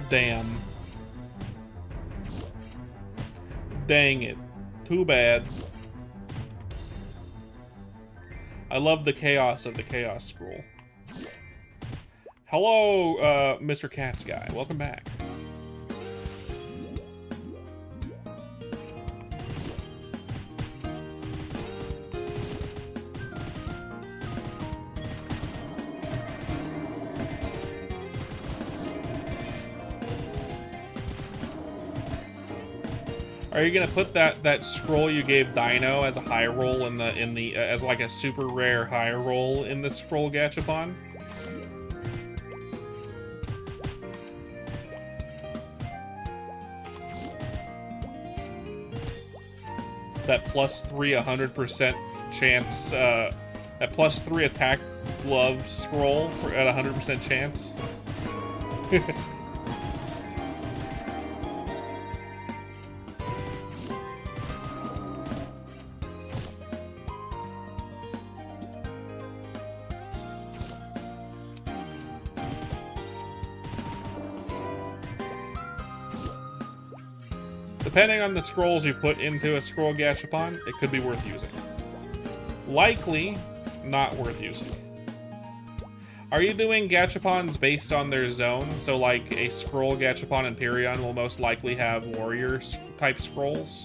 Damn. Dang it. Too bad. I love the chaos of the chaos scroll. Hello, Mr. Cat's guy. Welcome back. Are you gonna put that scroll you gave Dino as a high roll as like a super rare high roll in the scroll gachapon? That +3 100% chance, that +3 attack glove scroll at 100% chance. Depending on the scrolls you put into a scroll gachapon, it could be worth using. Likely, not worth using. Are you doing gachapons based on their zone? So like a scroll gachapon in Perion will most likely have warriors type scrolls,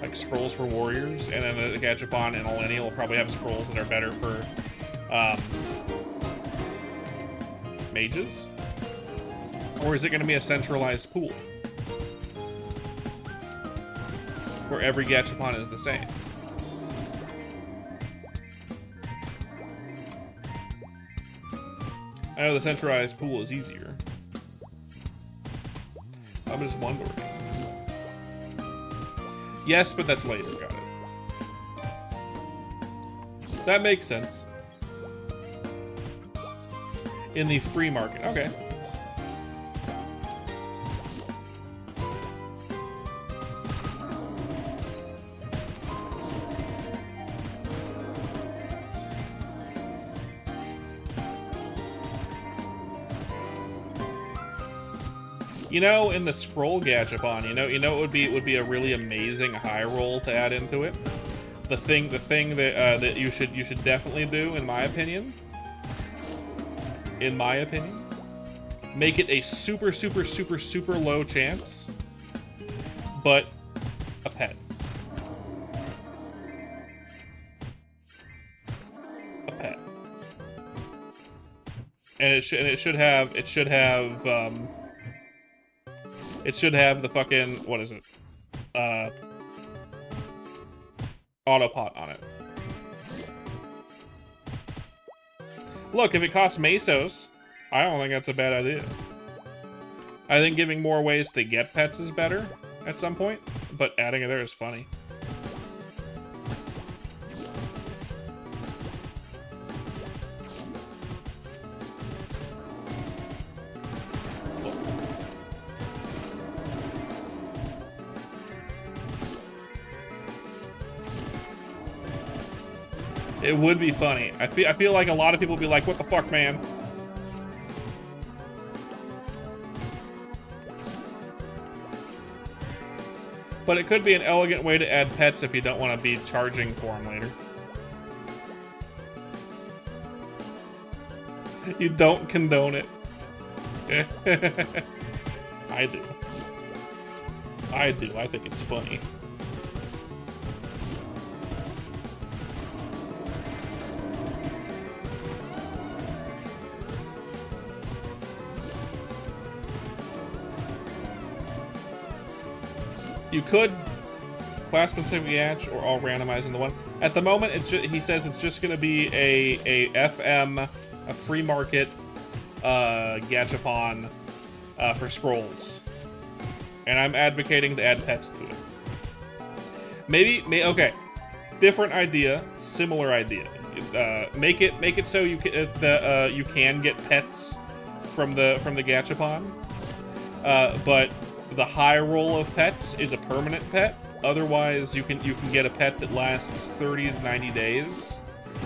like scrolls for warriors, and then a gachapon in Alenia will probably have scrolls that are better for mages? Or is it going to be a centralized pool where every gachapon is the same? I know the centralized pool is easier. I'm just wondering. Yes, but that's later. Got it. That makes sense. In the free market. Okay. You know, in the scroll gachapon, you know, it would be a really amazing high roll to add into it. The thing that that you should definitely do, in my opinion, make it a super low chance, but a pet. A pet. And it should have the fucking, what is it? Autopot on it. Look, if it costs Mesos, I don't think that's a bad idea. I think giving more ways to get pets is better at some point, but adding it there is funny. It would be funny. I feel like a lot of people would be like, what the fuck, man? But it could be an elegant way to add pets if you don't want to be charging for them later. You don't condone it. I do. I think it's funny. You could class specific hatch or all randomized into one. At the moment, it's just, he says it's just going to be a FM, a free market gachapon for scrolls, and I'm advocating to add pets to it. Maybe okay, different idea, similar idea. Make it so you can you can get pets from the gachapon, but the high roll of pets is a permanent pet. Otherwise, you can get a pet that lasts 30 to 90 days,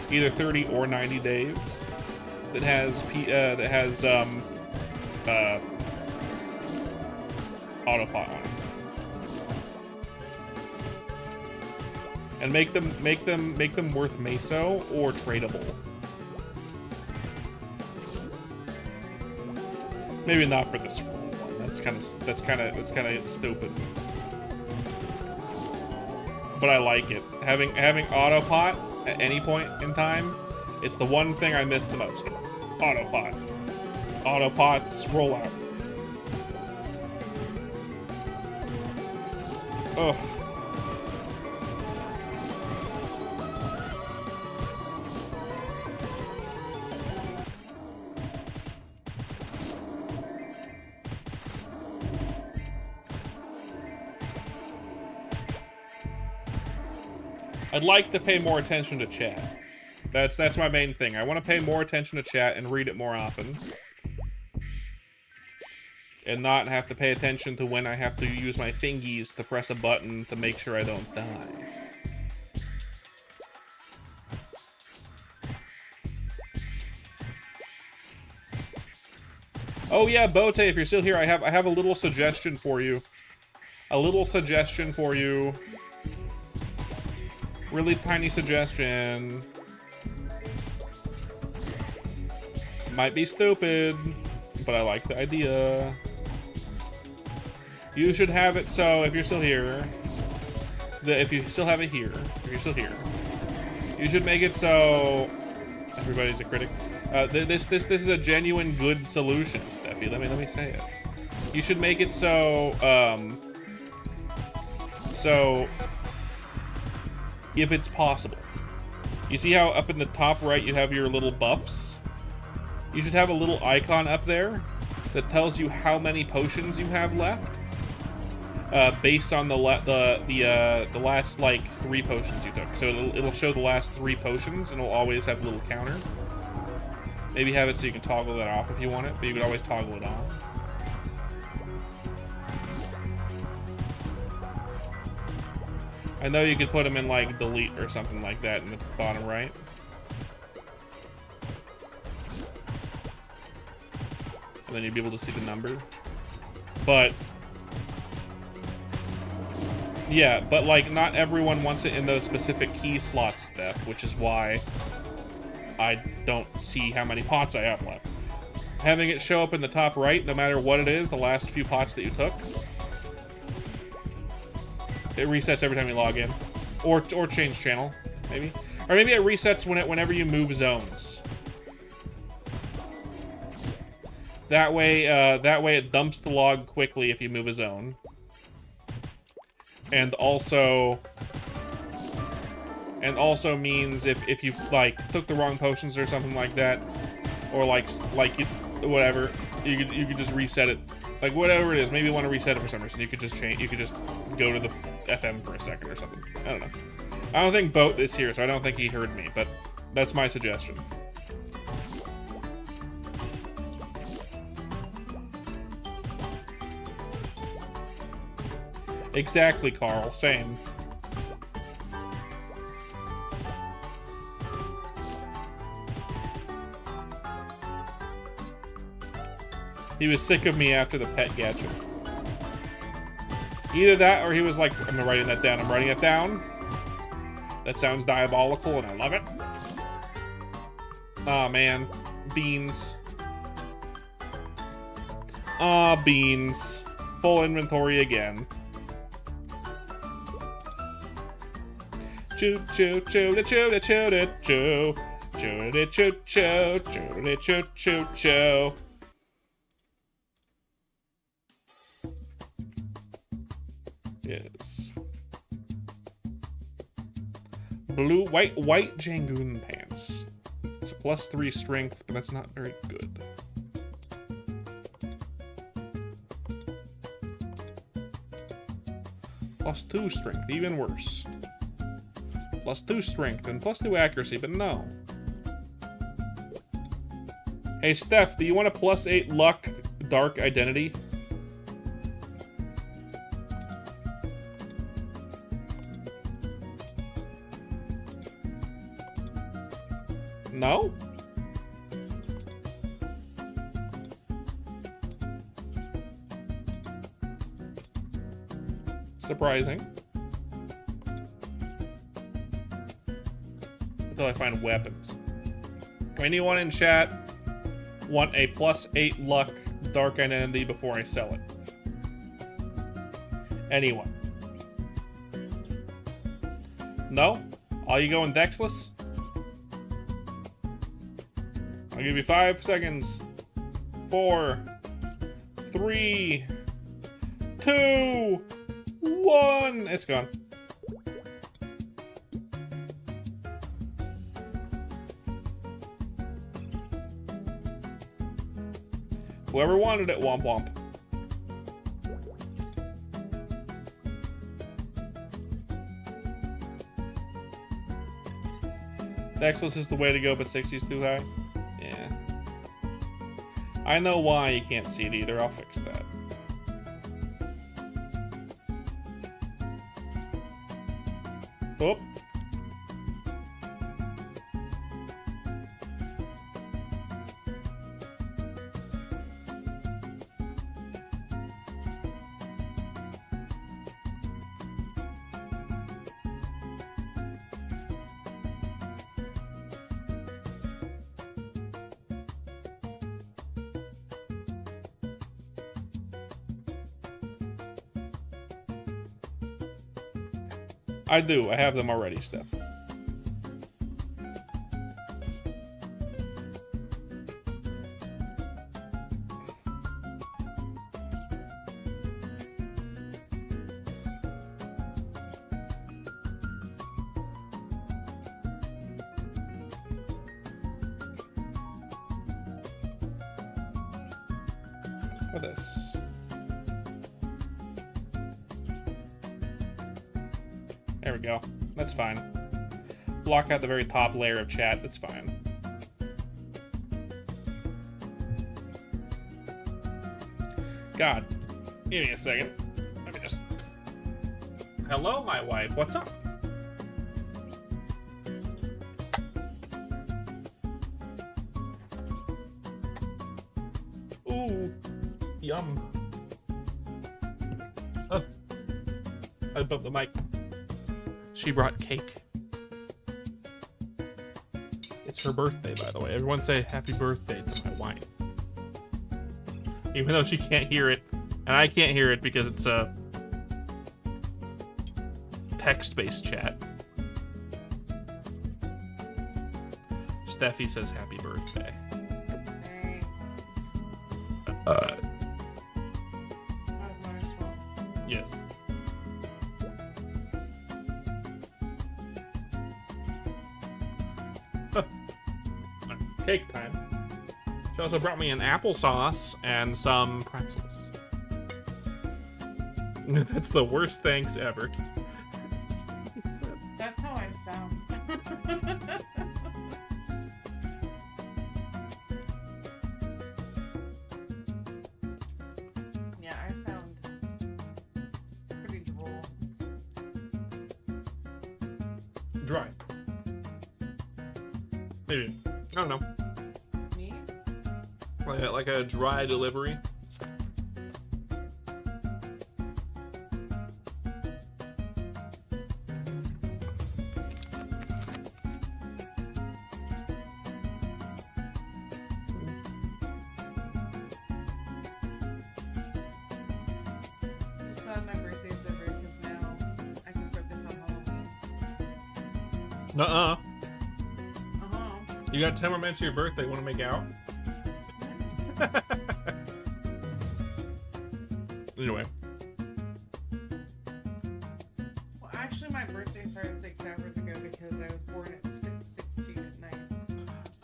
either 30 or 90 days. That has autopot on it, and make them worth meso or tradable. Maybe not for the scroll one. That's kind of stupid. But I like it. Having autopot at any point in time, it's the one thing I miss the most. Autopot. Autopots roll out. Ugh. I'd like to pay more attention to chat. That's my main thing. I want to pay more attention to chat and read it more often. And not have to pay attention to when I have to use my fingies to press a button to make sure I don't die. Oh yeah, Bote, if you're still here, I have a little suggestion for you. A little suggestion for you. Really tiny suggestion. Might be stupid, but I like the idea. You should have it so, if you're still here, if you still have it here, if you're still here, you should make it so everybody's a critic. This is a genuine good solution, Steffi. Let me say it. You should make it so if it's possible. You see how up in the top right you have your little buffs? You should have a little icon up there that tells you how many potions you have left, based on the last like 3 potions you took. So it'll show the last 3 potions, and it'll always have a little counter. Maybe have it so you can toggle that off if you want it, but you can always toggle it on. I know you could put them in like delete or something like that in the bottom right. And then you'd be able to see the number. But yeah, but like not everyone wants it in those specific key slots, Steph, which is why I don't see how many pots I have left. Having it show up in the top right, no matter what it is, the last few pots that you took, it resets every time you log in, or change channel, maybe, or maybe it resets whenever you move zones. That way it dumps the log quickly if you move a zone, and also means if you like took the wrong potions or something like that, or like you, whatever, you could just reset it. Like, whatever it is, maybe you want to reset it for some reason. You could just change, you could just go to the FM for a second or something. I don't know. I don't think Boat is here, so I don't think he heard me, but that's my suggestion. Exactly, Carl. Same. He was sick of me after the pet gacha. Either that, or he was like, I'm writing that down. I'm writing it down. That sounds diabolical, and I love it. Aw, man. Beans. Aw, beans. Full inventory again. Choo choo choo da choo da choo da choo. Choo da choo choo. Choo da choo choo choo. is white Jangoon pants. It's a +3 strength, but that's not very good. +2 strength, even worse. +2 strength and +2 accuracy, but no. Hey Steph, do you want a +8 luck dark identity? No? Surprising. Until I find weapons. Anyone in chat want a +8 luck dark identity before I sell it? Anyone? No? All you going Dexless? I'll give you 5 seconds. 4, 3, 2, 1. It's gone. Whoever wanted it, womp womp. Dexless is the way to go, but 60's too high. Yeah. I know why you can't see it either. I'll fix that. Oh. I do. I have them already, Steph. What is this? There we go. That's fine. Block out the very top layer of chat. That's fine. God. Give me a second. Let me just... Hello, my wife. What's up? Ooh. Yum. Oh. I bumped the mic. She brought cake. It's her birthday, by the way. Everyone say happy birthday to my wife. Even though she can't hear it, and I can't hear it because it's a text-based chat. Steffi says happy birthday. Thanks. Yes. Cake time. She also brought me an applesauce and some pretzels. That's the worst thanks ever. That's how I sound. Yeah, I sound pretty droll. Dry. Maybe. I don't know. Me? Like a dry delivery. Just glad my birthday's over because now I can focus on Halloween. Nuh-uh. Uh-huh. You got 10 more minutes of your birthday. Want to make out? Anyway. started 6 hours ago because I was born at 6:16 at night.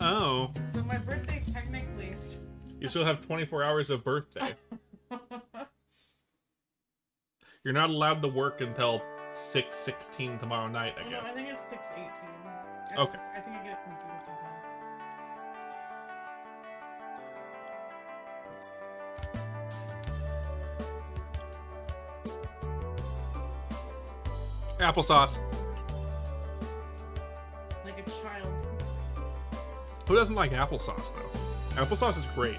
Oh. So my birthday technically is... You still have 24 hours of birthday. You're not allowed to work until 6:16 tomorrow night, I guess. No, I think it's 6:18. Okay. I think I get it confused somehow. Applesauce. Like a child. Who doesn't like applesauce, though? Applesauce is great.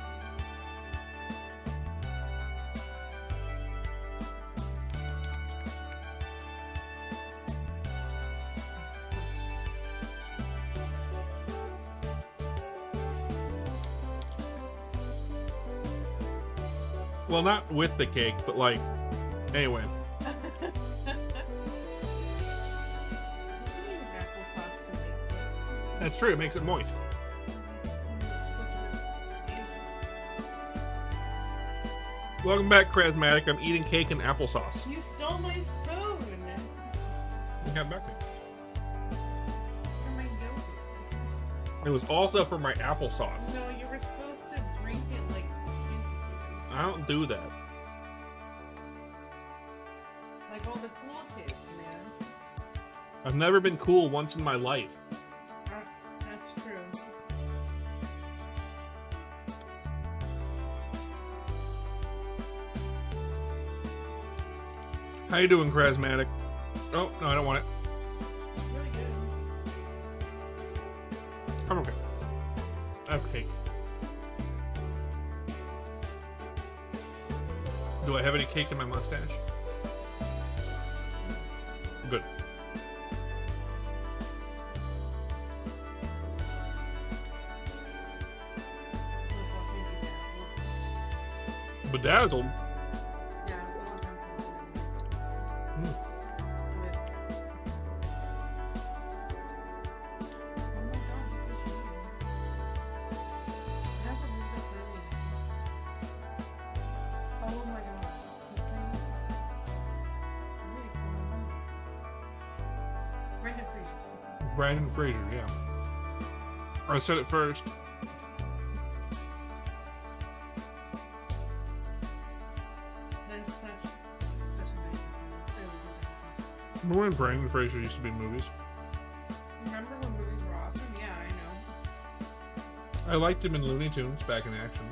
Well, not with the cake, but like, anyway. That's true, it makes it moist. Welcome back, Charismatic. I'm eating cake and applesauce. You stole my spoon! You have back me. For my yogurt. It was also for my applesauce. No, you were supposed to drink it like kids I don't do that. do. Like all the cool kids, man. I've never been cool once in my life. That's true. How you doing, Charismatic? Oh, no, I don't want it. It's really good. I'm okay. I have cake. Do I have any cake in my mustache? Good. Bedazzled? Yeah, it's really good. Mm. Oh my god, this is good. It has Elizabeth Hurley. Oh my god. He plays... I really can't remember. Brendan Fraser. Brandon Fraser, yeah. I said it first. That is such a nice movie. Really good. Remember when Brandon Fraser used to be in movies? Remember when movies were awesome? Yeah, I know. I liked him in Looney Tunes back in action.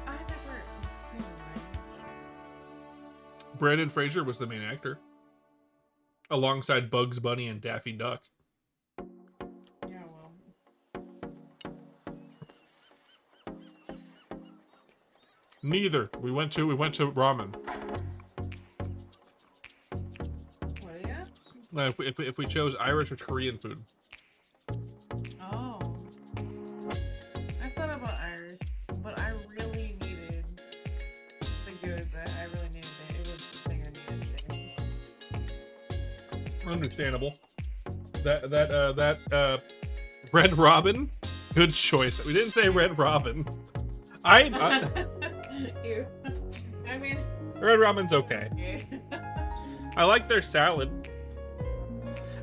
I never mind. Brandon Fraser was the main actor. Alongside Bugs Bunny and Daffy Duck. Yeah, well. Neither. We went to ramen. What, yeah? If we chose Irish or Korean food. Oh. I thought about Irish, but I really needed the gyoza. I really needed it. It was the thing I needed today. Understandable. That Red Robin, good choice. We didn't say Red Robin. Ew. I mean, Red Robin's okay. yeah. I like their salad,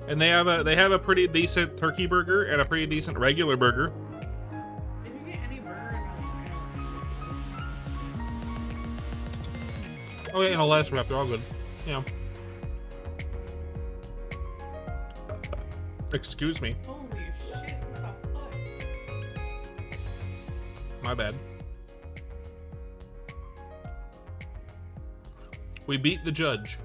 and they have a pretty decent turkey burger and a pretty decent regular burger. If you get any burger, Oh yeah, and a lettuce wrap. They're all good. Yeah. Excuse me. holy shit, what the fuck? My bad. We beat the judge.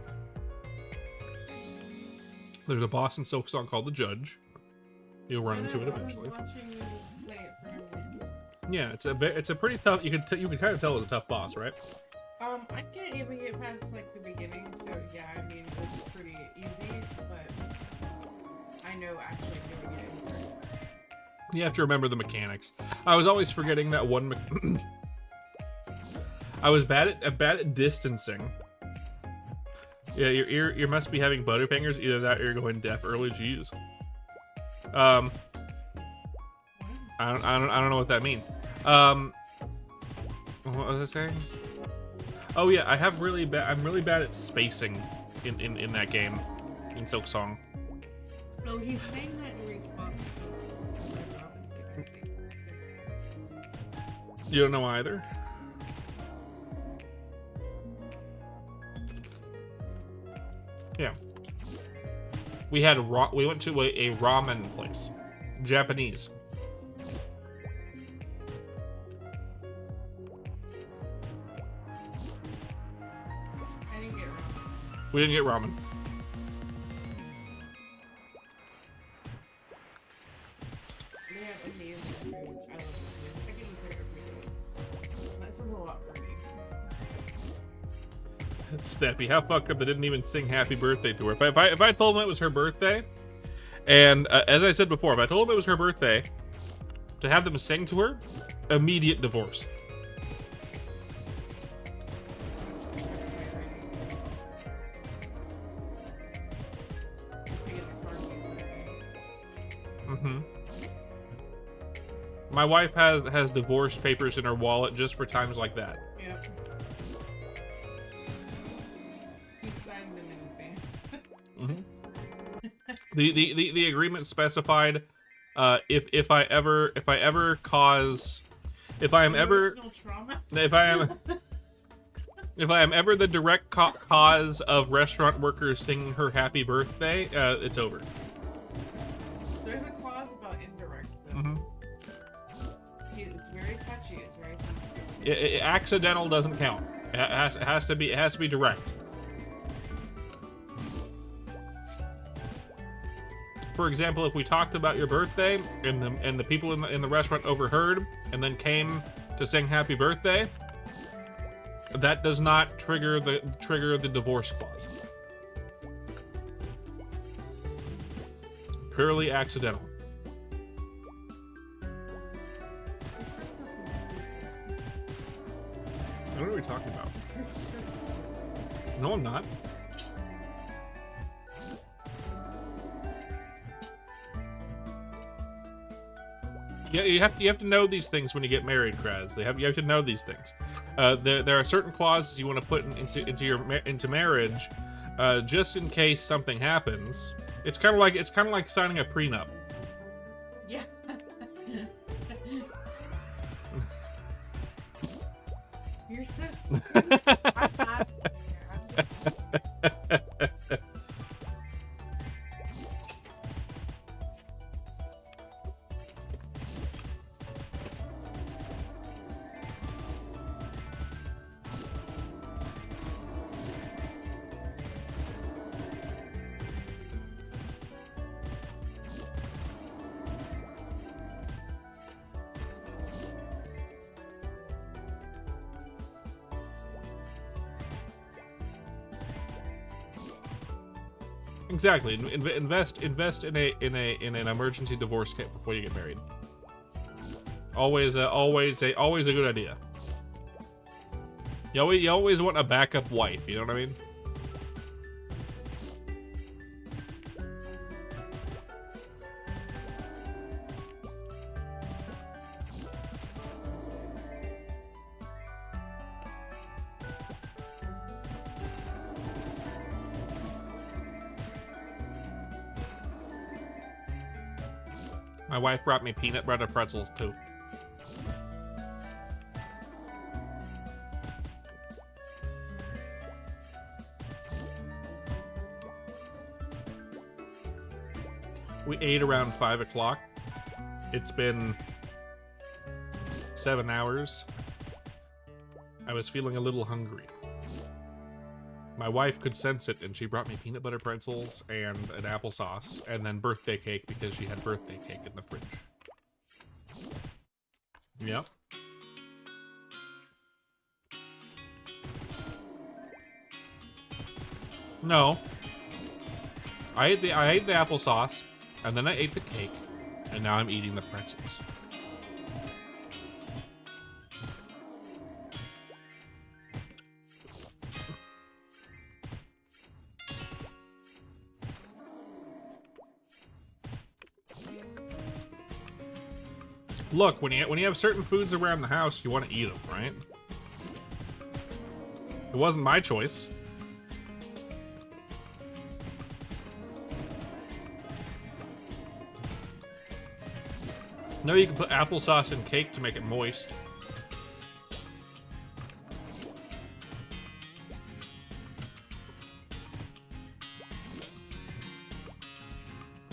There's a boss in Silksong called the Judge. You'll run into it eventually. I was watching you play it for no reason. Yeah, it's a pretty tough. You can kind of tell it's a tough boss, right? I can't even get past like the beginning, so yeah, I mean it's pretty easy, but I know actually doing it is hard. You have to remember the mechanics. I was always forgetting that one. I was bad at distancing. Yeah, your ear must be having butterfingers. Either that or you're going deaf early. Jeez. I don't know what that means. What was I saying? Oh yeah, I'm really bad at spacing in that game. in Silksong. No, he's saying that in response to the Robin thing, I think. You don't know either? Yeah. We went to a ramen place. Japanese. I didn't get ramen. We didn't get ramen. They have amazing food. I love food. I can eat there every day. That sounds a lot for me. Steffi, how fucked up they didn't even sing happy birthday to her. If I told them it was her birthday, and as I said before, if I told them it was her birthday, to have them sing to her, immediate divorce. Mm-hmm. My wife has divorce papers in her wallet just for times like that. Yep. He signed them in advance. Mm-hmm. The agreement specified if I am ever the direct cause of restaurant workers singing her happy birthday, it's over. There's a clause about indirect, though. Mm-hmm. It's very touchy. It's very sensitive. Accidental doesn't count. It has to be direct. For example, if we talked about your birthday and the people in the restaurant overheard and then came to sing happy birthday, that does not trigger the divorce clause. Purely accidental. What are we talking about? No, I'm not. Yeah, you have to know these things when you get married, Kraz. You have to know these things. There are certain clauses you want to put into marriage, just in case something happens. It's kind of like signing a prenup. Yeah. You're so stupid. I'm not. Exactly. Invest in an emergency divorce kit before you get married. Always a good idea. You always want a backup wife. You know what I mean? My wife brought me peanut butter pretzels too. We ate around 5 o'clock. It's been 7 hours. I was feeling a little hungry. My wife could sense it, and she brought me peanut butter pretzels and an applesauce, and then birthday cake because she had birthday cake in the fridge. Yep. No. I ate the applesauce, and then I ate the cake, and now I'm eating the pretzels. Look, when you have certain foods around the house, you want to eat them, right? It wasn't my choice. No, you can put applesauce in cake to make it moist.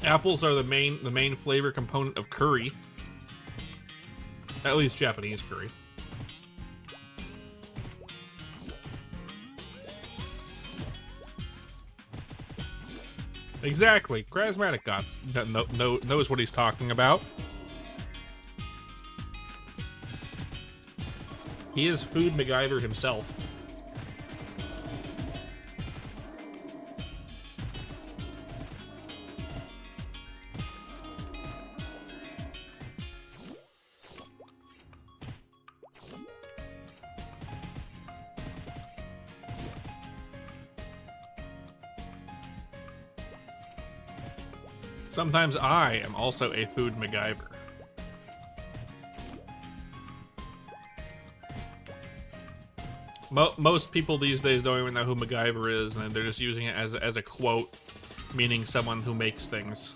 Apples are the main flavor component of curry. At least Japanese curry. Exactly. Charismatic Gods knows what he's talking about. He is Food MacGyver himself. Sometimes I am also a Food MacGyver. Most people these days don't even know who MacGyver is, and they're just using it as a quote, meaning someone who makes things.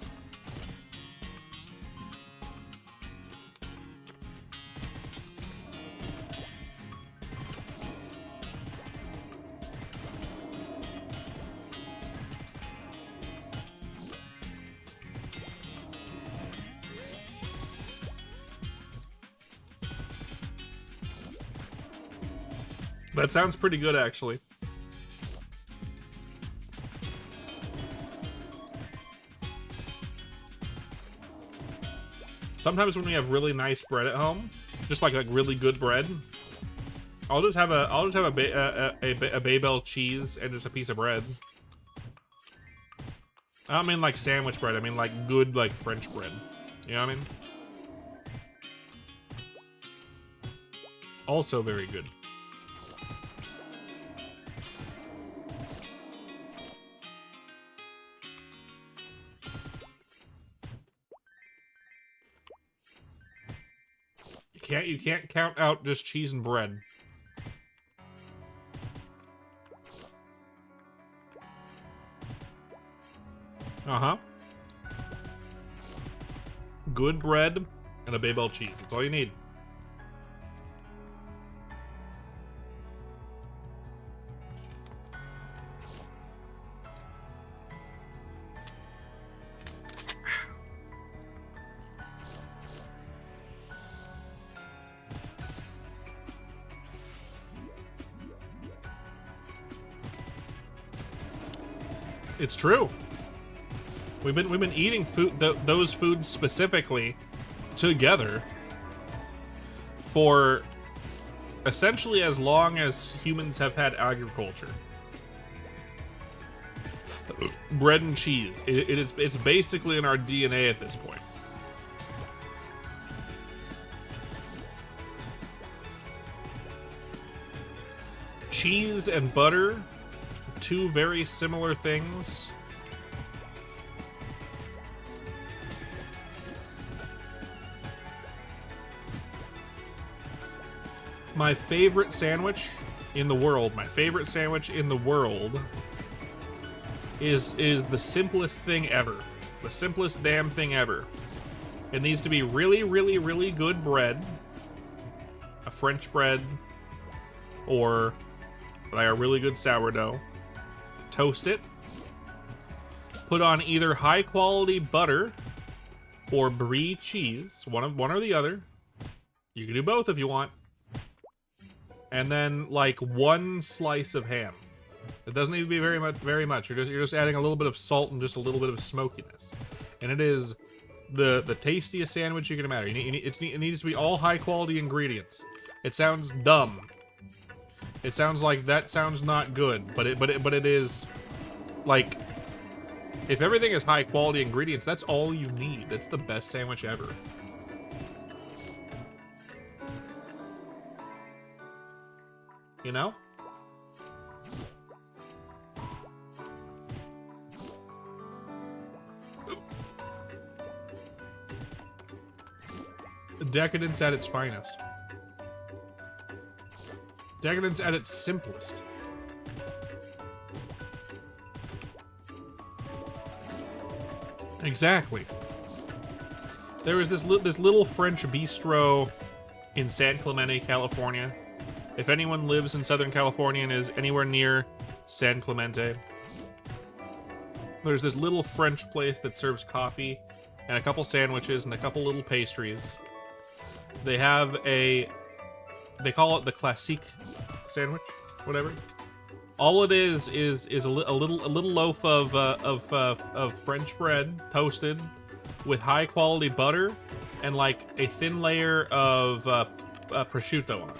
That sounds pretty good, actually. Sometimes when we have really nice bread at home, just like really good bread, I'll just have a Babel cheese and just a piece of bread. I don't mean like sandwich bread. I mean like good like French bread. You know what I mean? Also very good. You can't count out just cheese and bread. Uh-huh. Good bread and a Babel cheese. That's all you need. It's true. We've been eating food those foods specifically together for essentially as long as humans have had agriculture. Bread and cheese. It's basically in our DNA at this point. Cheese and butter. Two very similar things. My favorite sandwich in the world, is the simplest thing ever. The simplest damn thing ever. It needs to be really, really, really good bread. A French bread. Or like a really good sourdough. Toast it. Put on either high quality butter or brie cheese, one or the other. You can do both if you want. And then like one slice of ham. It doesn't need to be very much. You're just adding a little bit of salt and just a little bit of smokiness. And it is the tastiest sandwich you can imagine. It needs to be all high quality ingredients. It sounds dumb. It sounds like that sounds not good, but it is like if everything is high quality ingredients, that's all you need. That's the best sandwich ever. You know? Decadence at its finest. Decadence at its simplest. Exactly. There was this little French bistro in San Clemente, California. If anyone lives in Southern California and is anywhere near San Clemente, there's this little French place that serves coffee and a couple sandwiches and a couple little pastries. They have they call it the classique sandwich, whatever. All it is a little loaf of French bread toasted with high quality butter and like a thin layer of prosciutto on it.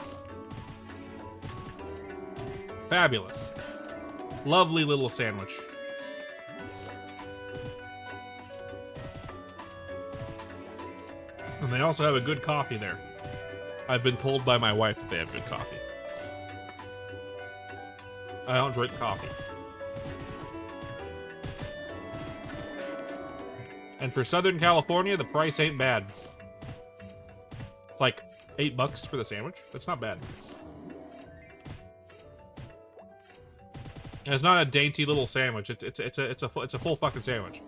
Fabulous. Lovely little sandwich. And they also have a good coffee there. I've been told by my wife that they have good coffee. I don't drink coffee. And for Southern California, the price ain't bad. It's like $8 for the sandwich. That's not bad. And it's not a dainty little sandwich. It's a full fucking sandwich.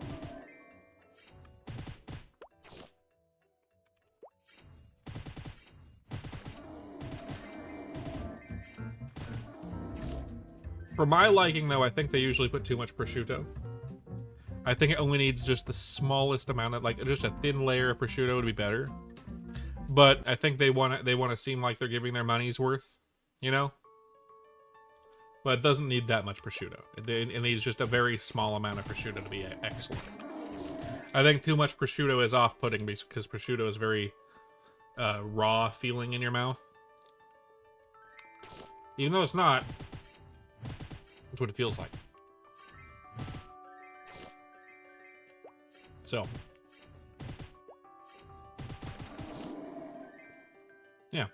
For my liking, though, I think they usually put too much prosciutto. I think it only needs just the smallest amount of, like, just a thin layer of prosciutto would be better. But I think they want to seem like they're giving their money's worth, you know? But it doesn't need that much prosciutto. It needs just a very small amount of prosciutto to be excellent. I think too much prosciutto is off-putting because prosciutto is very raw feeling in your mouth. Even though it's not, that's what it feels like. So, yeah.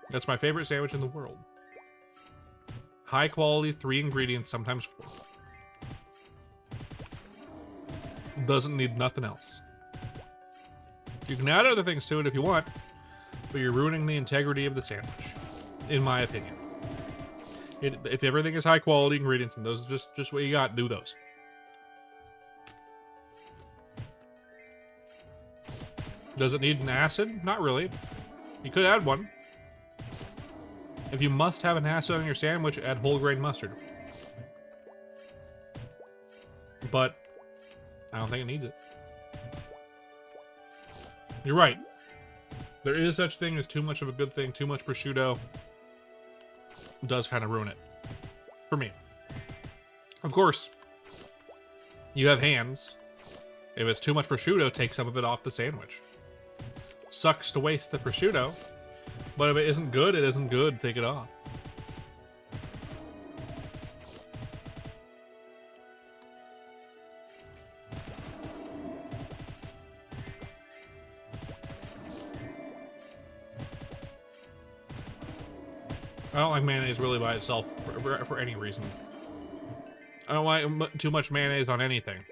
That's my favorite sandwich in the world. High quality, 3 ingredients, sometimes 4. Doesn't need nothing else. You can add other things to it if you want, but you're ruining the integrity of the sandwich, in my opinion. If everything is high quality ingredients and those are just what you got, do those. Does it need an acid? Not really. You could add one. If you must have an acid on your sandwich, add whole grain mustard. But I don't think it needs it. You're right. There is such thing as too much of a good thing. Too much prosciutto does kind of ruin it. For me. Of course, you have hands. If it's too much prosciutto, take some of it off the sandwich. Sucks to waste the prosciutto, but if it isn't good, it isn't good. Take it off. I don't like mayonnaise really by itself for any reason. I don't like too much mayonnaise on anything.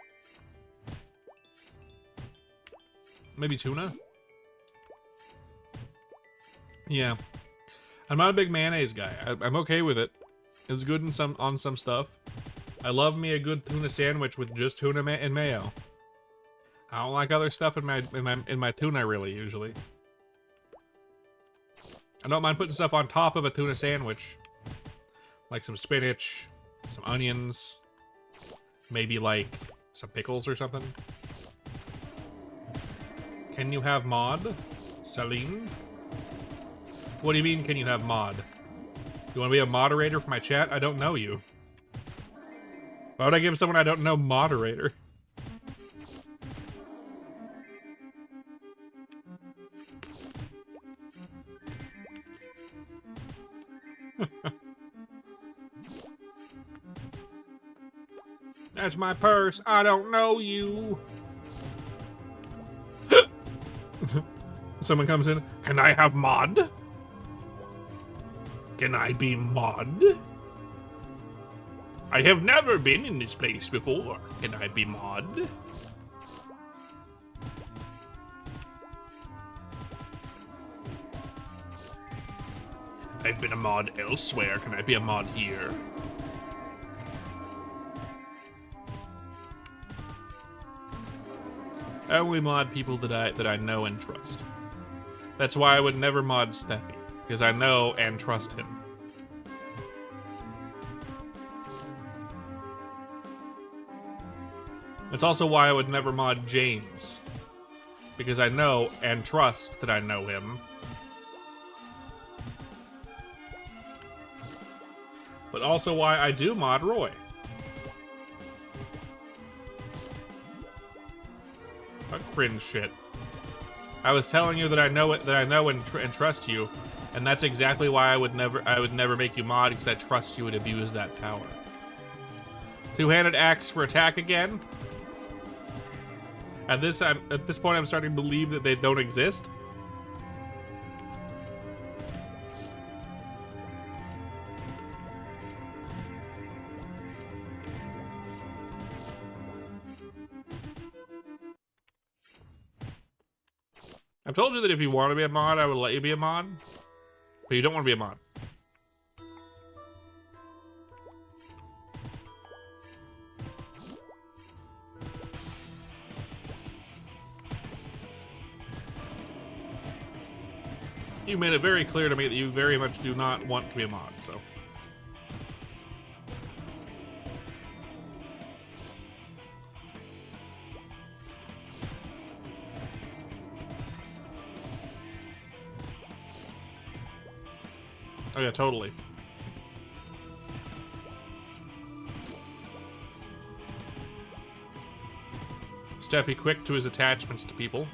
Maybe tuna? Yeah. I'm not a big mayonnaise guy. I'm okay with it. It's good on some stuff. I love me a good tuna sandwich with just tuna and mayo. I don't like other stuff in my tuna really usually. I don't mind putting stuff on top of a tuna sandwich. Like some spinach, some onions, maybe like some pickles or something. Can you have mod? Celine? What do you mean, can you have mod? You want to be a moderator for my chat? I don't know you. Why would I give someone I don't know moderator? That's my purse. I don't know you. Someone comes in. Can I have mod? Can I be mod? I have never been in this place before. Can I be mod? I've been a mod elsewhere. Can I be a mod here? I only mod people that I know and trust. That's why I would never mod Steffi, because I know and trust him. It's also why I would never mod James, because I know and trust that I know him. But also why I do mod Roy. What cringe shit. I was telling you that I know it, that I know and trust you, and that's exactly why I would never make you mod, because I trust you would abuse that power. Two-handed axe for attack again. At this point, I'm starting to believe that they don't exist. I've told you that if you want to be a mod, I would let you be a mod. But you don't want to be a mod. You made it very clear to me that you very much do not want to be a mod, so. Oh yeah, totally. Steffi quick to his attachments to people.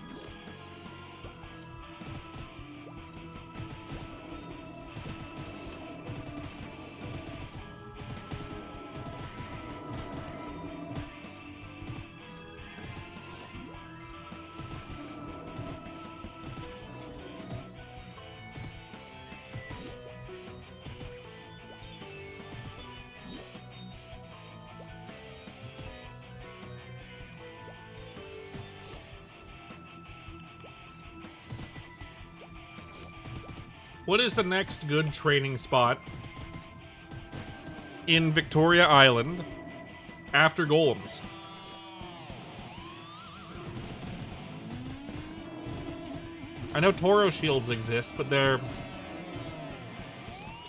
What is the next good training spot in Victoria Island after golems? I know Toro shields exist, but they're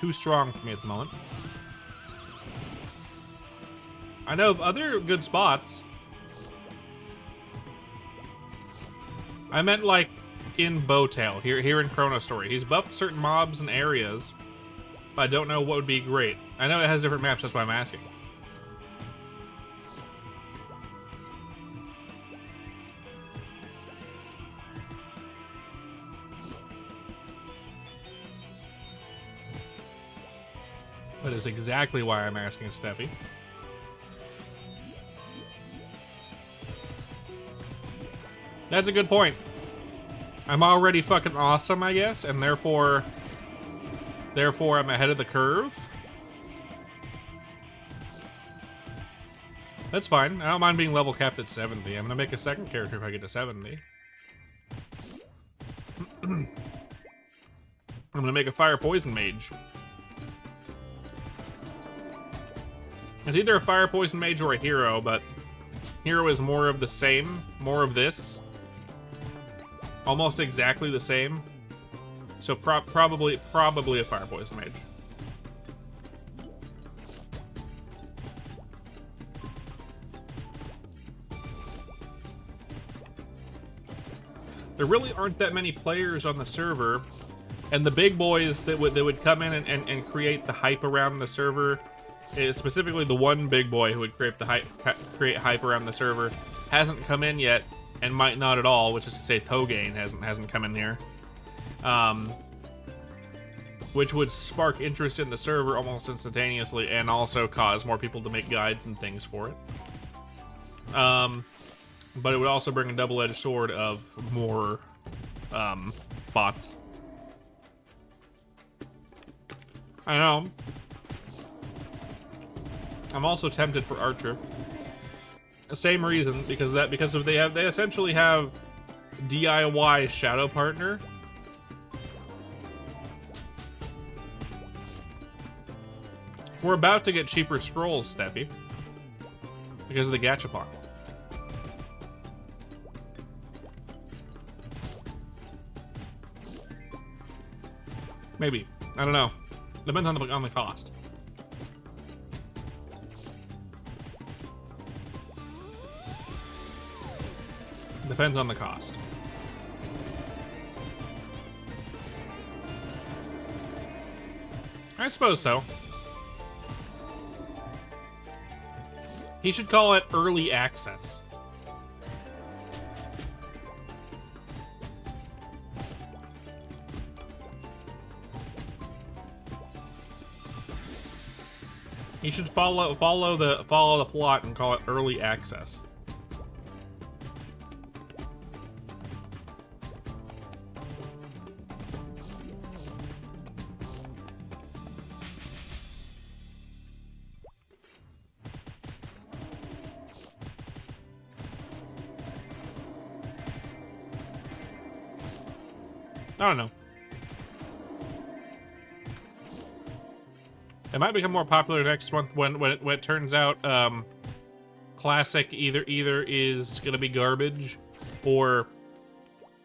too strong for me at the moment. I know of other good spots. I meant like in Bowtail, here in ChronoStory. He's buffed certain mobs and areas, but I don't know what would be great. I know it has different maps, that's why I'm asking. That is exactly why I'm asking Steffi. That's a good point. I'm already fucking awesome, I guess, and therefore I'm ahead of the curve. That's fine. I don't mind being level capped at 70. I'm gonna make a second character if I get to 70. I'm gonna make a fire poison mage. It's either a fire poison mage or a hero, but hero is more of the same, more of this. Almost exactly the same. So probably a fire poison mage. There really aren't that many players on the server, and the big boys that would come in and create the hype around the server, specifically the one big boy who would create hype around the server, hasn't come in yet. And might not at all, which is to say Togane hasn't come in here. Which would spark interest in the server almost instantaneously and also cause more people to make guides and things for it. But it would also bring a double-edged sword of more bots. I know. I'm also tempted for Archer. Same reason, because they essentially have DIY shadow partner. We're about to get cheaper scrolls, Steffi, because of the gachapon. Maybe. I don't know. Depends on the cost. Depends on the cost. I suppose so. He should call it early access. He should follow the plot and call it early access. I don't know. It might become more popular next month when it turns out classic either is gonna be garbage, or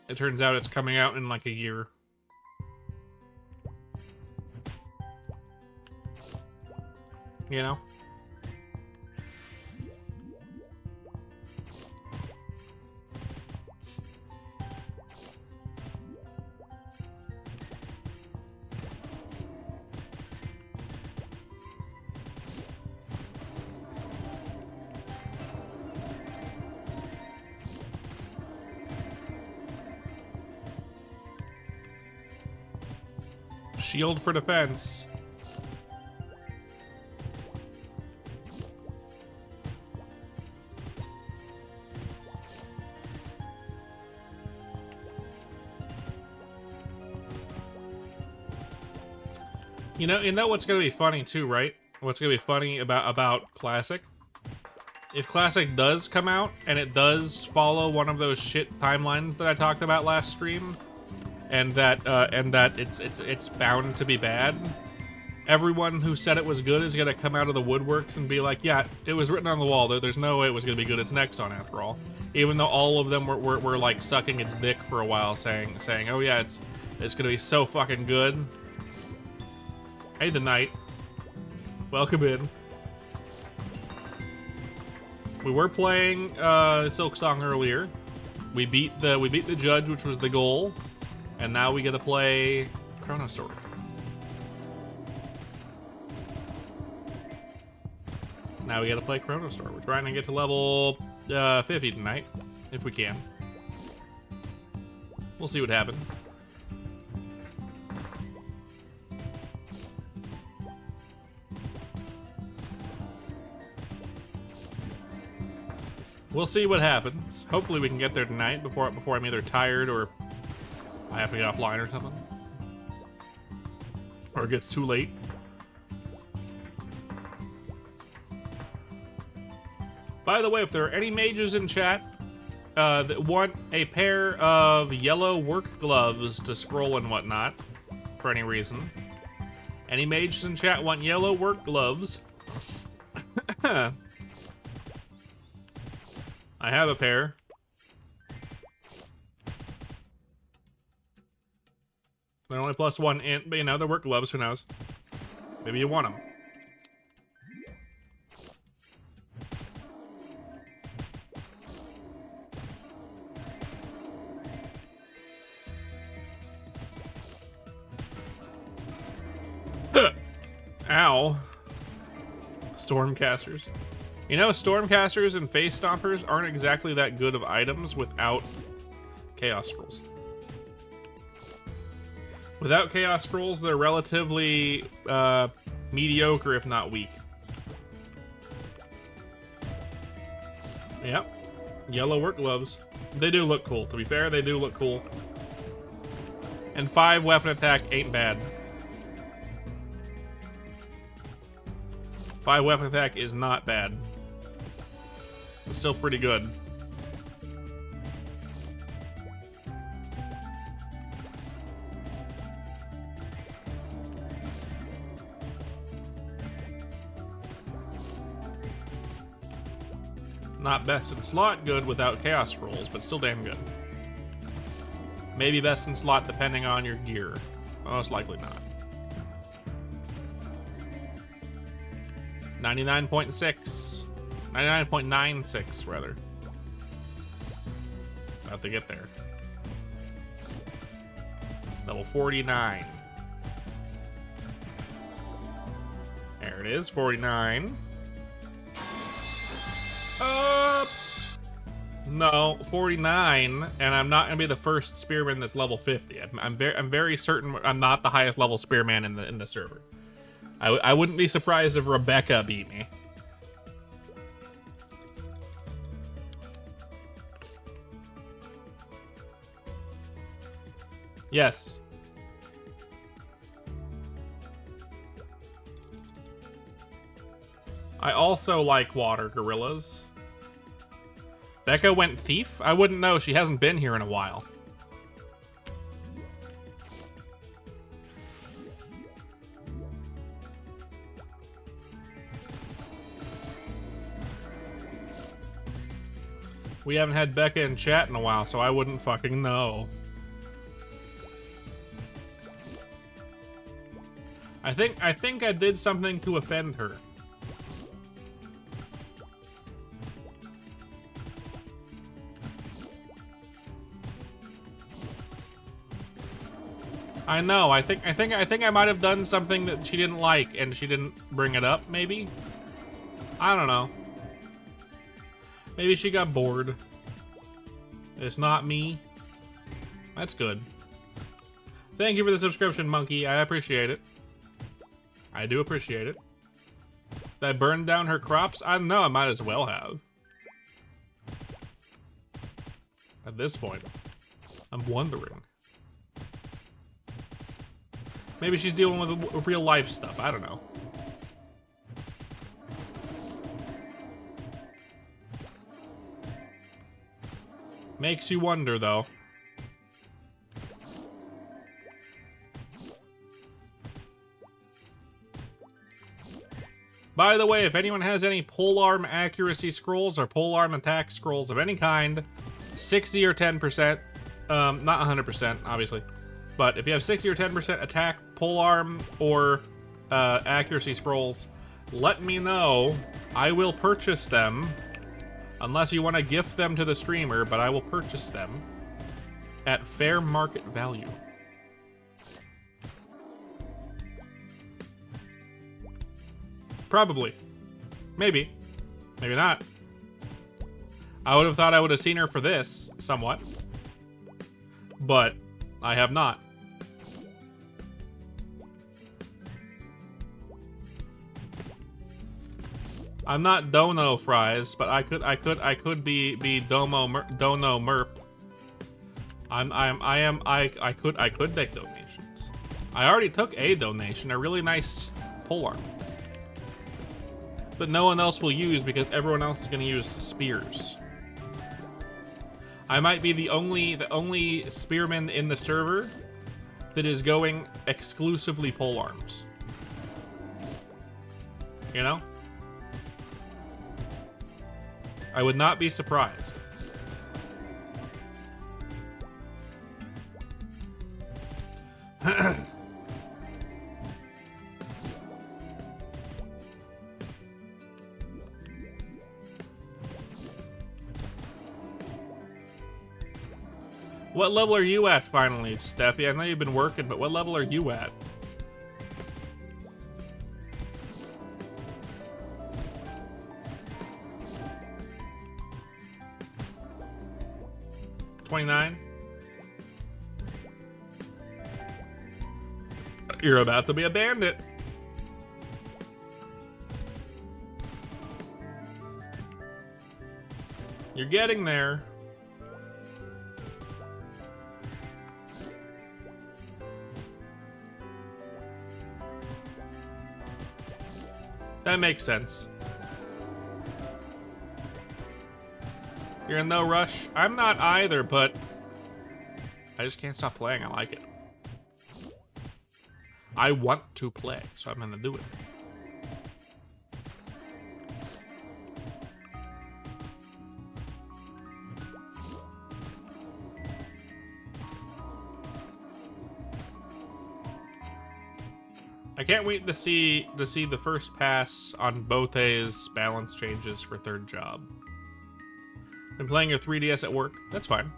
it turns out it's coming out in like a year. You know? Shield for defense. You know what's gonna be funny too, right? What's gonna be funny about Classic? If Classic does come out and it does follow one of those shit timelines that I talked about last stream, and that it's bound to be bad, everyone who said it was good is gonna come out of the woodworks and be like, yeah, it was written on the wall. There's no way it was gonna be good. It's next on after all. Even though all of them were like sucking its dick for a while, saying, oh yeah, it's gonna be so fucking good. Hey, the Knight. Welcome in. We were playing Silksong earlier. We beat the judge, which was the goal. And now we get to play ChronoStory. Now we get to play ChronoStory. We're trying to get to level 50 tonight, if we can. We'll see what happens. We'll see what happens. Hopefully we can get there tonight before I'm either tired or I have to get offline or something. Or it gets too late. By the way, if there are any mages in chat that want a pair of yellow work gloves to scroll and whatnot, for any reason, any mages in chat want yellow work gloves, I have a pair. They're only +1 int, but you know, they're work gloves, who knows? Maybe you want them. Ow. Stormcasters. You know, Stormcasters and Face Stompers aren't exactly that good of items without Chaos Scrolls. Without Chaos Scrolls, they're relatively mediocre, if not weak. Yep. Yellow work gloves. They do look cool. To be fair, they do look cool. And 5 weapon attack ain't bad. 5 weapon attack is not bad. It's still pretty good. Not best in slot good without Chaos Scrolls, but still damn good. Maybe best in slot depending on your gear. Most likely not. 99.6. 99.96, rather. About to get there. Level 49. There it is, 49. No, 49, and I'm not gonna be the first spearman that's level 50. I'm very certain I'm not the highest level spearman in the server. I wouldn't be surprised if Rebecca beat me. Yes. I also like water gorillas. Becca went thief? I wouldn't know. She hasn't been here in a while. We haven't had Becca in chat in a while, so I wouldn't fucking know. I think I did something to offend her. I know. I think I might have done something that she didn't like, and she didn't bring it up. Maybe. I don't know. Maybe she got bored. It's not me. That's good. Thank you for the subscription, Monkey. I appreciate it. I do appreciate it. Did I burn down her crops? I don't know. I might as well have. At this point, I'm wondering. Maybe she's dealing with real life stuff. I don't know. Makes you wonder, though. By the way, if anyone has any polearm accuracy scrolls or polearm attack scrolls of any kind, 60 or 10%, not 100%, obviously, but if you have 60 or 10% attack, polearm, or accuracy scrolls, let me know. I will purchase them, unless you want to gift them to the streamer, but I will purchase them at fair market value. Probably. Maybe. Maybe not. I would have thought I would have seen her for this, somewhat. But I have not. I'm not Dono Fries, but I could be Dono Merp. I could take donations. I already took a donation, a really nice polearm. But no one else will use because everyone else is going to use spears. I might be the only spearman in the server that is going exclusively polearms. You know? I would not be surprised. What level are you at finally, Steffi? I know you've been working, but what level are you at? $29? You're about to be a bandit. You're getting there. That makes sense. You're in no rush? I'm not either, but I just can't stop playing. I like it. I want to play, so I'm gonna do it. I can't wait to see the first pass on Bote's balance changes for third job. Been playing your 3DS at work. That's fine.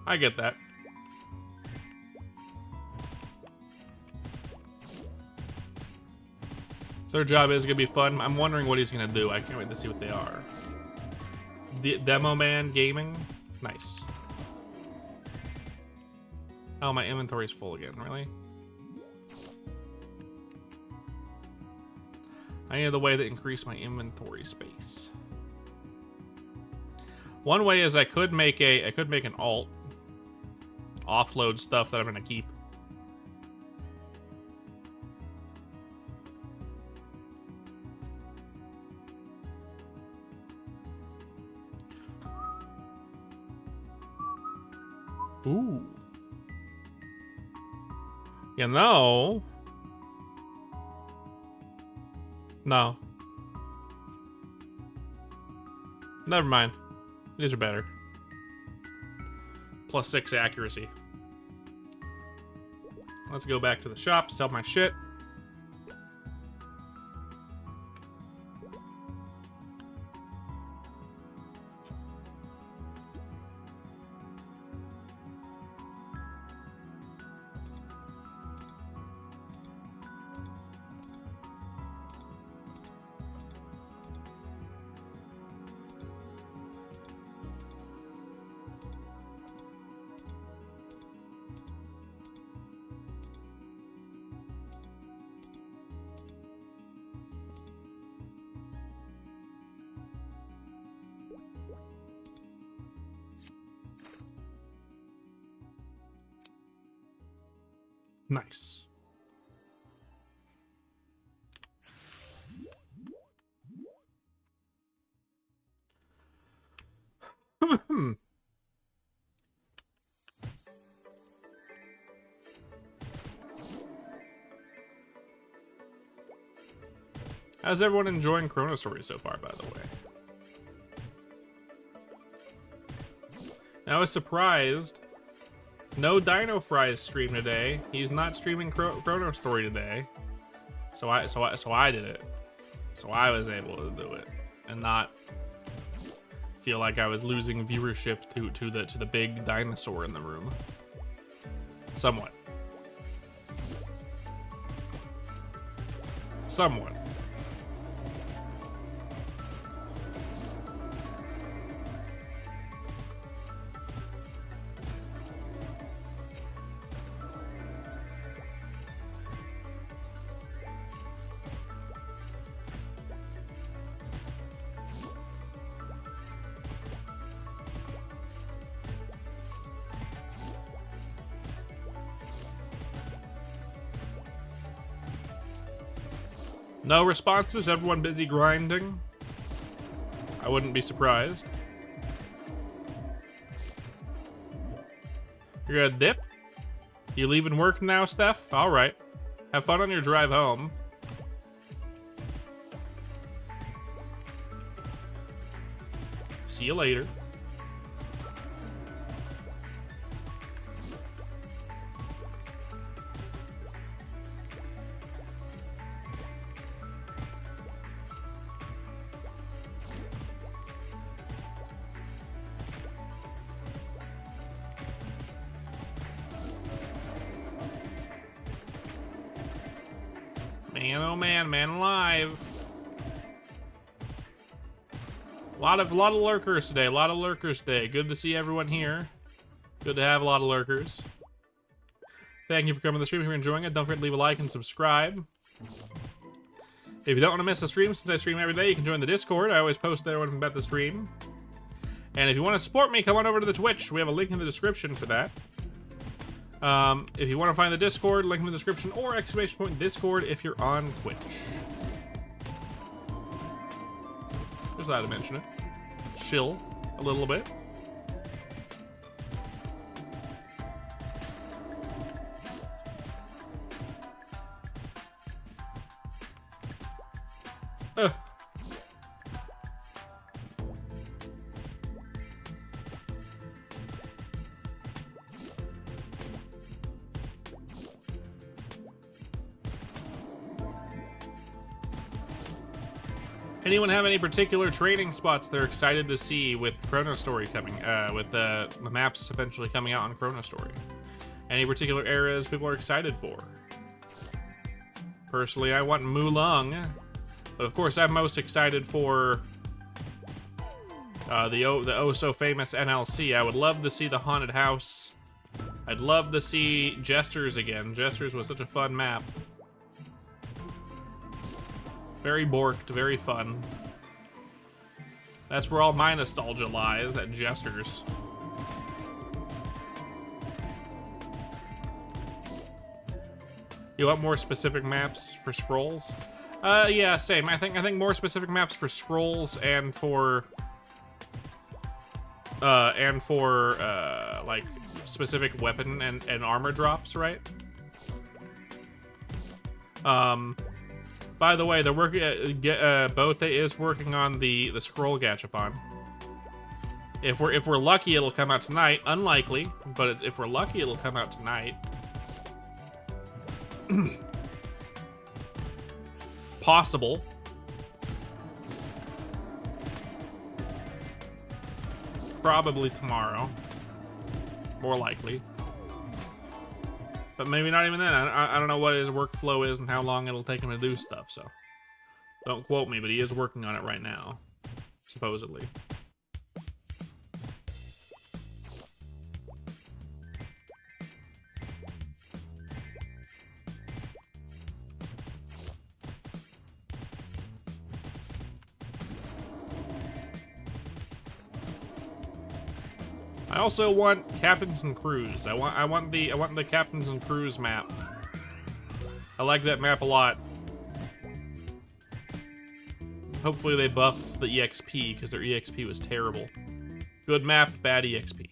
I get that. Third job is gonna be fun. I'm wondering what he's gonna do. I can't wait to see what they are. The Demo Man Gaming? Nice. Oh, my inventory's full again, really? I need a way to increase my inventory space. One way is I could make an alt. Offload stuff that I'm gonna keep. Ooh. You know. No. Never mind. These are better. +6 accuracy. Let's go back to the shop, sell my shit. Nice. How's everyone enjoying ChronoStory so far, by the way? I was surprised. No Dino Fries stream today. He's not streaming ChronoStory today. So I did it. So I was able to do it and not feel like I was losing viewership to the big dinosaur in the room. Somewhat. Somewhat. No responses? Everyone busy grinding? I wouldn't be surprised. You're gonna dip? You leaving work now, Steph? Alright. Have fun on your drive home. See you later. Man, oh man, man alive. A lot of lurkers today. A lot of lurkers today. Good to see everyone here. Good to have a lot of lurkers. Thank you for coming to the stream. If you're enjoying it, don't forget to leave a like and subscribe. If you don't want to miss a stream, since I stream every day, you can join the Discord. I always post there when I'm about to stream. And if you want to support me, come on over to the Twitch. We have a link in the description for that. If you want to find the Discord, link in the description, or ! Discord if you're on Twitch. Just thought I'd mention it. Chill a little bit. Anyone have any particular training spots they're excited to see with ChronoStory coming, with the maps eventually coming out on ChronoStory? Any particular areas people are excited for? Personally, I want Mulong, but of course I'm most excited for the oh-so-famous NLC. I would love to see the Haunted House. I'd love to see Jesters again. Jesters was such a fun map. Very borked, very fun. That's where all my nostalgia lies, at Jesters. You want more specific maps for scrolls? Yeah, same. I think more specific maps for scrolls and for like specific weapon and armor drops, right? By the way, they're working. Bote is working on the scroll gachapon. If we're lucky, it'll come out tonight. Unlikely, but if we're lucky, it'll come out tonight. Possible. Probably tomorrow. More likely. But maybe not even then. I don't know what his workflow is and how long it'll take him to do stuff, so don't quote me, but he is working on it right now, supposedly. I also want captains and crews. I want the captains and crews map. I like that map a lot. Hopefully they buff the EXP, because their EXP was terrible. Good map, bad EXP.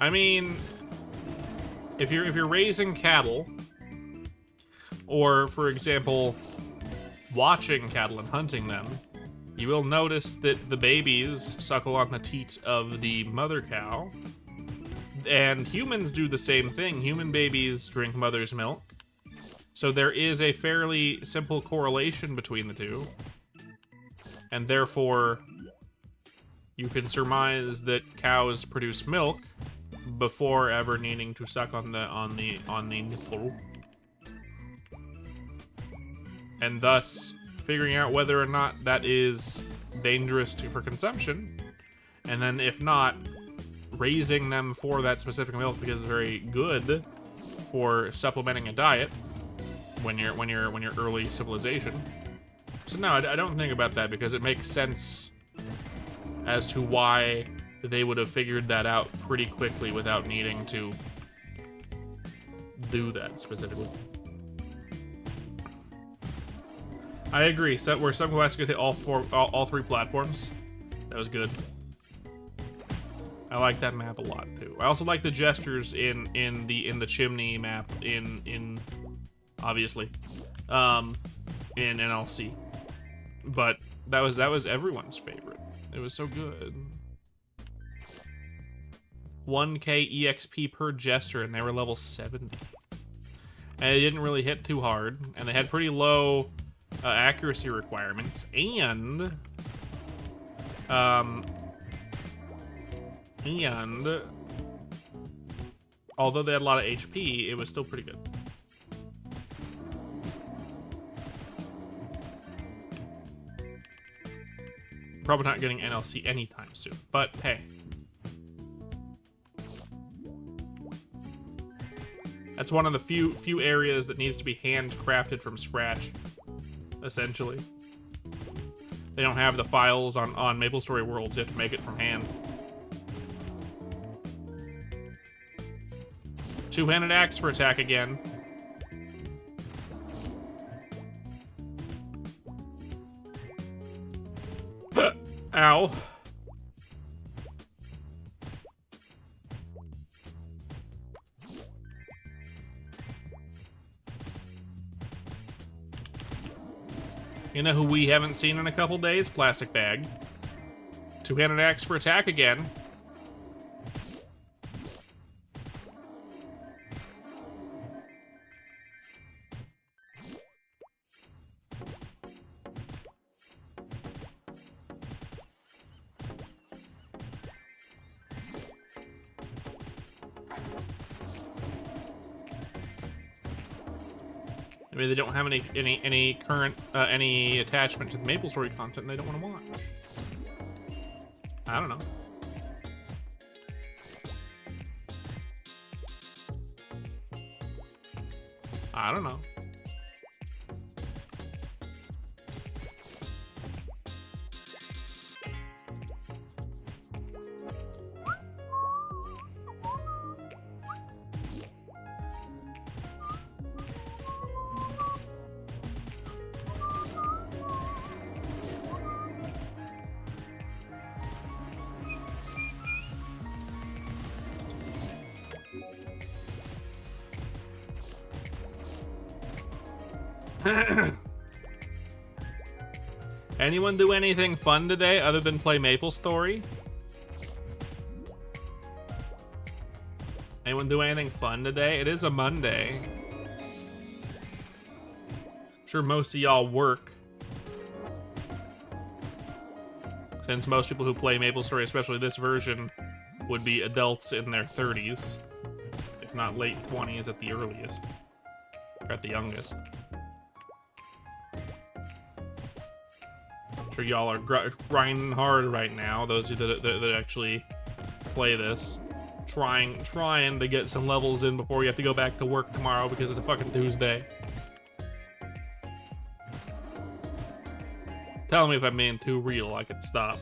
I mean, if you're raising cattle, or for example, watching cattle and hunting them, you will notice that the babies suckle on the teat of the mother cow, and humans do the same thing. Human babies drink mother's milk, so there is a fairly simple correlation between the two, and therefore you can surmise that cows produce milk before ever needing to suck on the nipple, and thus figuring out whether or not that is dangerous for consumption, and then if not, raising them for that specific milk because it's very good for supplementing a diet when you're early civilization. So no, I don't think about that because it makes sense as to why they would have figured that out pretty quickly without needing to do that specifically. I agree. So where some quests could hit all three platforms, that was good. I like that map a lot too. I also like the gestures in the chimney map in obviously in NLC, but that was everyone's favorite. It was so good. 1k EXP per jester, and they were level 70. And they didn't really hit too hard, and they had pretty low accuracy requirements, and although they had a lot of HP, it was still pretty good. Probably not getting NLC anytime soon, but hey. That's one of the few areas that needs to be handcrafted from scratch, essentially. They don't have the files on MapleStory Worlds. You have to make it from hand. Two-handed axe for attack again. Ow. You know who we haven't seen in a couple days? Plastic Bag. Two-handed axe for attack again. Maybe they don't have any current any attachment to the MapleStory content they don't want to watch. I don't know. I don't know. Anyone do anything fun today other than play MapleStory? Anyone do anything fun today? It is a Monday. I'm sure most of y'all work. Since most people who play MapleStory, especially this version, would be adults in their 30s. If not late 20s at the earliest. Or at the youngest. Sure y'all are grinding hard right now, those of you that actually play this. Trying to get some levels in before you have to go back to work tomorrow because it's a fucking Tuesday. Tell me if I'm being too real, I could stop.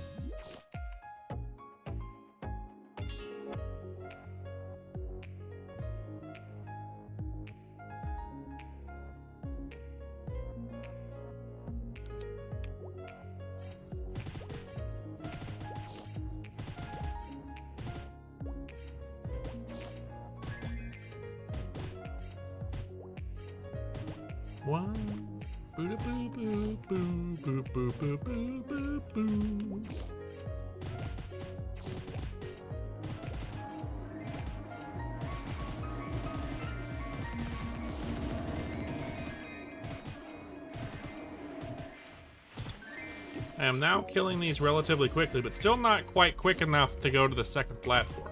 One. Boo boo boo boo boo boo boo boo boo boo. I am now killing these relatively quickly, but still not quite quick enough to go to the second platform.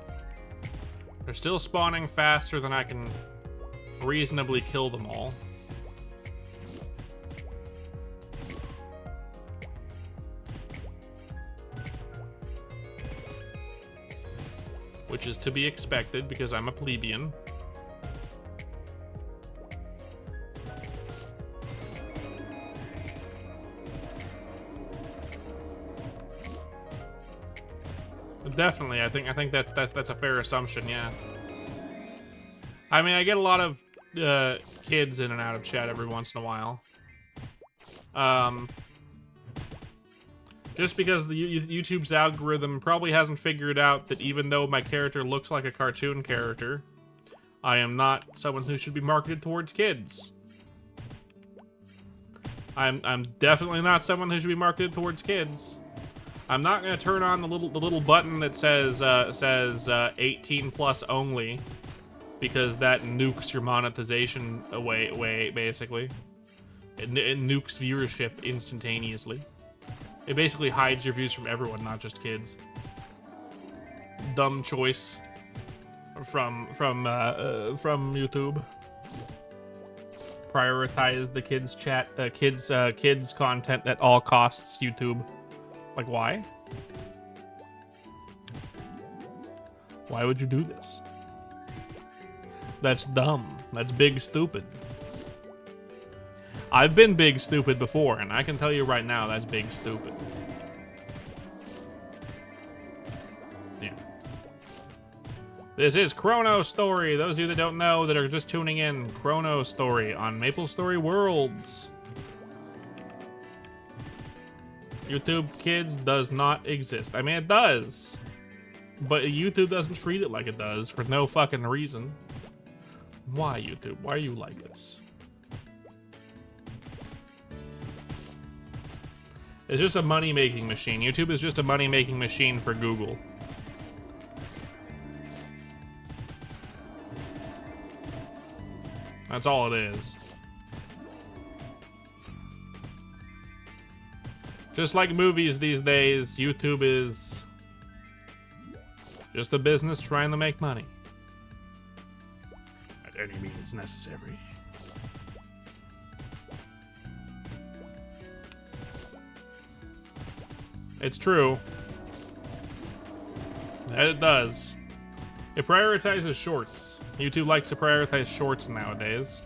They're still spawning faster than I can reasonably kill them all. Which is to be expected because I'm a plebeian. But definitely, I think that's a fair assumption, yeah. I mean, I get a lot of kids in and out of chat every once in a while. Just because the YouTube's algorithm probably hasn't figured out that even though my character looks like a cartoon character, I am not someone who should be marketed towards kids. I'm definitely not someone who should be marketed towards kids. I'm not gonna turn on the little button that says 18 plus only, because that nukes your monetization away basically. It nukes viewership instantaneously. It basically hides your views from everyone, not just kids. Dumb choice from YouTube. Prioritize the kids chat, kids content at all costs. YouTube, like why? Why would you do this? That's dumb. That's big stupid. I've been big stupid before, and I can tell you right now that's big stupid. Yeah. This is ChronoStory. Those of you that don't know, that are just tuning in, ChronoStory on MapleStory Worlds. YouTube Kids does not exist. I mean, it does. But YouTube doesn't treat it like it does for no fucking reason. Why, YouTube? Why are you like this? It's just a money-making machine. YouTube is just a money-making machine for Google. That's all it is. Just like movies these days, YouTube is just a business trying to make money. At any means necessary. It's true. That it does. It prioritizes shorts. YouTube likes to prioritize shorts nowadays.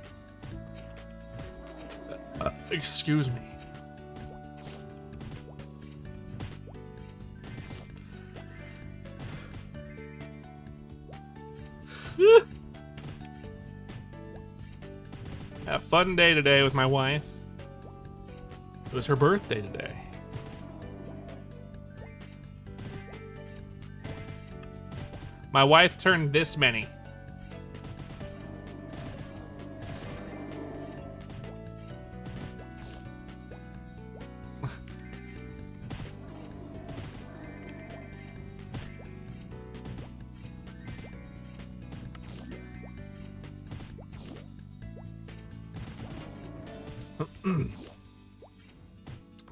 Excuse me. Had a fun day today with my wife. It was her birthday today. My wife turned this many.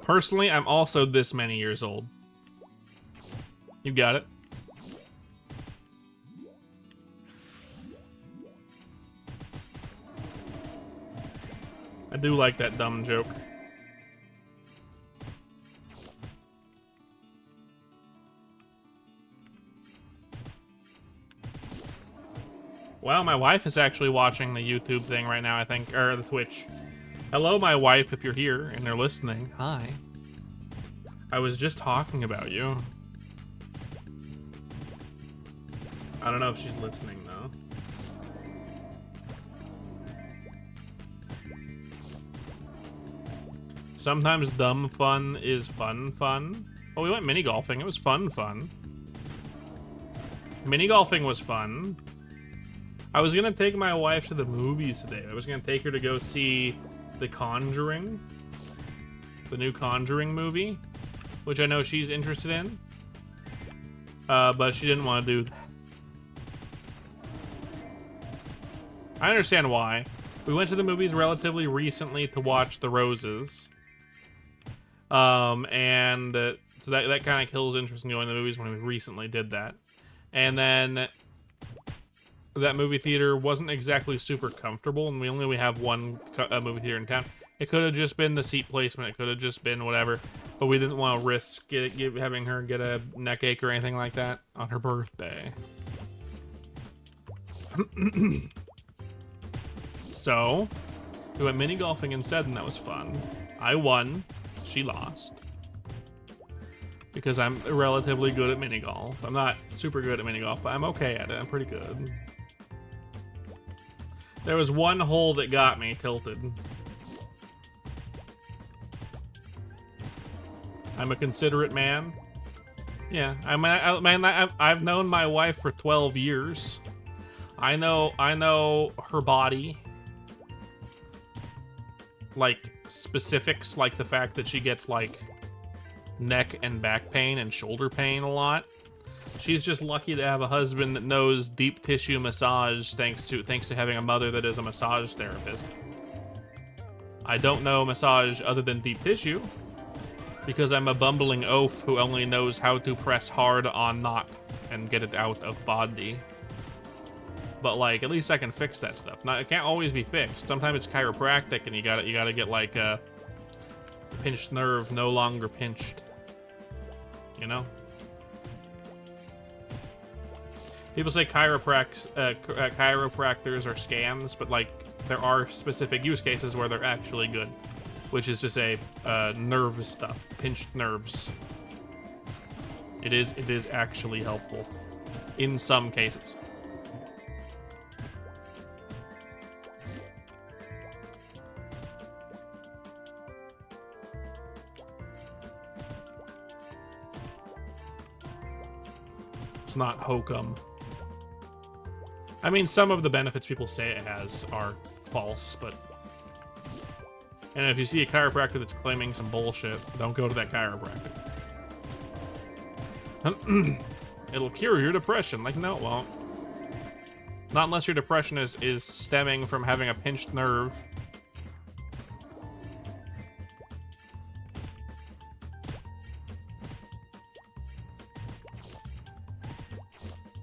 Personally, I'm also this many years old. You got it. I do like that dumb joke. Well, my wife is actually watching the YouTube thing right now, I think, or the Twitch. Hello, my wife, if you're here and they're listening. Hi. I was just talking about you. I don't know if she's listening, though. Sometimes dumb fun is fun. Well, we went mini golfing. It was fun. Mini golfing was fun. I was gonna take my wife to the movies today. I was gonna take her to go see The Conjuring, the new Conjuring movie, which I know she's interested in. But she didn't want to do that. I understand why. We went to the movies relatively recently to watch The Roses. So that kind of kills interest in going to the movies when we recently did that. And then that movie theater wasn't exactly super comfortable, and we only have one movie theater in town. It could have just been the seat placement. It could have just been whatever. But we didn't want to risk having her get a neck ache or anything like that on her birthday. So, we went mini golfing instead, and that was fun. I won. She lost. Because I'm relatively good at mini golf. I'm not super good at mini golf, but I'm okay at it. I'm pretty good. There was one hole that got me tilted. I'm a considerate man. Yeah, I've known my wife for 12 years. I know her body. Like, specifics, like the fact that she gets, like, neck and back pain and shoulder pain a lot. She's just lucky to have a husband that knows deep tissue massage thanks to having a mother that is a massage therapist. I don't know massage other than deep tissue because I'm a bumbling oaf who only knows how to press hard on knot and get it out of body. But like, at least I can fix that stuff. Now, it can't always be fixed. Sometimes it's chiropractic and you gotta get like a pinched nerve no longer pinched. You know? People say chiropractors are scams, but like there are specific use cases where they're actually good, which is to say nerve stuff, pinched nerves. It is actually helpful in some cases. It's not hokum. I mean, some of the benefits people say it has are false, but And if you see a chiropractor that's claiming some bullshit, don't go to that chiropractor. It'll cure your depression. Like, no, it won't. Not unless your depression is stemming from having a pinched nerve.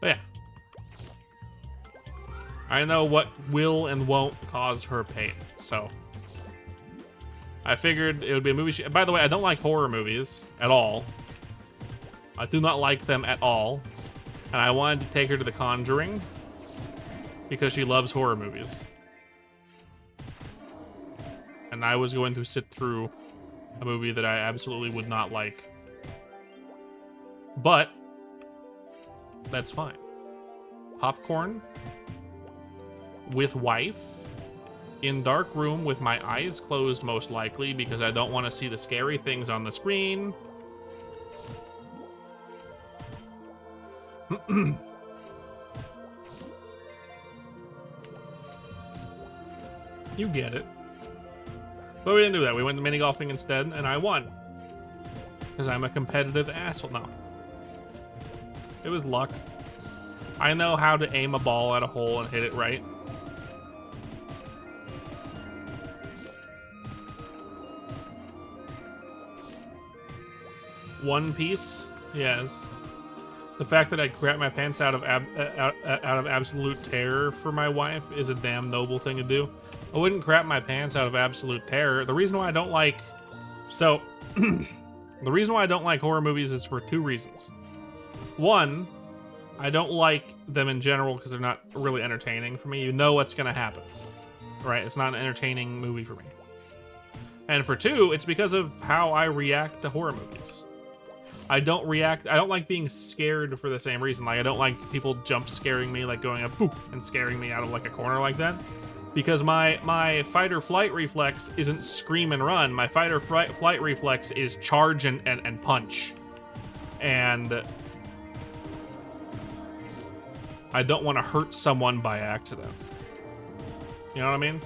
But yeah. I know what will and won't cause her pain, so I figured it would be a movie. By the way, I don't like horror movies at all. I do not like them at all. And I wanted to take her to The Conjuring because she loves horror movies. And I was going to sit through a movie that I absolutely would not like. But that's fine. Popcorn with wife in dark room with my eyes closed, most likely, because I don't want to see the scary things on the screen. You get it. But we didn't do that. We went mini golfing instead, and I won. Because I'm a competitive asshole. No. It was luck. I know how to aim a ball at a hole and hit it right. One Piece? Yes. The fact that I crap my pants out of absolute terror for my wife is a damn noble thing to do. I wouldn't crap my pants out of absolute terror. The reason why I don't like... So, the reason why I don't like horror movies is for two reasons. One, I don't like them in general because they're not really entertaining for me. You know what's going to happen, right? It's not an entertaining movie for me. And for two, it's because of how I react to horror movies. I don't like being scared for the same reason. Like, I don't like people jump scaring me, like going up boop and scaring me out of like a corner like that. Because my fight or flight reflex isn't scream and run. My fight or flight reflex is charge and punch. And I don't want to hurt someone by accident. You know what I mean?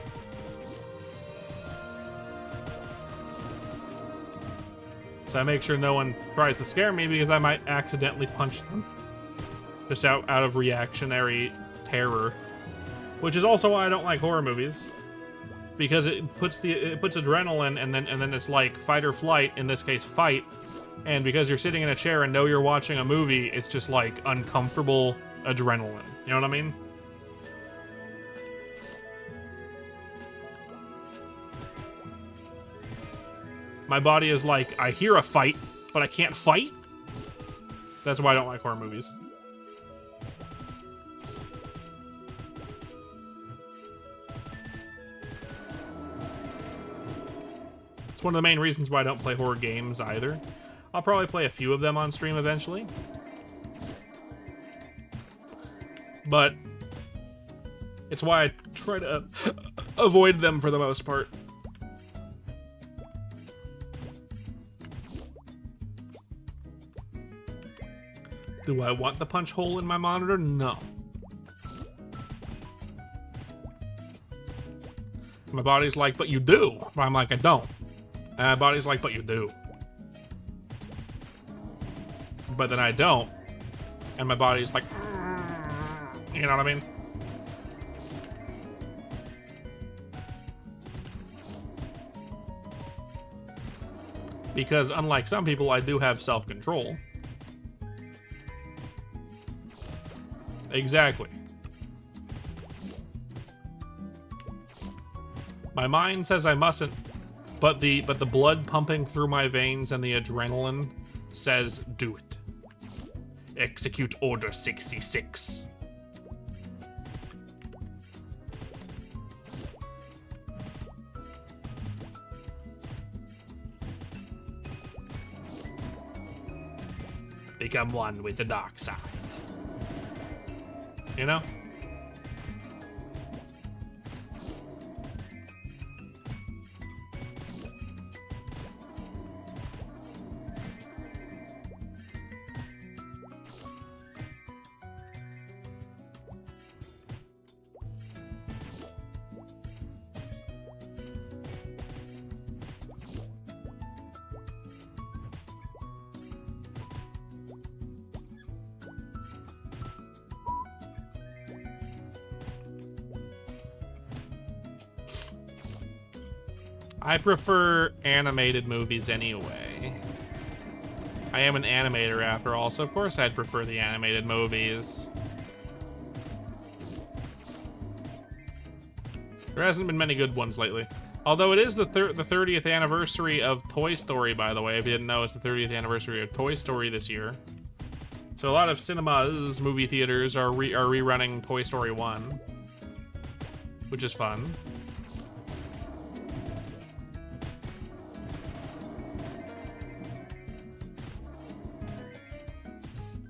So I make sure no one tries to scare me because I might accidentally punch them. Just out of reactionary terror. Which is also why I don't like horror movies. Because it puts adrenaline and then it's like fight or flight, in this case fight. And because you're sitting in a chair and know you're watching a movie, it's just like uncomfortable adrenaline. You know what I mean? My body is like, I hear a fight, but I can't fight. That's why I don't like horror movies. It's one of the main reasons why I don't play horror games either. I'll probably play a few of them on stream eventually. But it's why I try to avoid them for the most part. Do I want the punch hole in my monitor? No. My body's like, but you do. But I'm like, I don't. And my body's like, but you do. But then I don't. And my body's like, you know what I mean? Because unlike some people, I do have self-control. Exactly. My mind says I mustn't, but the blood pumping through my veins and the adrenaline says do it. Execute Order 66. Become one with the dark side. You know? I prefer animated movies anyway. I am an animator after all, so of course I'd prefer the animated movies. There hasn't been many good ones lately. Although it is the 30th anniversary of Toy Story, by the way. If you didn't know, it's the 30th anniversary of Toy Story this year. So a lot of cinemas, movie theaters, are rerunning Toy Story 1. Which is fun.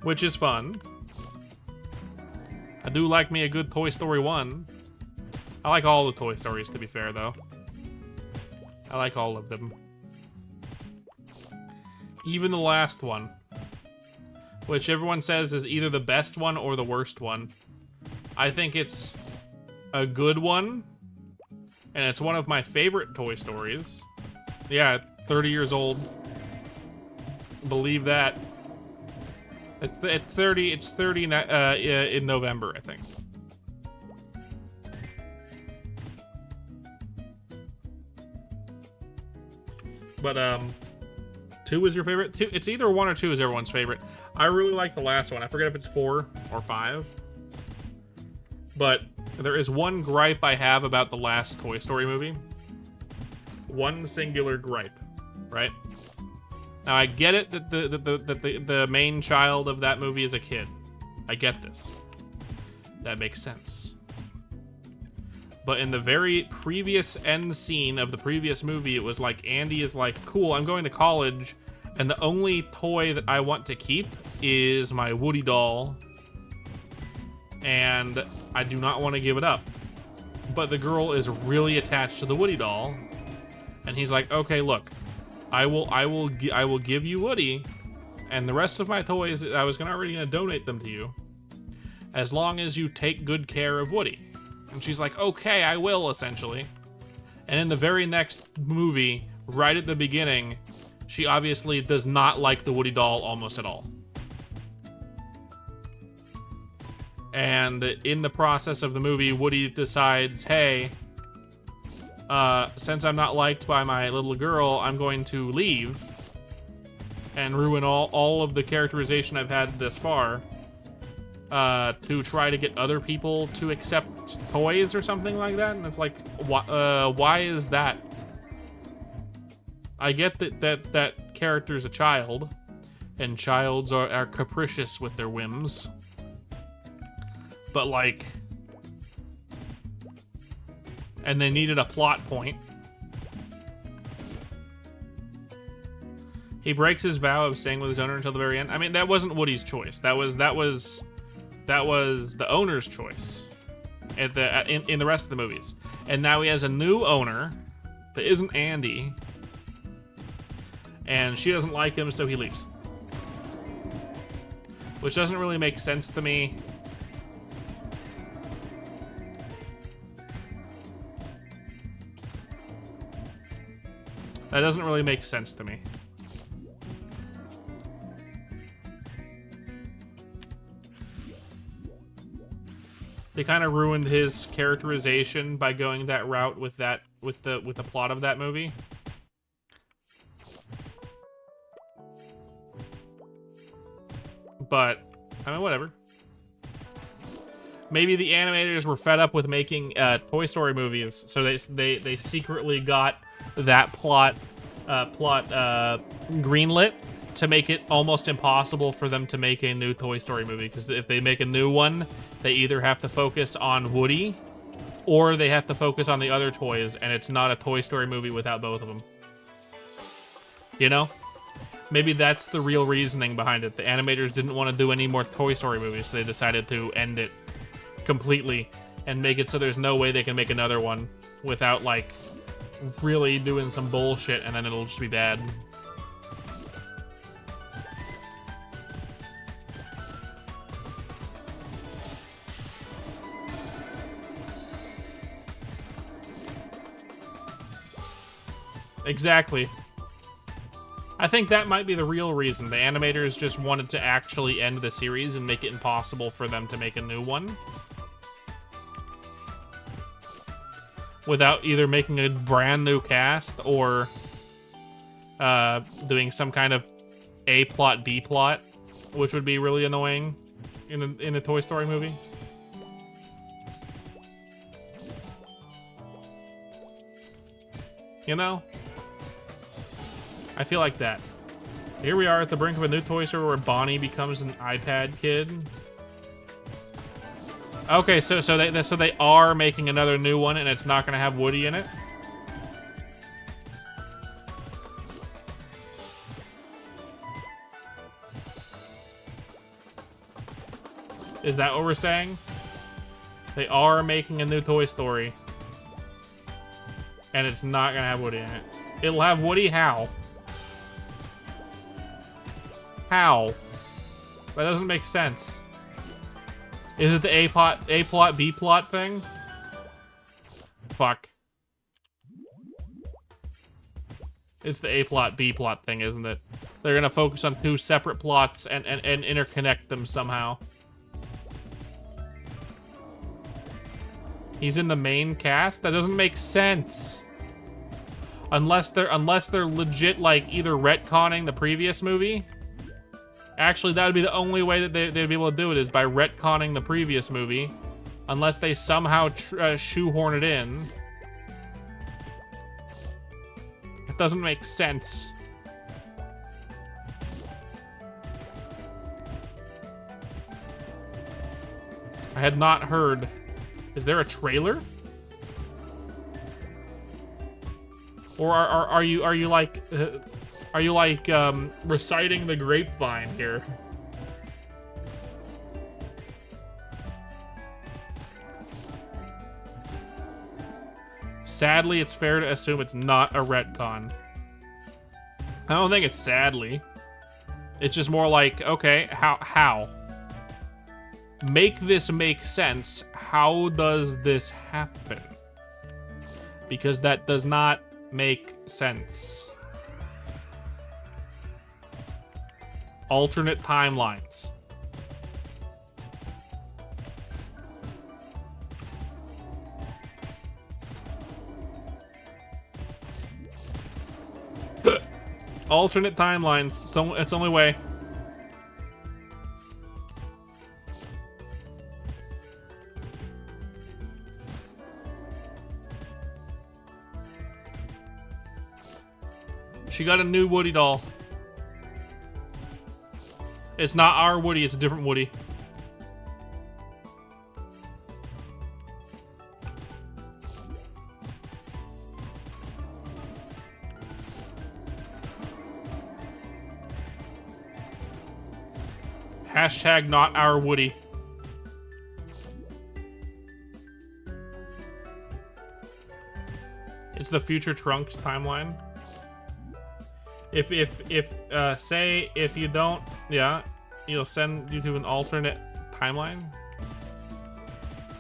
Which is fun. I do like me a good Toy Story 1. I like all the Toy Stories, to be fair, though. I like all of them. Even the last one. Which everyone says is either the best one or the worst one. I think it's a good one. And it's one of my favorite Toy Stories. Yeah, 30 years old. Believe that. It's 30 in November, I think. But 2 is your favorite? 2, it's either 1 or 2 is everyone's favorite. I really like the last one. I forget if it's 4 or 5. But there is one gripe I have about the last Toy Story movie. One singular gripe, right? Now I get it that the main child of that movie is a kid. I get this. That makes sense. But in the very previous end scene of the previous movie, it was like Andy is like, cool, I'm going to college, and the only toy that I want to keep is my Woody doll, and I do not want to give it up. But the girl is really attached to the Woody doll, and he's like, okay, look, I will give you Woody, and the rest of my toys, I was already gonna donate them to you, as long as you take good care of Woody. And she's like, okay, I will, essentially. And in the very next movie, right at the beginning, she obviously does not like the Woody doll almost at all. And in the process of the movie, Woody decides, hey, since I'm not liked by my little girl, I'm going to leave and ruin all of the characterization I've had this far. To try to get other people to accept toys or something like that, and it's like, why is that? I get that character's a child, and childs are capricious with their whims, but like, and they needed a plot point. He breaks his vow of staying with his owner until the very end. I mean, that wasn't Woody's choice. That was the owner's choice in the rest of the movies. And now he has a new owner that isn't Andy, and she doesn't like him, so he leaves. Which doesn't really make sense to me. That doesn't really make sense to me. They kind of ruined his characterization by going that route with the plot of that movie. But I mean, whatever. Maybe the animators were fed up with making Toy Story movies, so they secretly got that plot greenlit to make it almost impossible for them to make a new Toy Story movie, because if they make a new one, they either have to focus on Woody or they have to focus on the other toys, and it's not a Toy Story movie without both of them. You know? Maybe that's the real reasoning behind it. The animators didn't want to do any more Toy Story movies, so they decided to end it completely and make it so there's no way they can make another one without, like, really doing some bullshit, and then it'll just be bad. Exactly. I think that might be the real reason. The animators just wanted to actually end the series and make it impossible for them to make a new one. without either making a brand new cast or doing some kind of A plot, B plot, which would be really annoying in a Toy Story movie. You know? I feel like that. Here we are at the brink of a new Toy Story where Bonnie becomes an iPad kid. Okay, so they are making another new one, and it's not going to have Woody in it. Is that what we're saying? They are making a new Toy Story, and it's not going to have Woody in it. It'll have Woody how? How? That doesn't make sense. Is it the A plot, B plot thing? Fuck. It's the A plot, B plot thing, isn't it? They're gonna focus on two separate plots and interconnect them somehow. He's in the main cast? That doesn't make sense. Unless they're legit, like, either retconning the previous movie. Actually, that would be the only way that they'd be able to do it, is by retconning the previous movie. Unless they somehow shoehorn it in. It doesn't make sense. I had not heard. Is there a trailer? Or are you like reciting the grapevine here? Sadly, it's fair to assume it's not a retcon. I don't think it's sadly. It's just more like, okay, how? Make this make sense. How does this happen? Because that does not make sense. Alternate timelines. Alternate timelines. So it's the only way. She got a new Woody doll. It's not our Woody, it's a different Woody. Hashtag not our Woody. It's the future Trunks timeline. If say if you don't, yeah, you'll send you to an alternate timeline.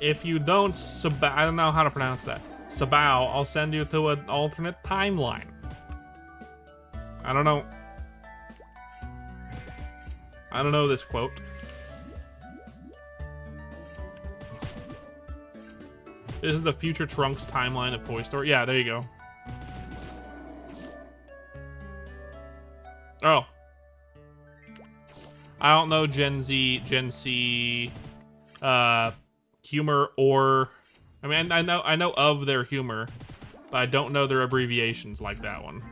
If you don't, I don't know how to pronounce that. Sabao, I'll send you to an alternate timeline. I don't know. I don't know this quote. This is the future Trunks timeline of Toy Story. Yeah, there you go. Oh. I don't know Gen C humor, or I mean I know of their humor, but I don't know their abbreviations like that one.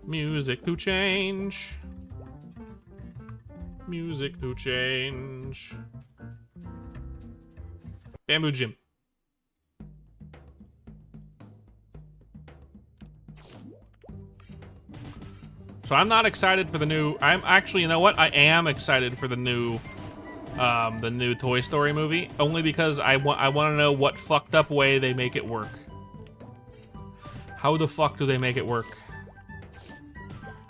Music to change. Music to change. Bamboo Jim. So I'm not excited for the new. I'm actually, you know what? I am excited for the new Toy Story movie, only because I want to know what fucked up way they make it work. How the fuck do they make it work?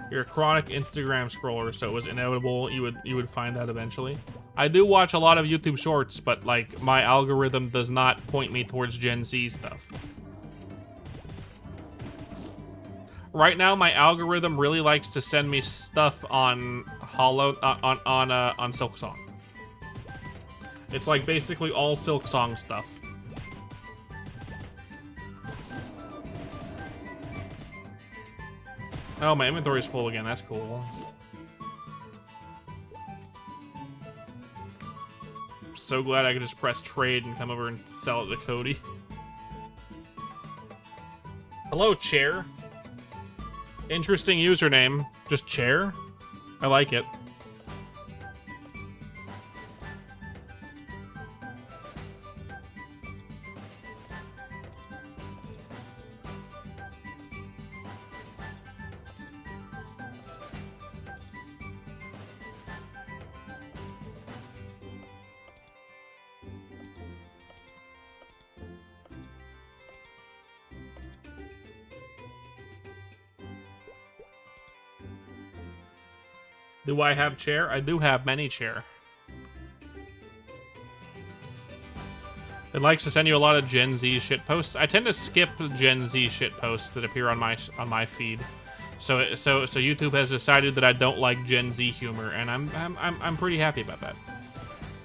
You're a chronic Instagram scroller, so it was inevitable you would find out eventually. I do watch a lot of YouTube Shorts, but like my algorithm does not point me towards Gen Z stuff. Right now, my algorithm really likes to send me stuff on on silksong. It's like basically all silksong stuff. Oh, my inventory's full again. That's cool. So glad I could just press trade and come over and sell it to Cody. Hello, Chair. Interesting username. Just Chair? I like it. Do I have chair? I do have many chair. It likes to send you a lot of Gen Z shit posts. I tend to skip Gen Z shit posts that appear on my feed. So YouTube has decided that I don't like Gen Z humor, and I'm pretty happy about that.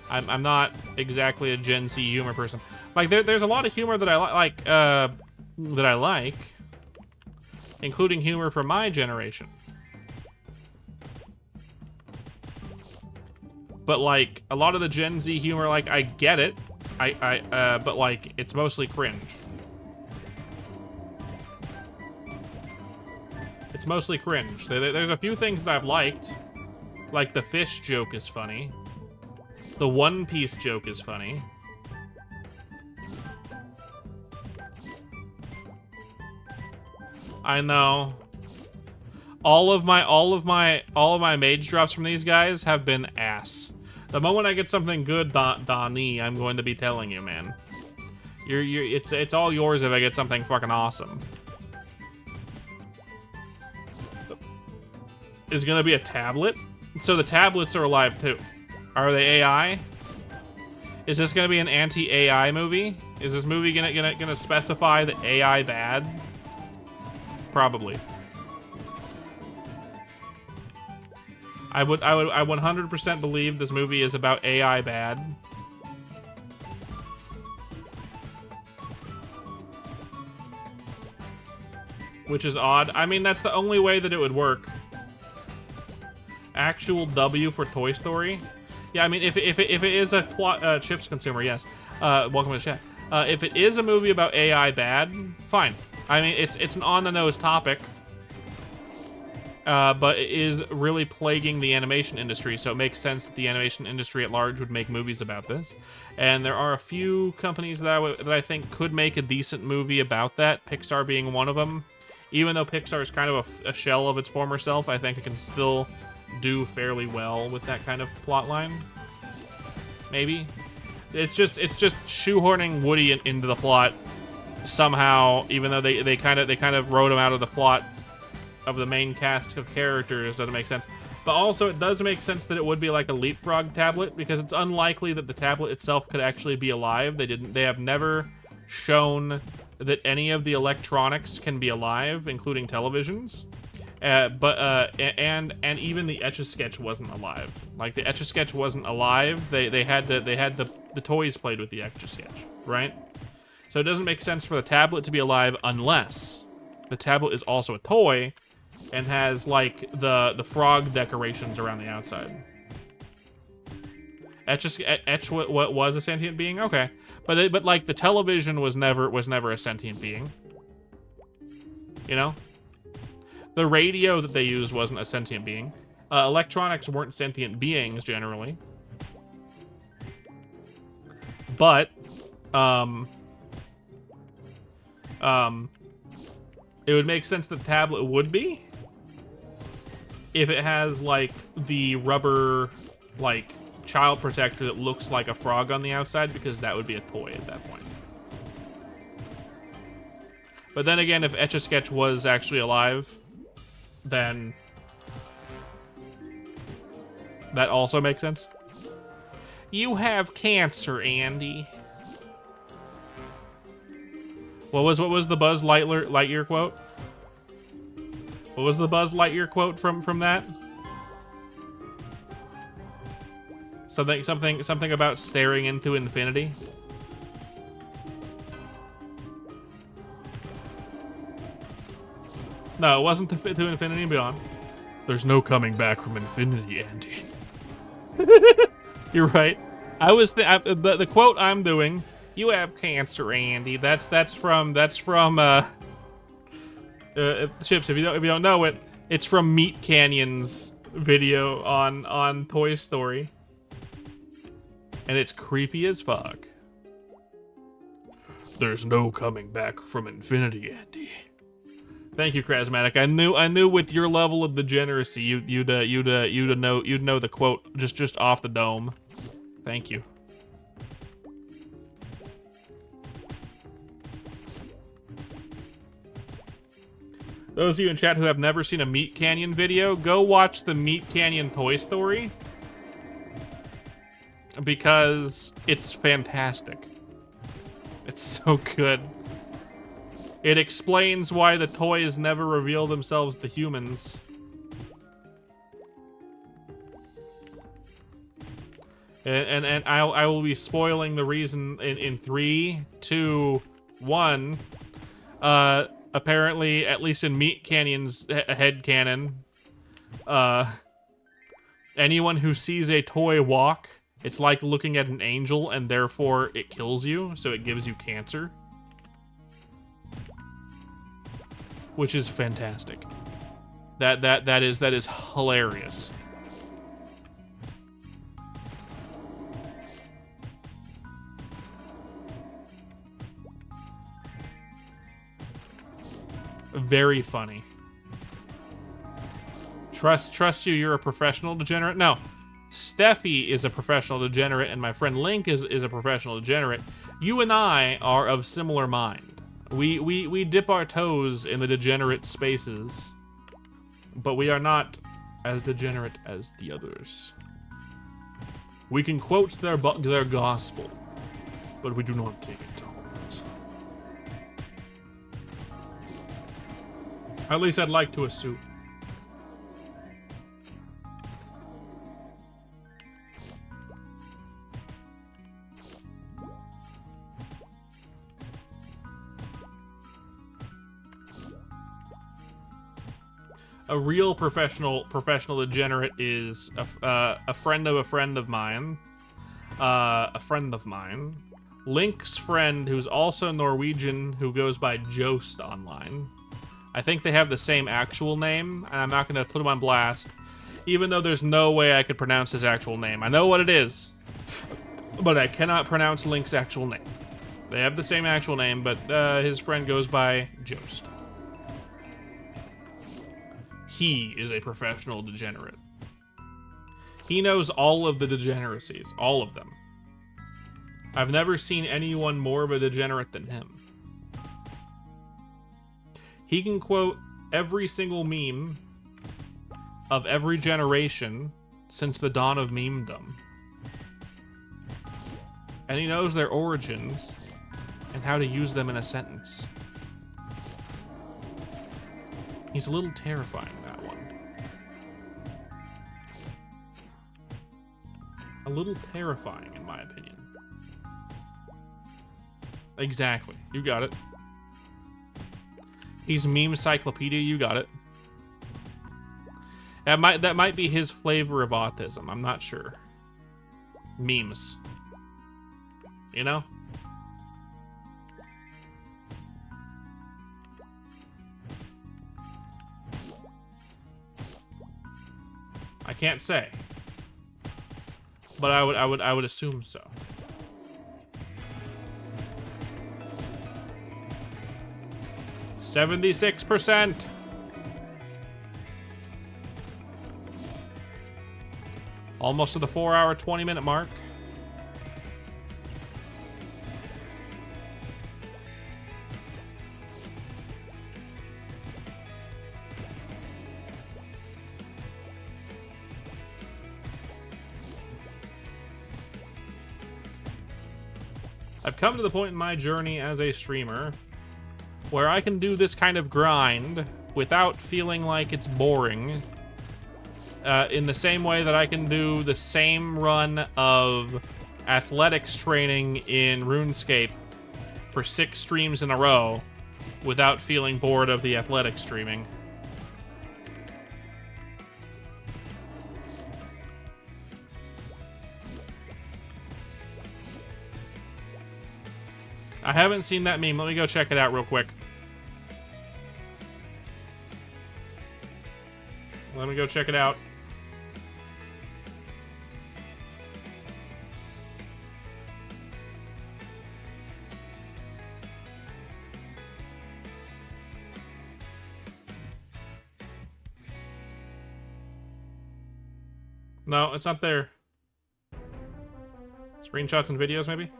I'm not exactly a Gen Z humor person. Like there's a lot of humor that I like, including humor from my generation. But like a lot of the Gen Z humor, like I get it, but like it's mostly cringe. It's mostly cringe. There's a few things that I've liked, like the fish joke is funny, the One Piece joke is funny. I know. All of my mage drops from these guys have been ass. The moment I get something good, Donnie, I'm going to be telling you, man. It's all yours if I get something fucking awesome. Is gonna be a tablet? So the tablets are alive too. Are they AI? Is this gonna be an anti-AI movie? Is this movie gonna specify the AI bad? Probably. I 100% believe this movie is about AI bad. Which is odd. I mean, that's the only way that it would work. Actual W for Toy Story? Yeah, I mean, if it is a chips consumer, yes. Welcome to the chat. If it is a movie about AI bad, fine. I mean, it's an on-the-nose topic. But it is really plaguing the animation industry, so it makes sense that the animation industry at large would make movies about this. And there are a few companies that I think could make a decent movie about that, Pixar being one of them. Even though Pixar is kind of a shell of its former self, I think it can still do fairly well with that kind of plot line. Maybe. It's just shoehorning Woody into the plot somehow, even though they kind of wrote him out of the plot of the main cast of characters. Doesn't make sense. But also it does make sense that it would be like a leapfrog tablet, because it's unlikely that the tablet itself could actually be alive. They have never shown that any of the electronics can be alive, including televisions. And even the Etch-a-Sketch wasn't alive. Like the Etch-a-Sketch wasn't alive. They had the toys played with the Etch-a-Sketch, right? So it doesn't make sense for the tablet to be alive unless the tablet is also a toy and has like the frog decorations around the outside. Etch what was a sentient being? Okay, but like the television was never a sentient being. You know, the radio that they used wasn't a sentient being. Electronics weren't sentient beings generally, but it would make sense that the tablet would be if it has like the rubber like child protector that looks like a frog on the outside, because that would be a toy at that point. But then again, if Etch-a-Sketch was actually alive, then that also makes sense. You have cancer, Andy. What was the Buzz Lightyear quote? What was the Buzz Lightyear quote from that? Something about staring into infinity. No, it wasn't to Infinity and Beyond. There's no coming back from infinity, Andy. You're right. I was the quote I'm doing. You have cancer, Andy. That's from Chips. If you don't know it, it's from Meat Canyon's video on Toy Story, and it's creepy as fuck. There's no coming back from infinity, Andy. Thank you, Krasmatic. I knew with your level of degeneracy, you'd know the quote just off the dome. Thank you. Those of you in chat who have never seen a Meat Canyon video, go watch the Meat Canyon Toy Story, because it's fantastic. It's so good. It explains why the toys never reveal themselves to humans. And I will be spoiling the reason in 3, 2, 1. Apparently, at least in Meat Canyon's headcanon, anyone who sees a toy walk, it's like looking at an angel, and therefore it kills you, so it gives you cancer. Which is fantastic. That is hilarious. Very funny. Trust you, you're a professional degenerate? No. Steffi is a professional degenerate, and my friend Link is a professional degenerate. You and I are of similar mind. We dip our toes in the degenerate spaces, but we are not as degenerate as the others. We can quote their gospel, but we do not take it to heart. At least I'd like to assume. A real professional degenerate is a friend of a friend of mine. A friend of mine. Link's friend, who's also Norwegian, who goes by Jost online. I think they have the same actual name, and I'm not going to put him on blast, even though there's no way I could pronounce his actual name. I know what it is, but I cannot pronounce Link's actual name. They have the same actual name, but his friend goes by Jost. He is a professional degenerate. He knows all of the degeneracies, all of them. I've never seen anyone more of a degenerate than him. He can quote every single meme of every generation since the dawn of memedom. And he knows their origins and how to use them in a sentence. He's a little terrifying, that one. A little terrifying, in my opinion. Exactly. You got it. He's meme encyclopedia. You got it. That might be his flavor of autism. I'm not sure. Memes. You know? I can't say, but I would assume so. %. Almost to the 4-hour, 20-minute mark. I've come to the point in my journey as a streamer where I can do this kind of grind without feeling like it's boring, in the same way that I can do the same run of athletics training in RuneScape for 6 streams in a row without feeling bored of the athletics streaming. I haven't seen that meme. Let me go check it out real quick. Let me go check it out. No, it's not there. Screenshots and videos, maybe?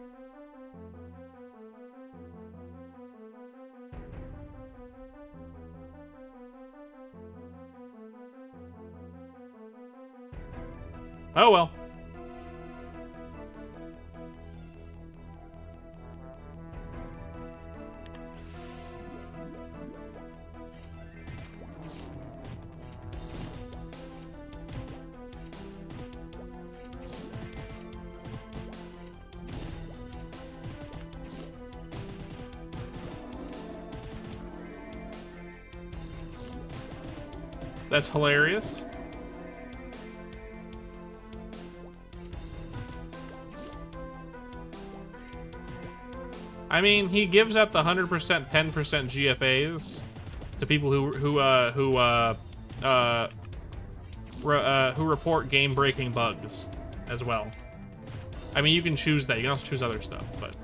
Oh well. That's hilarious. I mean, he gives out the 100%, 10% GFAs to people who report game-breaking bugs as well. I mean, you can choose that. You can also choose other stuff, but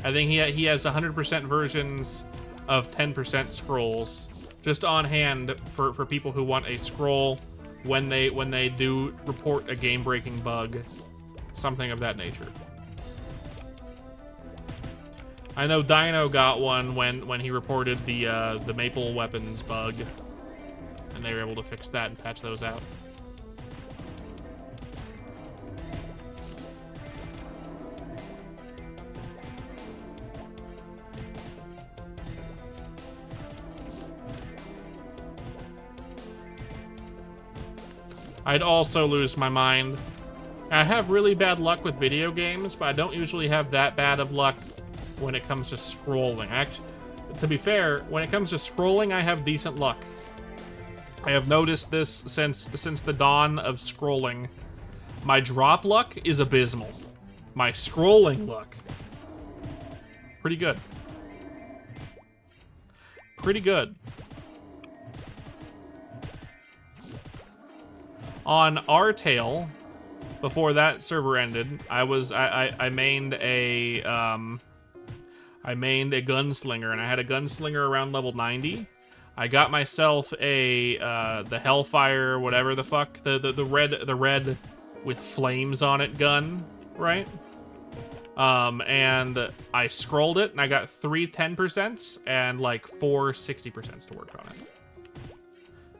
I think he has 100% versions of 10% scrolls just on hand for people who want a scroll when they do report a game-breaking bug, something of that nature. I know Dino got one when he reported the maple weapons bug, and they were able to fix that and patch those out. I'd also lose my mind. I have really bad luck with video games, but I don't usually have that bad of luck when it comes to scrolling. Actually, to be fair, when it comes to scrolling, I have decent luck. I have noticed this since the dawn of scrolling. My drop luck is abysmal. My scrolling luck, pretty good. Pretty good. On Rtail, before that server ended, I mained a gunslinger, and I had a gunslinger around level 90. I got myself a the Hellfire, whatever the fuck, the red with flames on it gun, right? And I scrolled it, and I got 3 10% and like 4 60% to work on it.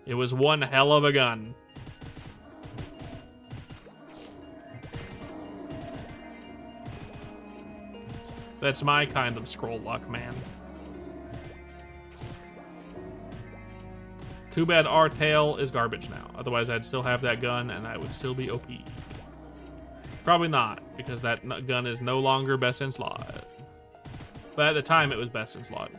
It was one hell of a gun. That's my kind of scroll luck, man. Too bad Rtail is garbage now. Otherwise, I'd still have that gun, and I would still be OP. Probably not, because that gun is no longer best in slot. But at the time, it was best in slot.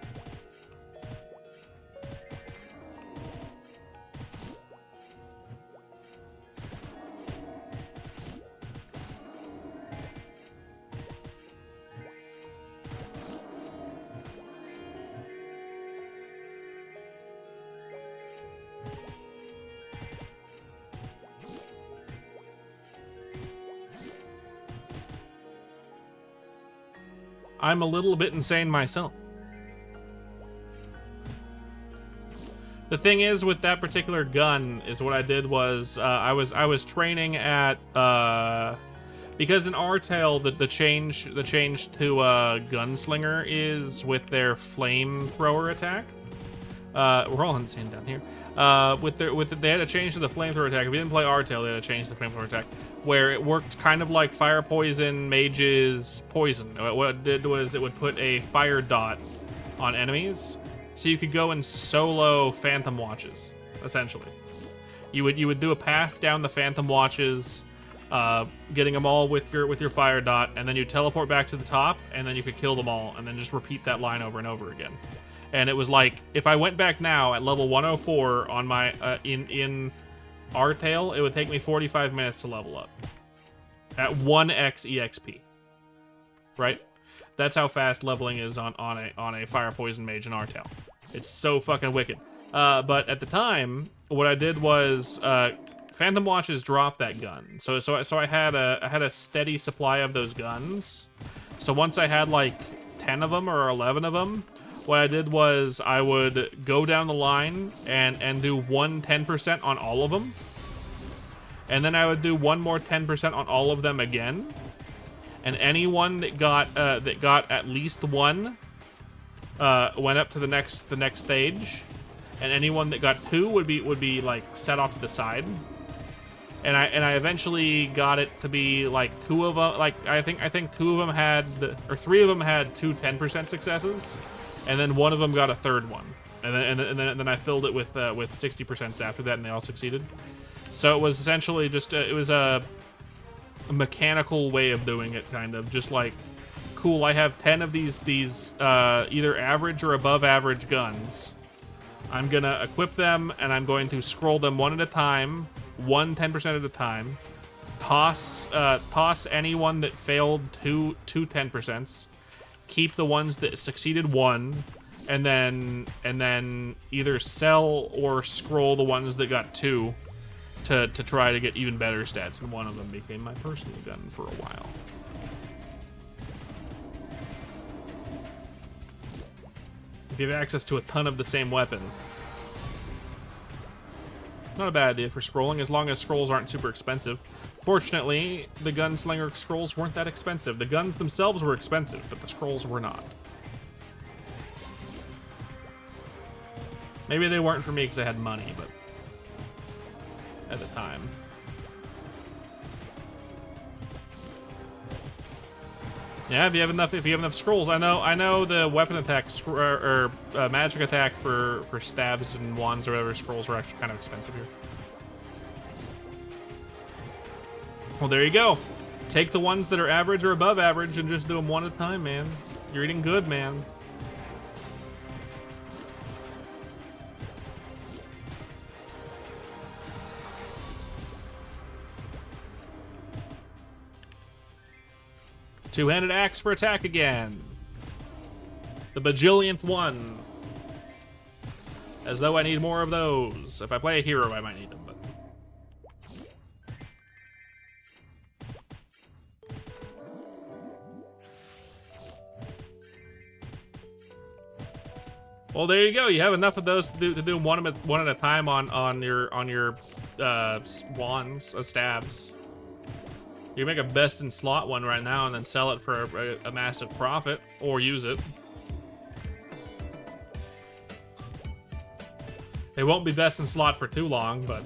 I'm a little bit insane myself. The thing is with that particular gun is what I did was I was training at because in Rtail the change to gunslinger is with their flamethrower attack. We're all insane down here. They had to change to the flamethrower attack. If you didn't play Rtail, they had to change the flamethrower attack, where it worked kind of like fire poison mage's poison. What it did was it would put a fire dot on enemies, so you could go and solo phantom watches. Essentially, you would do a path down the phantom watches, getting them all with your fire dot, and then you teleport back to the top, and then you could kill them all, and then just repeat that line over and over again. And it was like, if I went back now at level 104 on my in Rtail, it would take me 45 minutes to level up at 1x EXP, right? That's how fast leveling is on a fire poison mage in Artel. It's so fucking wicked. But at the time, what I did was Phantom Watches dropped that gun. So I had a steady supply of those guns. So once I had like 10 of them or 11 of them, what I did was I would go down the line and do 10% on all of them. And then I would do one more 10% on all of them again. And anyone that got at least one went up to the next stage. And anyone that got 2 would be like set off to the side. And I eventually got it to be like 2 of them. Like I think 2 of them had, or 3 of them had 2 10% successes, and then 1 of them got a 3rd one. And then I filled it with 60% after that, and they all succeeded. So it was essentially just it was a mechanical way of doing it, kind of just like, cool. I have 10 of these either average or above average guns. I'm gonna equip them, and I'm going to scroll them one at a time. 10% at a time. Toss anyone that failed two 10%. Keep the ones that succeeded 1, and then either sell or scroll the ones that got 2 to try to get even better stats. And one of them became my personal gun for a while. If you have access to a ton of the same weapon. Not a bad idea for scrolling, as long as scrolls aren't super expensive. Fortunately, the gunslinger scrolls weren't that expensive. The guns themselves were expensive, but the scrolls were not. Maybe they weren't for me because I had money, but at the time. Yeah, if you have enough scrolls. I know the weapon attack or magic attack for stabs and wands or whatever scrolls are actually kind of expensive here. Well, there you go. Take the ones that are average or above average and just do them one at a time, man. You're eating good, man. Two-handed axe for attack again. The bajillionth one. As though I need more of those. If I play a hero, I might need them, but... Well, there you go. You have enough of those to do one at a time on your wands, stabs. You can make a best in slot one right now and then sell it for a massive profit, or use it. It won't be best in slot for too long, but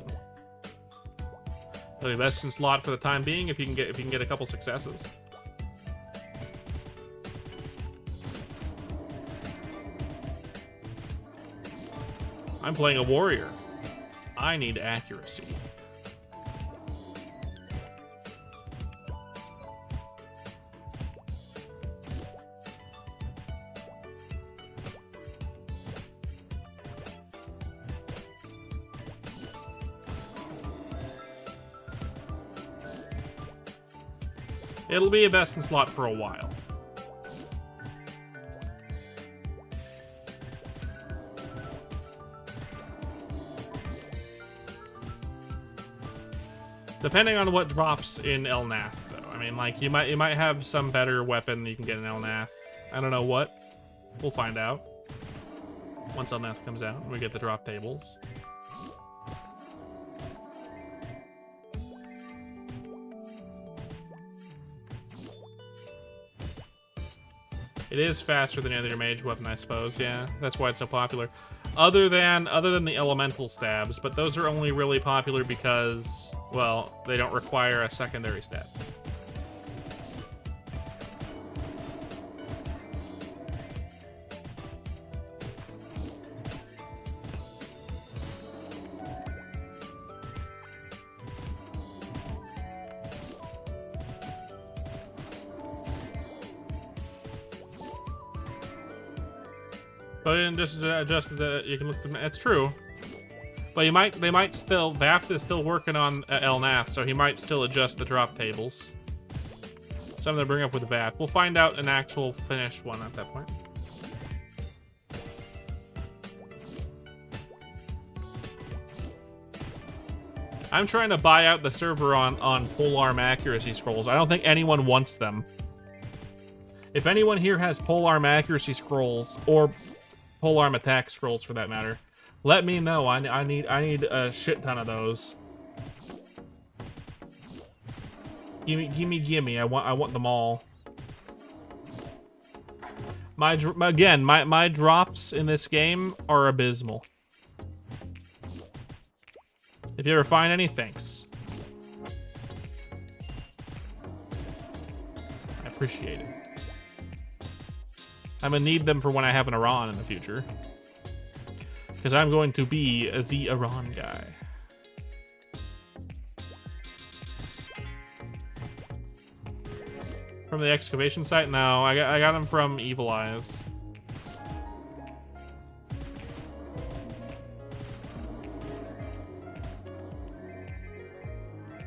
it'll be best in slot for the time being if you can get a couple successes. I'm playing a warrior. I need accuracy. It'll be a best in slot for a while. Depending on what drops in Elnath, though. I mean, like, you might have some better weapon that you can get in Elnath. I don't know what. We'll find out. Once Elnath comes out and we get the drop tables. It is faster than any other mage weapon, I suppose, yeah. That's why it's so popular. Other than the elemental stabs, but those are only really popular because, well, they don't require a secondary stab. But in just adjust the, you can look. It's true, but they might still. Vaft is still working on Elnath, so he might still adjust the drop tables. Something to bring up with the VAT. We'll find out an actual finished one at that point. I'm trying to buy out the server on polearm accuracy scrolls. I don't think anyone wants them. If anyone here has polearm accuracy scrolls, or polearm attack scrolls for that matter, let me know. I need a shit ton of those. Gimme! I want them all. My drops in this game are abysmal. If you ever find any, thanks. I appreciate it. I'm gonna need them for when I have an Iran in the future. Because I'm going to be the Iran guy. From the excavation site? No, I got them from Evil Eyes.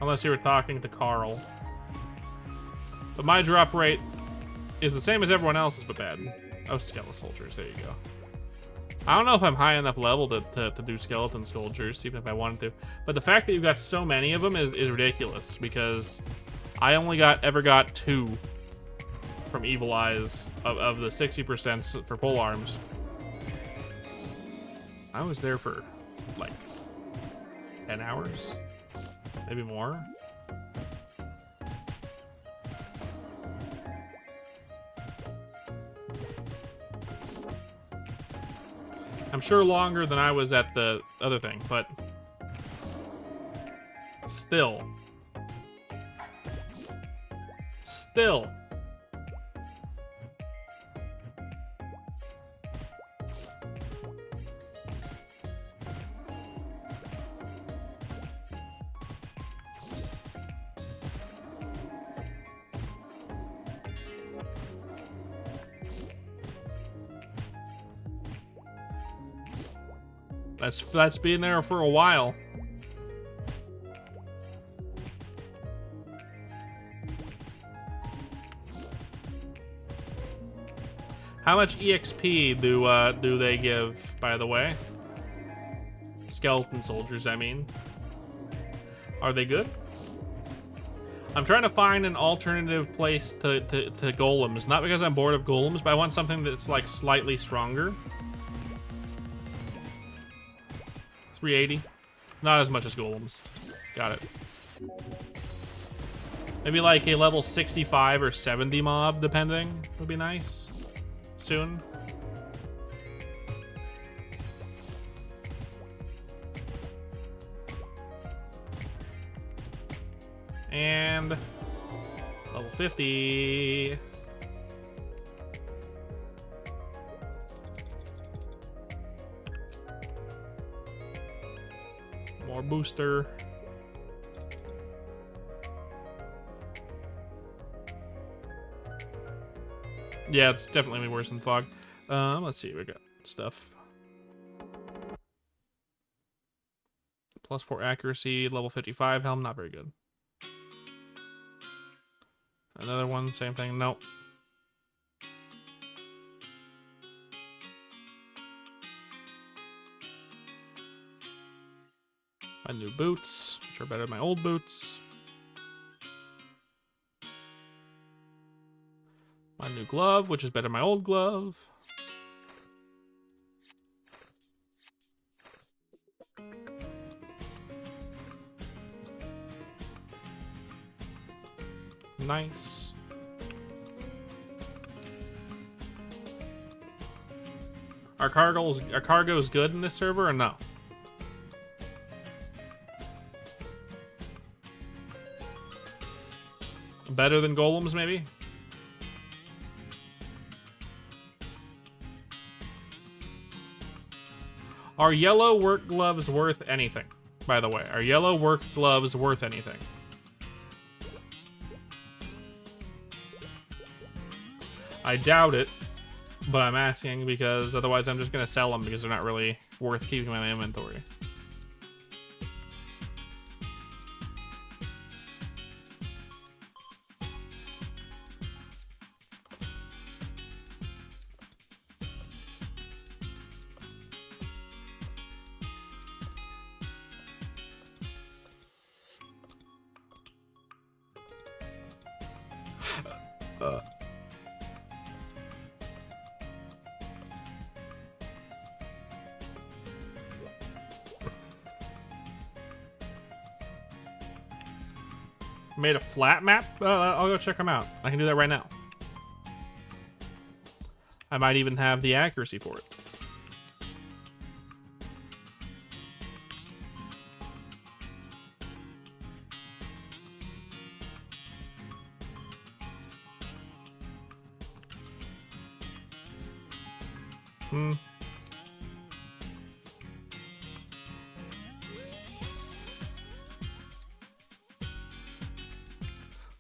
Unless you were talking to Carl. But my drop rate is the same as everyone else's, but bad. Oh, skeleton soldiers, there you go. I don't know if I'm high enough level to do skeleton soldiers, even if I wanted to. But the fact that you've got so many of them is ridiculous, because I only ever got 2 from Evil Eyes of the 60% for pole arms. I was there for like 10 hours, maybe more. I'm sure longer than I was at the other thing, but still. That's been there for a while. How much EXP do they give, by the way? Skeleton soldiers, I mean. Are they good? I'm trying to find an alternative place to golems. Not because I'm bored of golems, but I want something that's like slightly stronger. 380. Not as much as golems. Got it. Maybe like a level 65 or 70 mob, depending, would be nice. Soon. And level 50. More booster. Yeah, it's definitely worse than fog. Let's see, we got stuff. +4 accuracy, level 55 helm, not very good. Another one, same thing, nope. My new boots, which are better than my old boots. My new glove, which is better than my old glove. Nice. Are cargo's good in this server or no? Better than golems, maybe? Are yellow work gloves worth anything? By the way, are yellow work gloves worth anything? I doubt it, but I'm asking because otherwise I'm just gonna sell them because they're not really worth keeping in my inventory. Made a flat map? I'll go check them out. I can do that right now. I might even have the accuracy for it.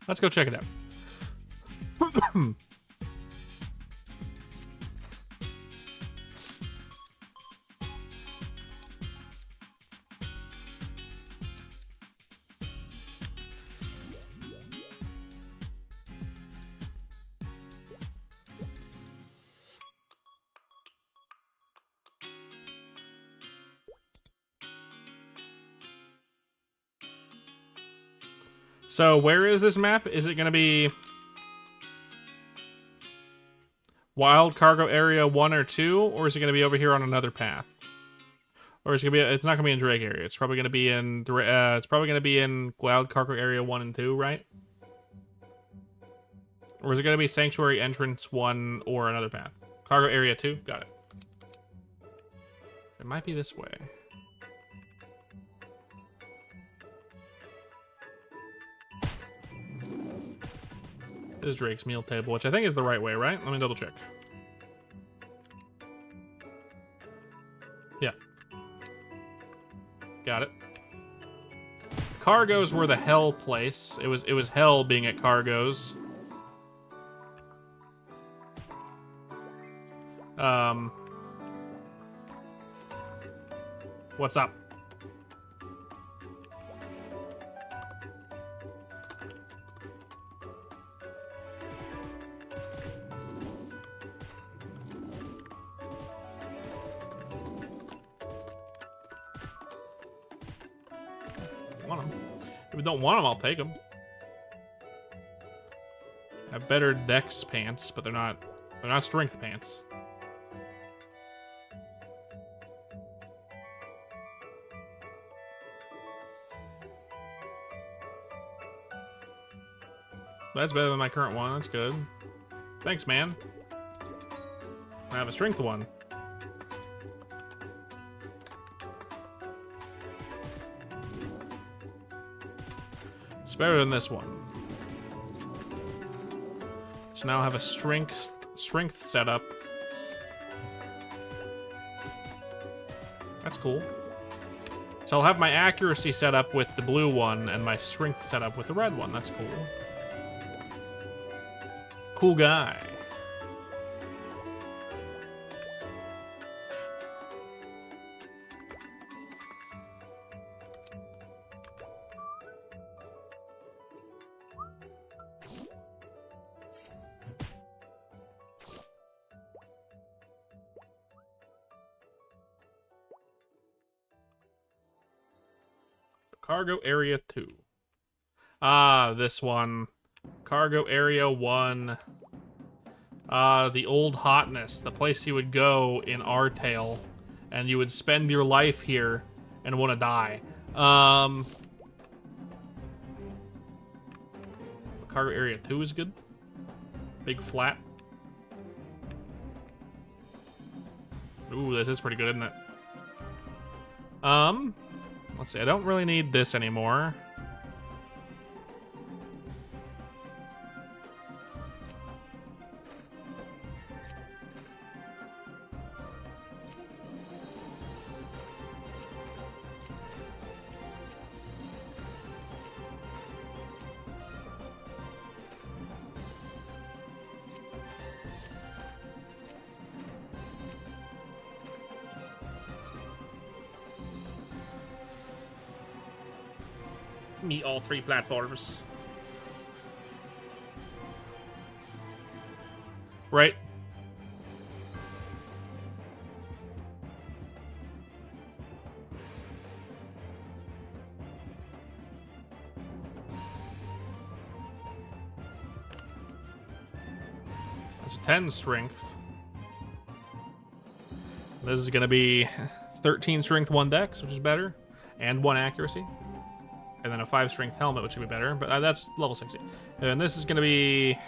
Let's go check it out. So where is this map? Is it going to be Wild Cargo Area 1 or 2? Or is it going to be over here on another path? Or is it going to be, it's not going to be in Drake area. It's probably going to be in, Wild Cargo Area 1 and 2, right? Or is it going to be Sanctuary Entrance 1 or another path? Cargo Area 2? Got it. It might be this way. This is Drake's meal table, which I think is the right way, right? Let me double check. Yeah. Got it. Cargos were the hell place. It was hell being at Cargos. What's up? Want them. If we don't want them, I'll take them. I have better dex pants, but they're not strength pants. That's better than my current one. That's good. Thanks, man. I have a strength one. It's better than this one. So now I have a strength setup. That's cool. So I'll have my accuracy set up with the blue one and my strength set up with the red one. That's cool. Cool guy. Cargo Area 2. Ah, this one. Cargo Area 1. The old hotness. The place you would go in our tale. And you would spend your life here and want to die. Cargo Area 2 is good. Big flat. Ooh, this is pretty good, isn't it? Let's see. I don't really need this anymore. Meet all three platforms. Right? That's a 10 strength. This is going to be 13 strength, 1 dex, which is better, and 1 accuracy. And then a 5 strength helmet, which would be better, but that's level 60. And this is going to be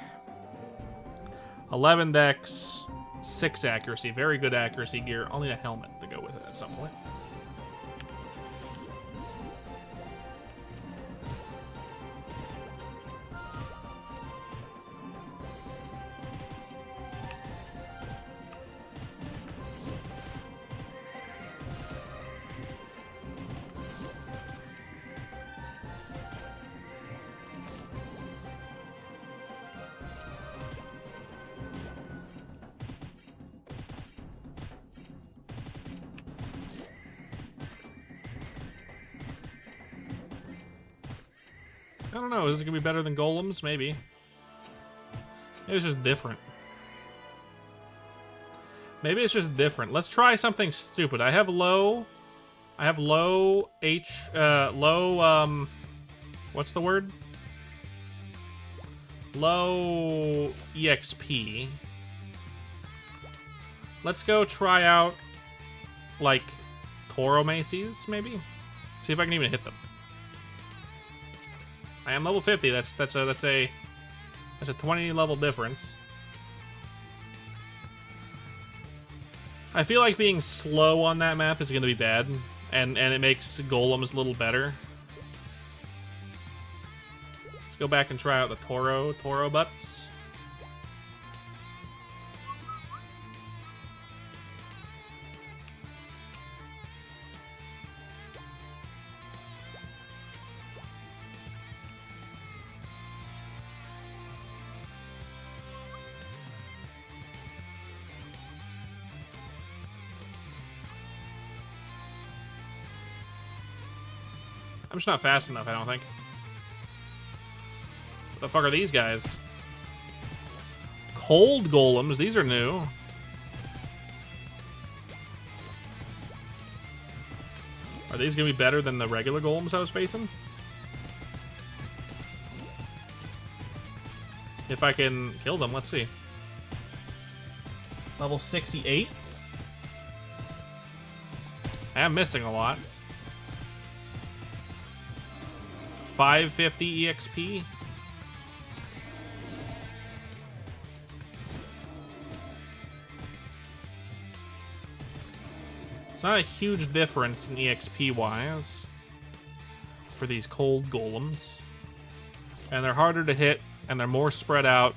11 dex, 6 accuracy. Very good accuracy gear. I'll need a helmet to go with it at some point. I don't know. Is it going to be better than golems? Maybe. Maybe it's just different. Maybe it's just different. Let's try something stupid. I have low what's the word? Low EXP. Let's go try out, like, Toro Macy's, maybe? See if I can even hit them. I am level 50. That's a 20 level difference. I feel like being slow on that map is going to be bad, and it makes golems a little better. Let's go back and try out the Toro butts. I'm just not fast enough, I don't think. What the fuck are these guys? Cold golems, these are new. Are these gonna be better than the regular golems I was facing? If I can kill them, let's see. Level 68. I am missing a lot. 550 EXP. It's not a huge difference in EXP wise for these cold golems. And they're harder to hit, and they're more spread out.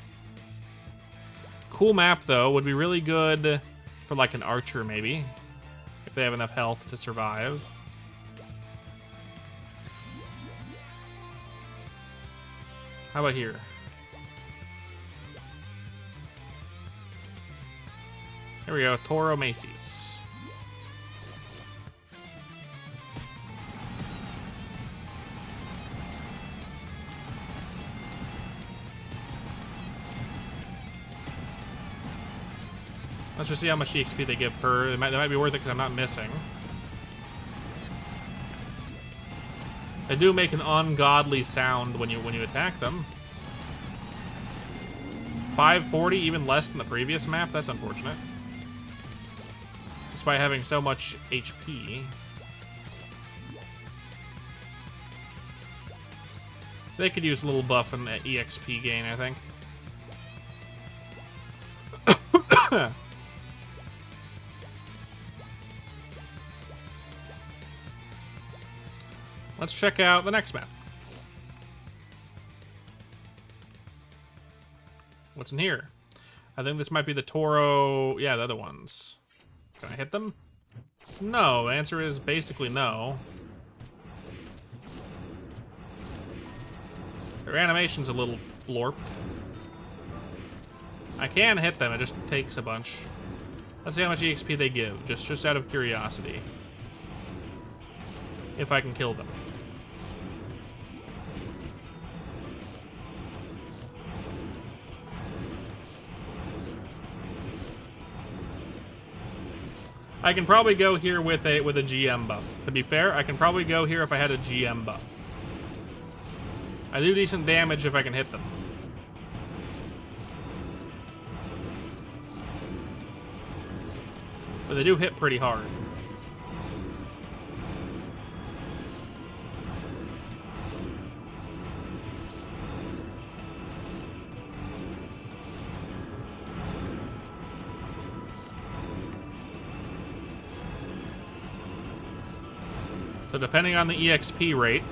Cool map though, would be really good for like an archer maybe, if they have enough health to survive. How about here? Here we go, Toro Macy's. Let's just see how much EXP they give per. That might be worth it because I'm not missing. They do make an ungodly sound when you attack them. 540, even less than the previous map. That's unfortunate. Despite having so much HP. They could use a little buff in the EXP gain, I think. Let's check out the next map. What's in here? I think this might be the Toro... Yeah, the other ones. Can I hit them? No. The answer is basically no. Their animation's a little blorped. I can hit them, it just takes a bunch. Let's see how much EXP they give, just out of curiosity. If I can kill them. I can probably go here with a GM buff. To be fair, I can probably go here if I had a GM buff. I do decent damage if I can hit them. But they do hit pretty hard. So depending on the EXP rate,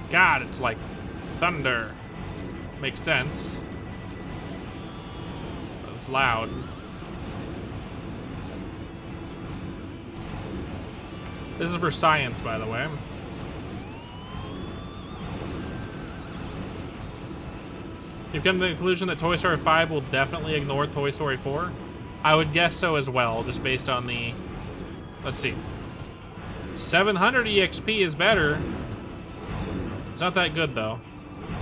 God, it's like thunder. Makes sense. It's loud. This is for science, by the way. You've come to the conclusion that Toy Story 5 will definitely ignore Toy Story 4? I would guess so as well, just based on the... Let's see. 700 EXP is better. It's not that good, though.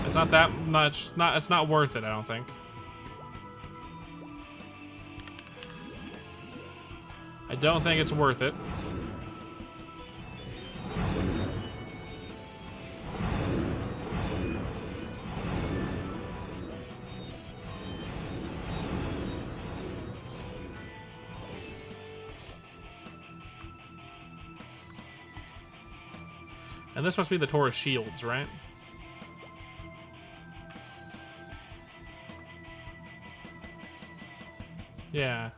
It's not that much. It's not worth it, I don't think. I don't think it's worth it. And this must be the Taurus shields, right? Yeah.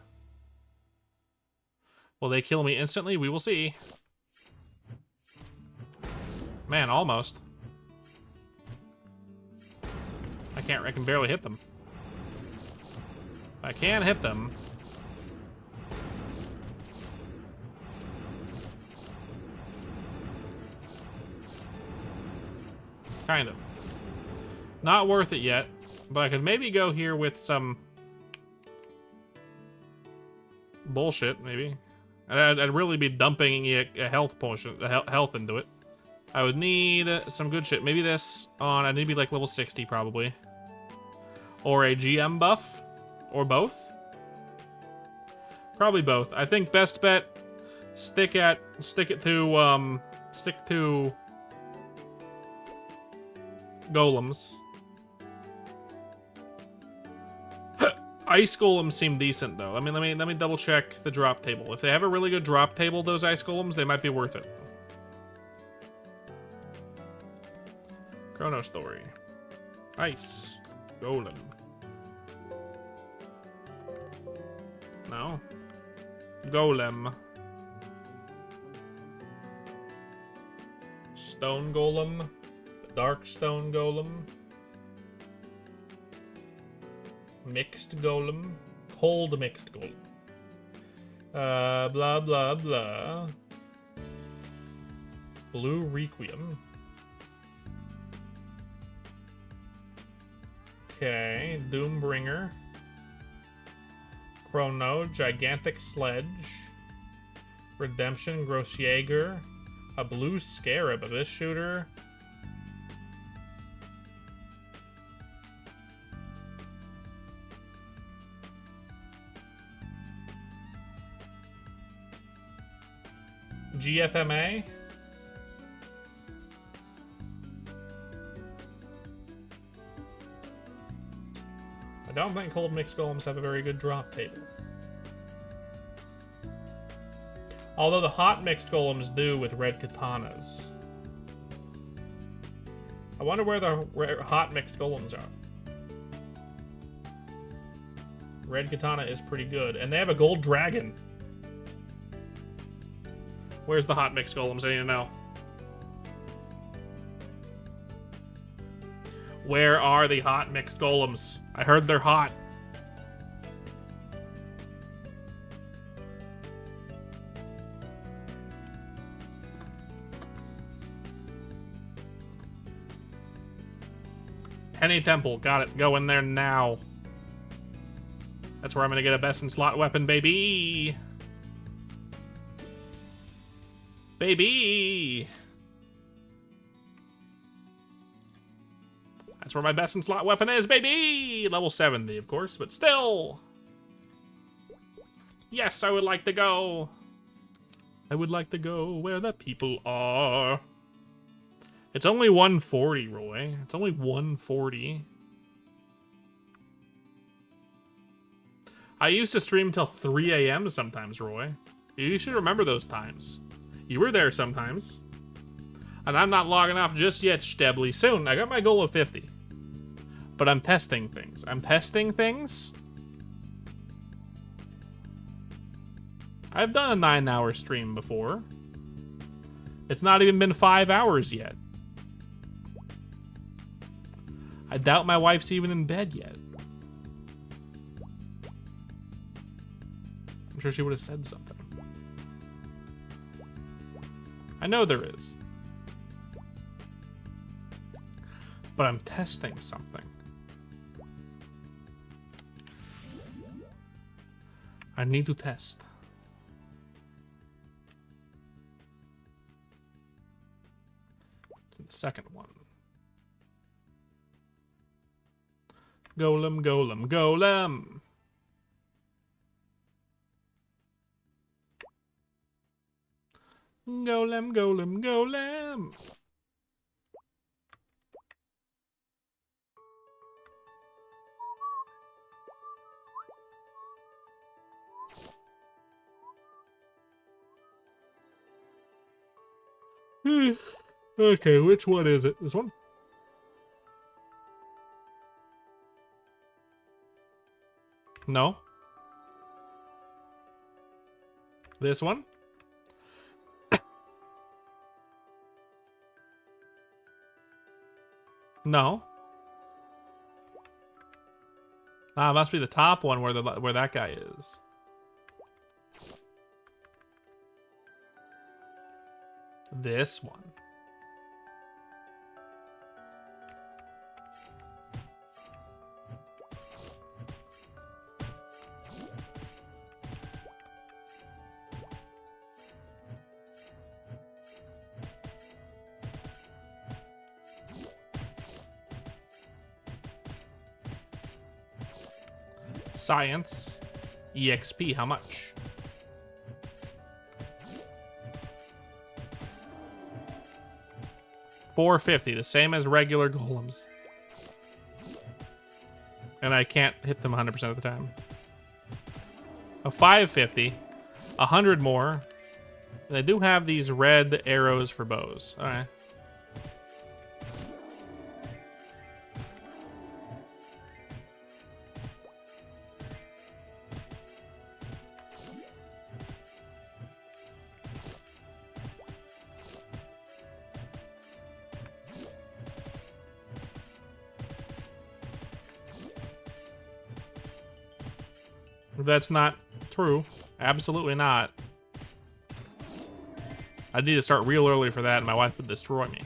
Will they kill me instantly? We will see. Man, almost. I can barely hit them. I can hit them. Kind of. Not worth it yet, but I could maybe go here with some bullshit, maybe. I'd really be dumping a health potion, health into it. I would need some good shit. Maybe this on, I need to be like level 60 probably. Or a GM buff, or both. Probably both. I think best bet, stick it to golems. Ice golems seem decent though. Let me double check the drop table. If they have a really good drop table, those ice golems, they might be worth it. ChronoStory. Ice golem. No. Golem. Stone golem. Dark stone golem. Mixed golem. Cold mixed golem. Blah blah blah. Blue requiem. Okay, Doombringer. Chrono, Gigantic Sledge. Redemption, Grossjäger. A blue Scarab of this shooter. GFMA. I don't think cold mixed golems have a very good drop table. Although the hot mixed golems do with red katanas. I wonder where the hot mixed golems are. Red katana is pretty good. And they have a gold dragon. Where's the hot mixed golems? I need to know. Where are the hot mixed golems? I heard they're hot. Penny Temple. Got it. Go in there now. That's where I'm going to get a best in slot weapon, baby. Baby. That's where my best in slot weapon is, baby! Level 70, of course, but still. Yes, I would like to go. I would like to go where the people are. It's only 140, Roy. It's only 140. I used to stream till 3 a.m. sometimes, Roy. You should remember those times. You were there sometimes. And I'm not logging off just yet, Stebley. Soon. I got my goal of 50. But I'm testing things. I'm testing things. I've done a 9-hour stream before. It's not even been 5 hours yet. I doubt my wife's even in bed yet. I'm sure she would have said something. I know there is. But I'm testing something. I need to test. The second one. Golem, golem, golem. Golem, golem, golem. Okay, which one is it? This one? No. This one? No. Ah, it must be the top one where that guy is. This one. Science. EXP, how much? $450, the same as regular golems. And I can't hit them 100% of the time. A $550, 100 more. They do have these red arrows for bows. Alright. That's not true. Absolutely not. I need to start real early for that, and my wife would destroy me.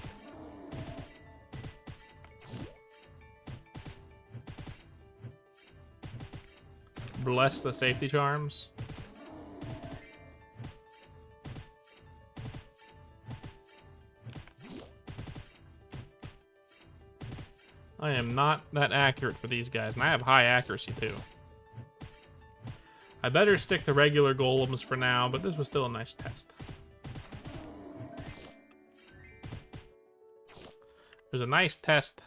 Bless the safety charms. I am not that accurate for these guys, and I have high accuracy too. I better stick to regular golems for now, but this was still a nice test. It was a nice test.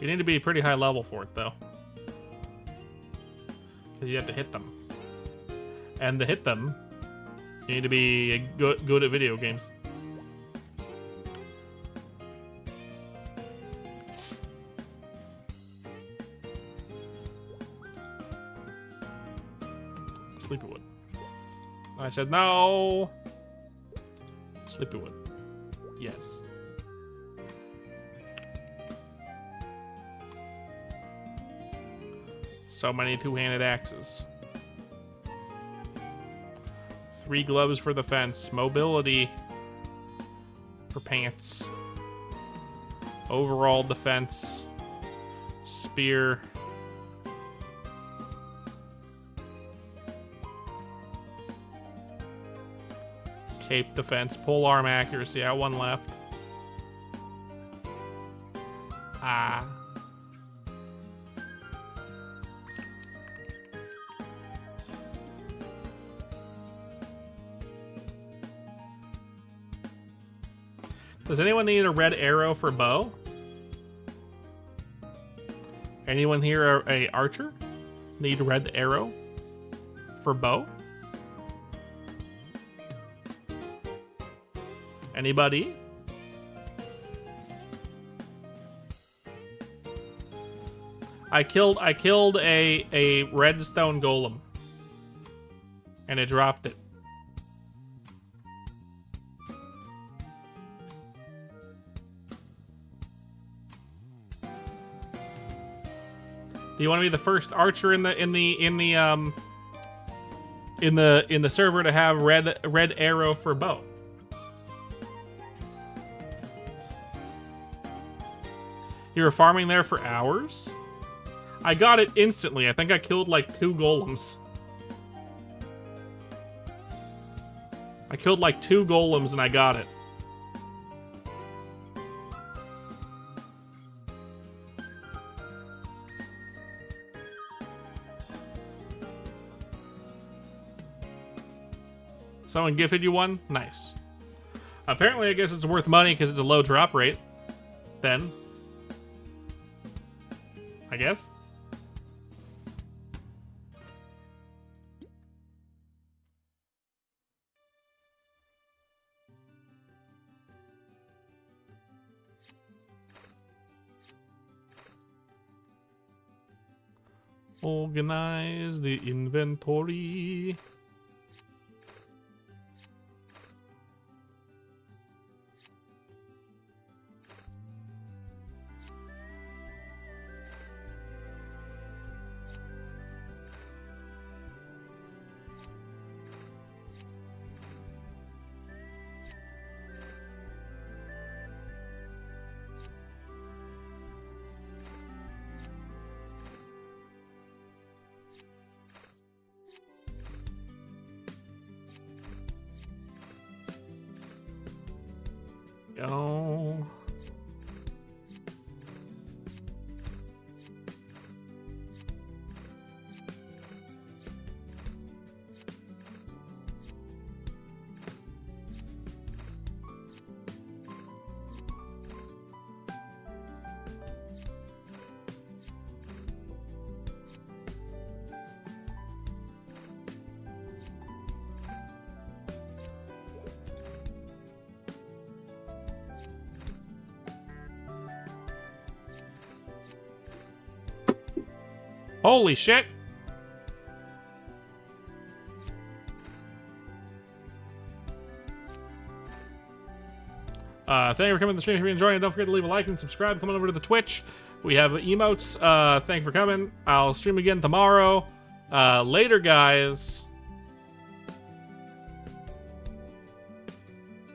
You need to be pretty high level for it, though. Because you have to hit them. And to hit them, you need to be good at video games. Sleepywood. I said no. Sleepywood. Yes. So many two-handed axes. 3 gloves for the fence. Mobility for pants. Overall defense. Spear. Cape defense, pole arm accuracy. I one left. Ah. Does anyone need a red arrow for bow? Anyone here a archer? Need a red arrow for bow? Anybody? I killed a redstone golem. And it dropped it. Do you want to be the first archer in the server to have red arrow for bow? You were farming there for hours? I got it instantly. I think I killed like 2 golems. I killed like 2 golems and I got it. Someone gifted you one? Nice. Apparently, I guess it's worth money because it's a low drop rate. Then. I guess. Organize the inventory. Go. Holy shit! Thank you for coming to the stream. If you're enjoying it, don't forget to leave a like and subscribe. Come on over to the Twitch. We have emotes. Thank you for coming. I'll stream again tomorrow. Later, guys.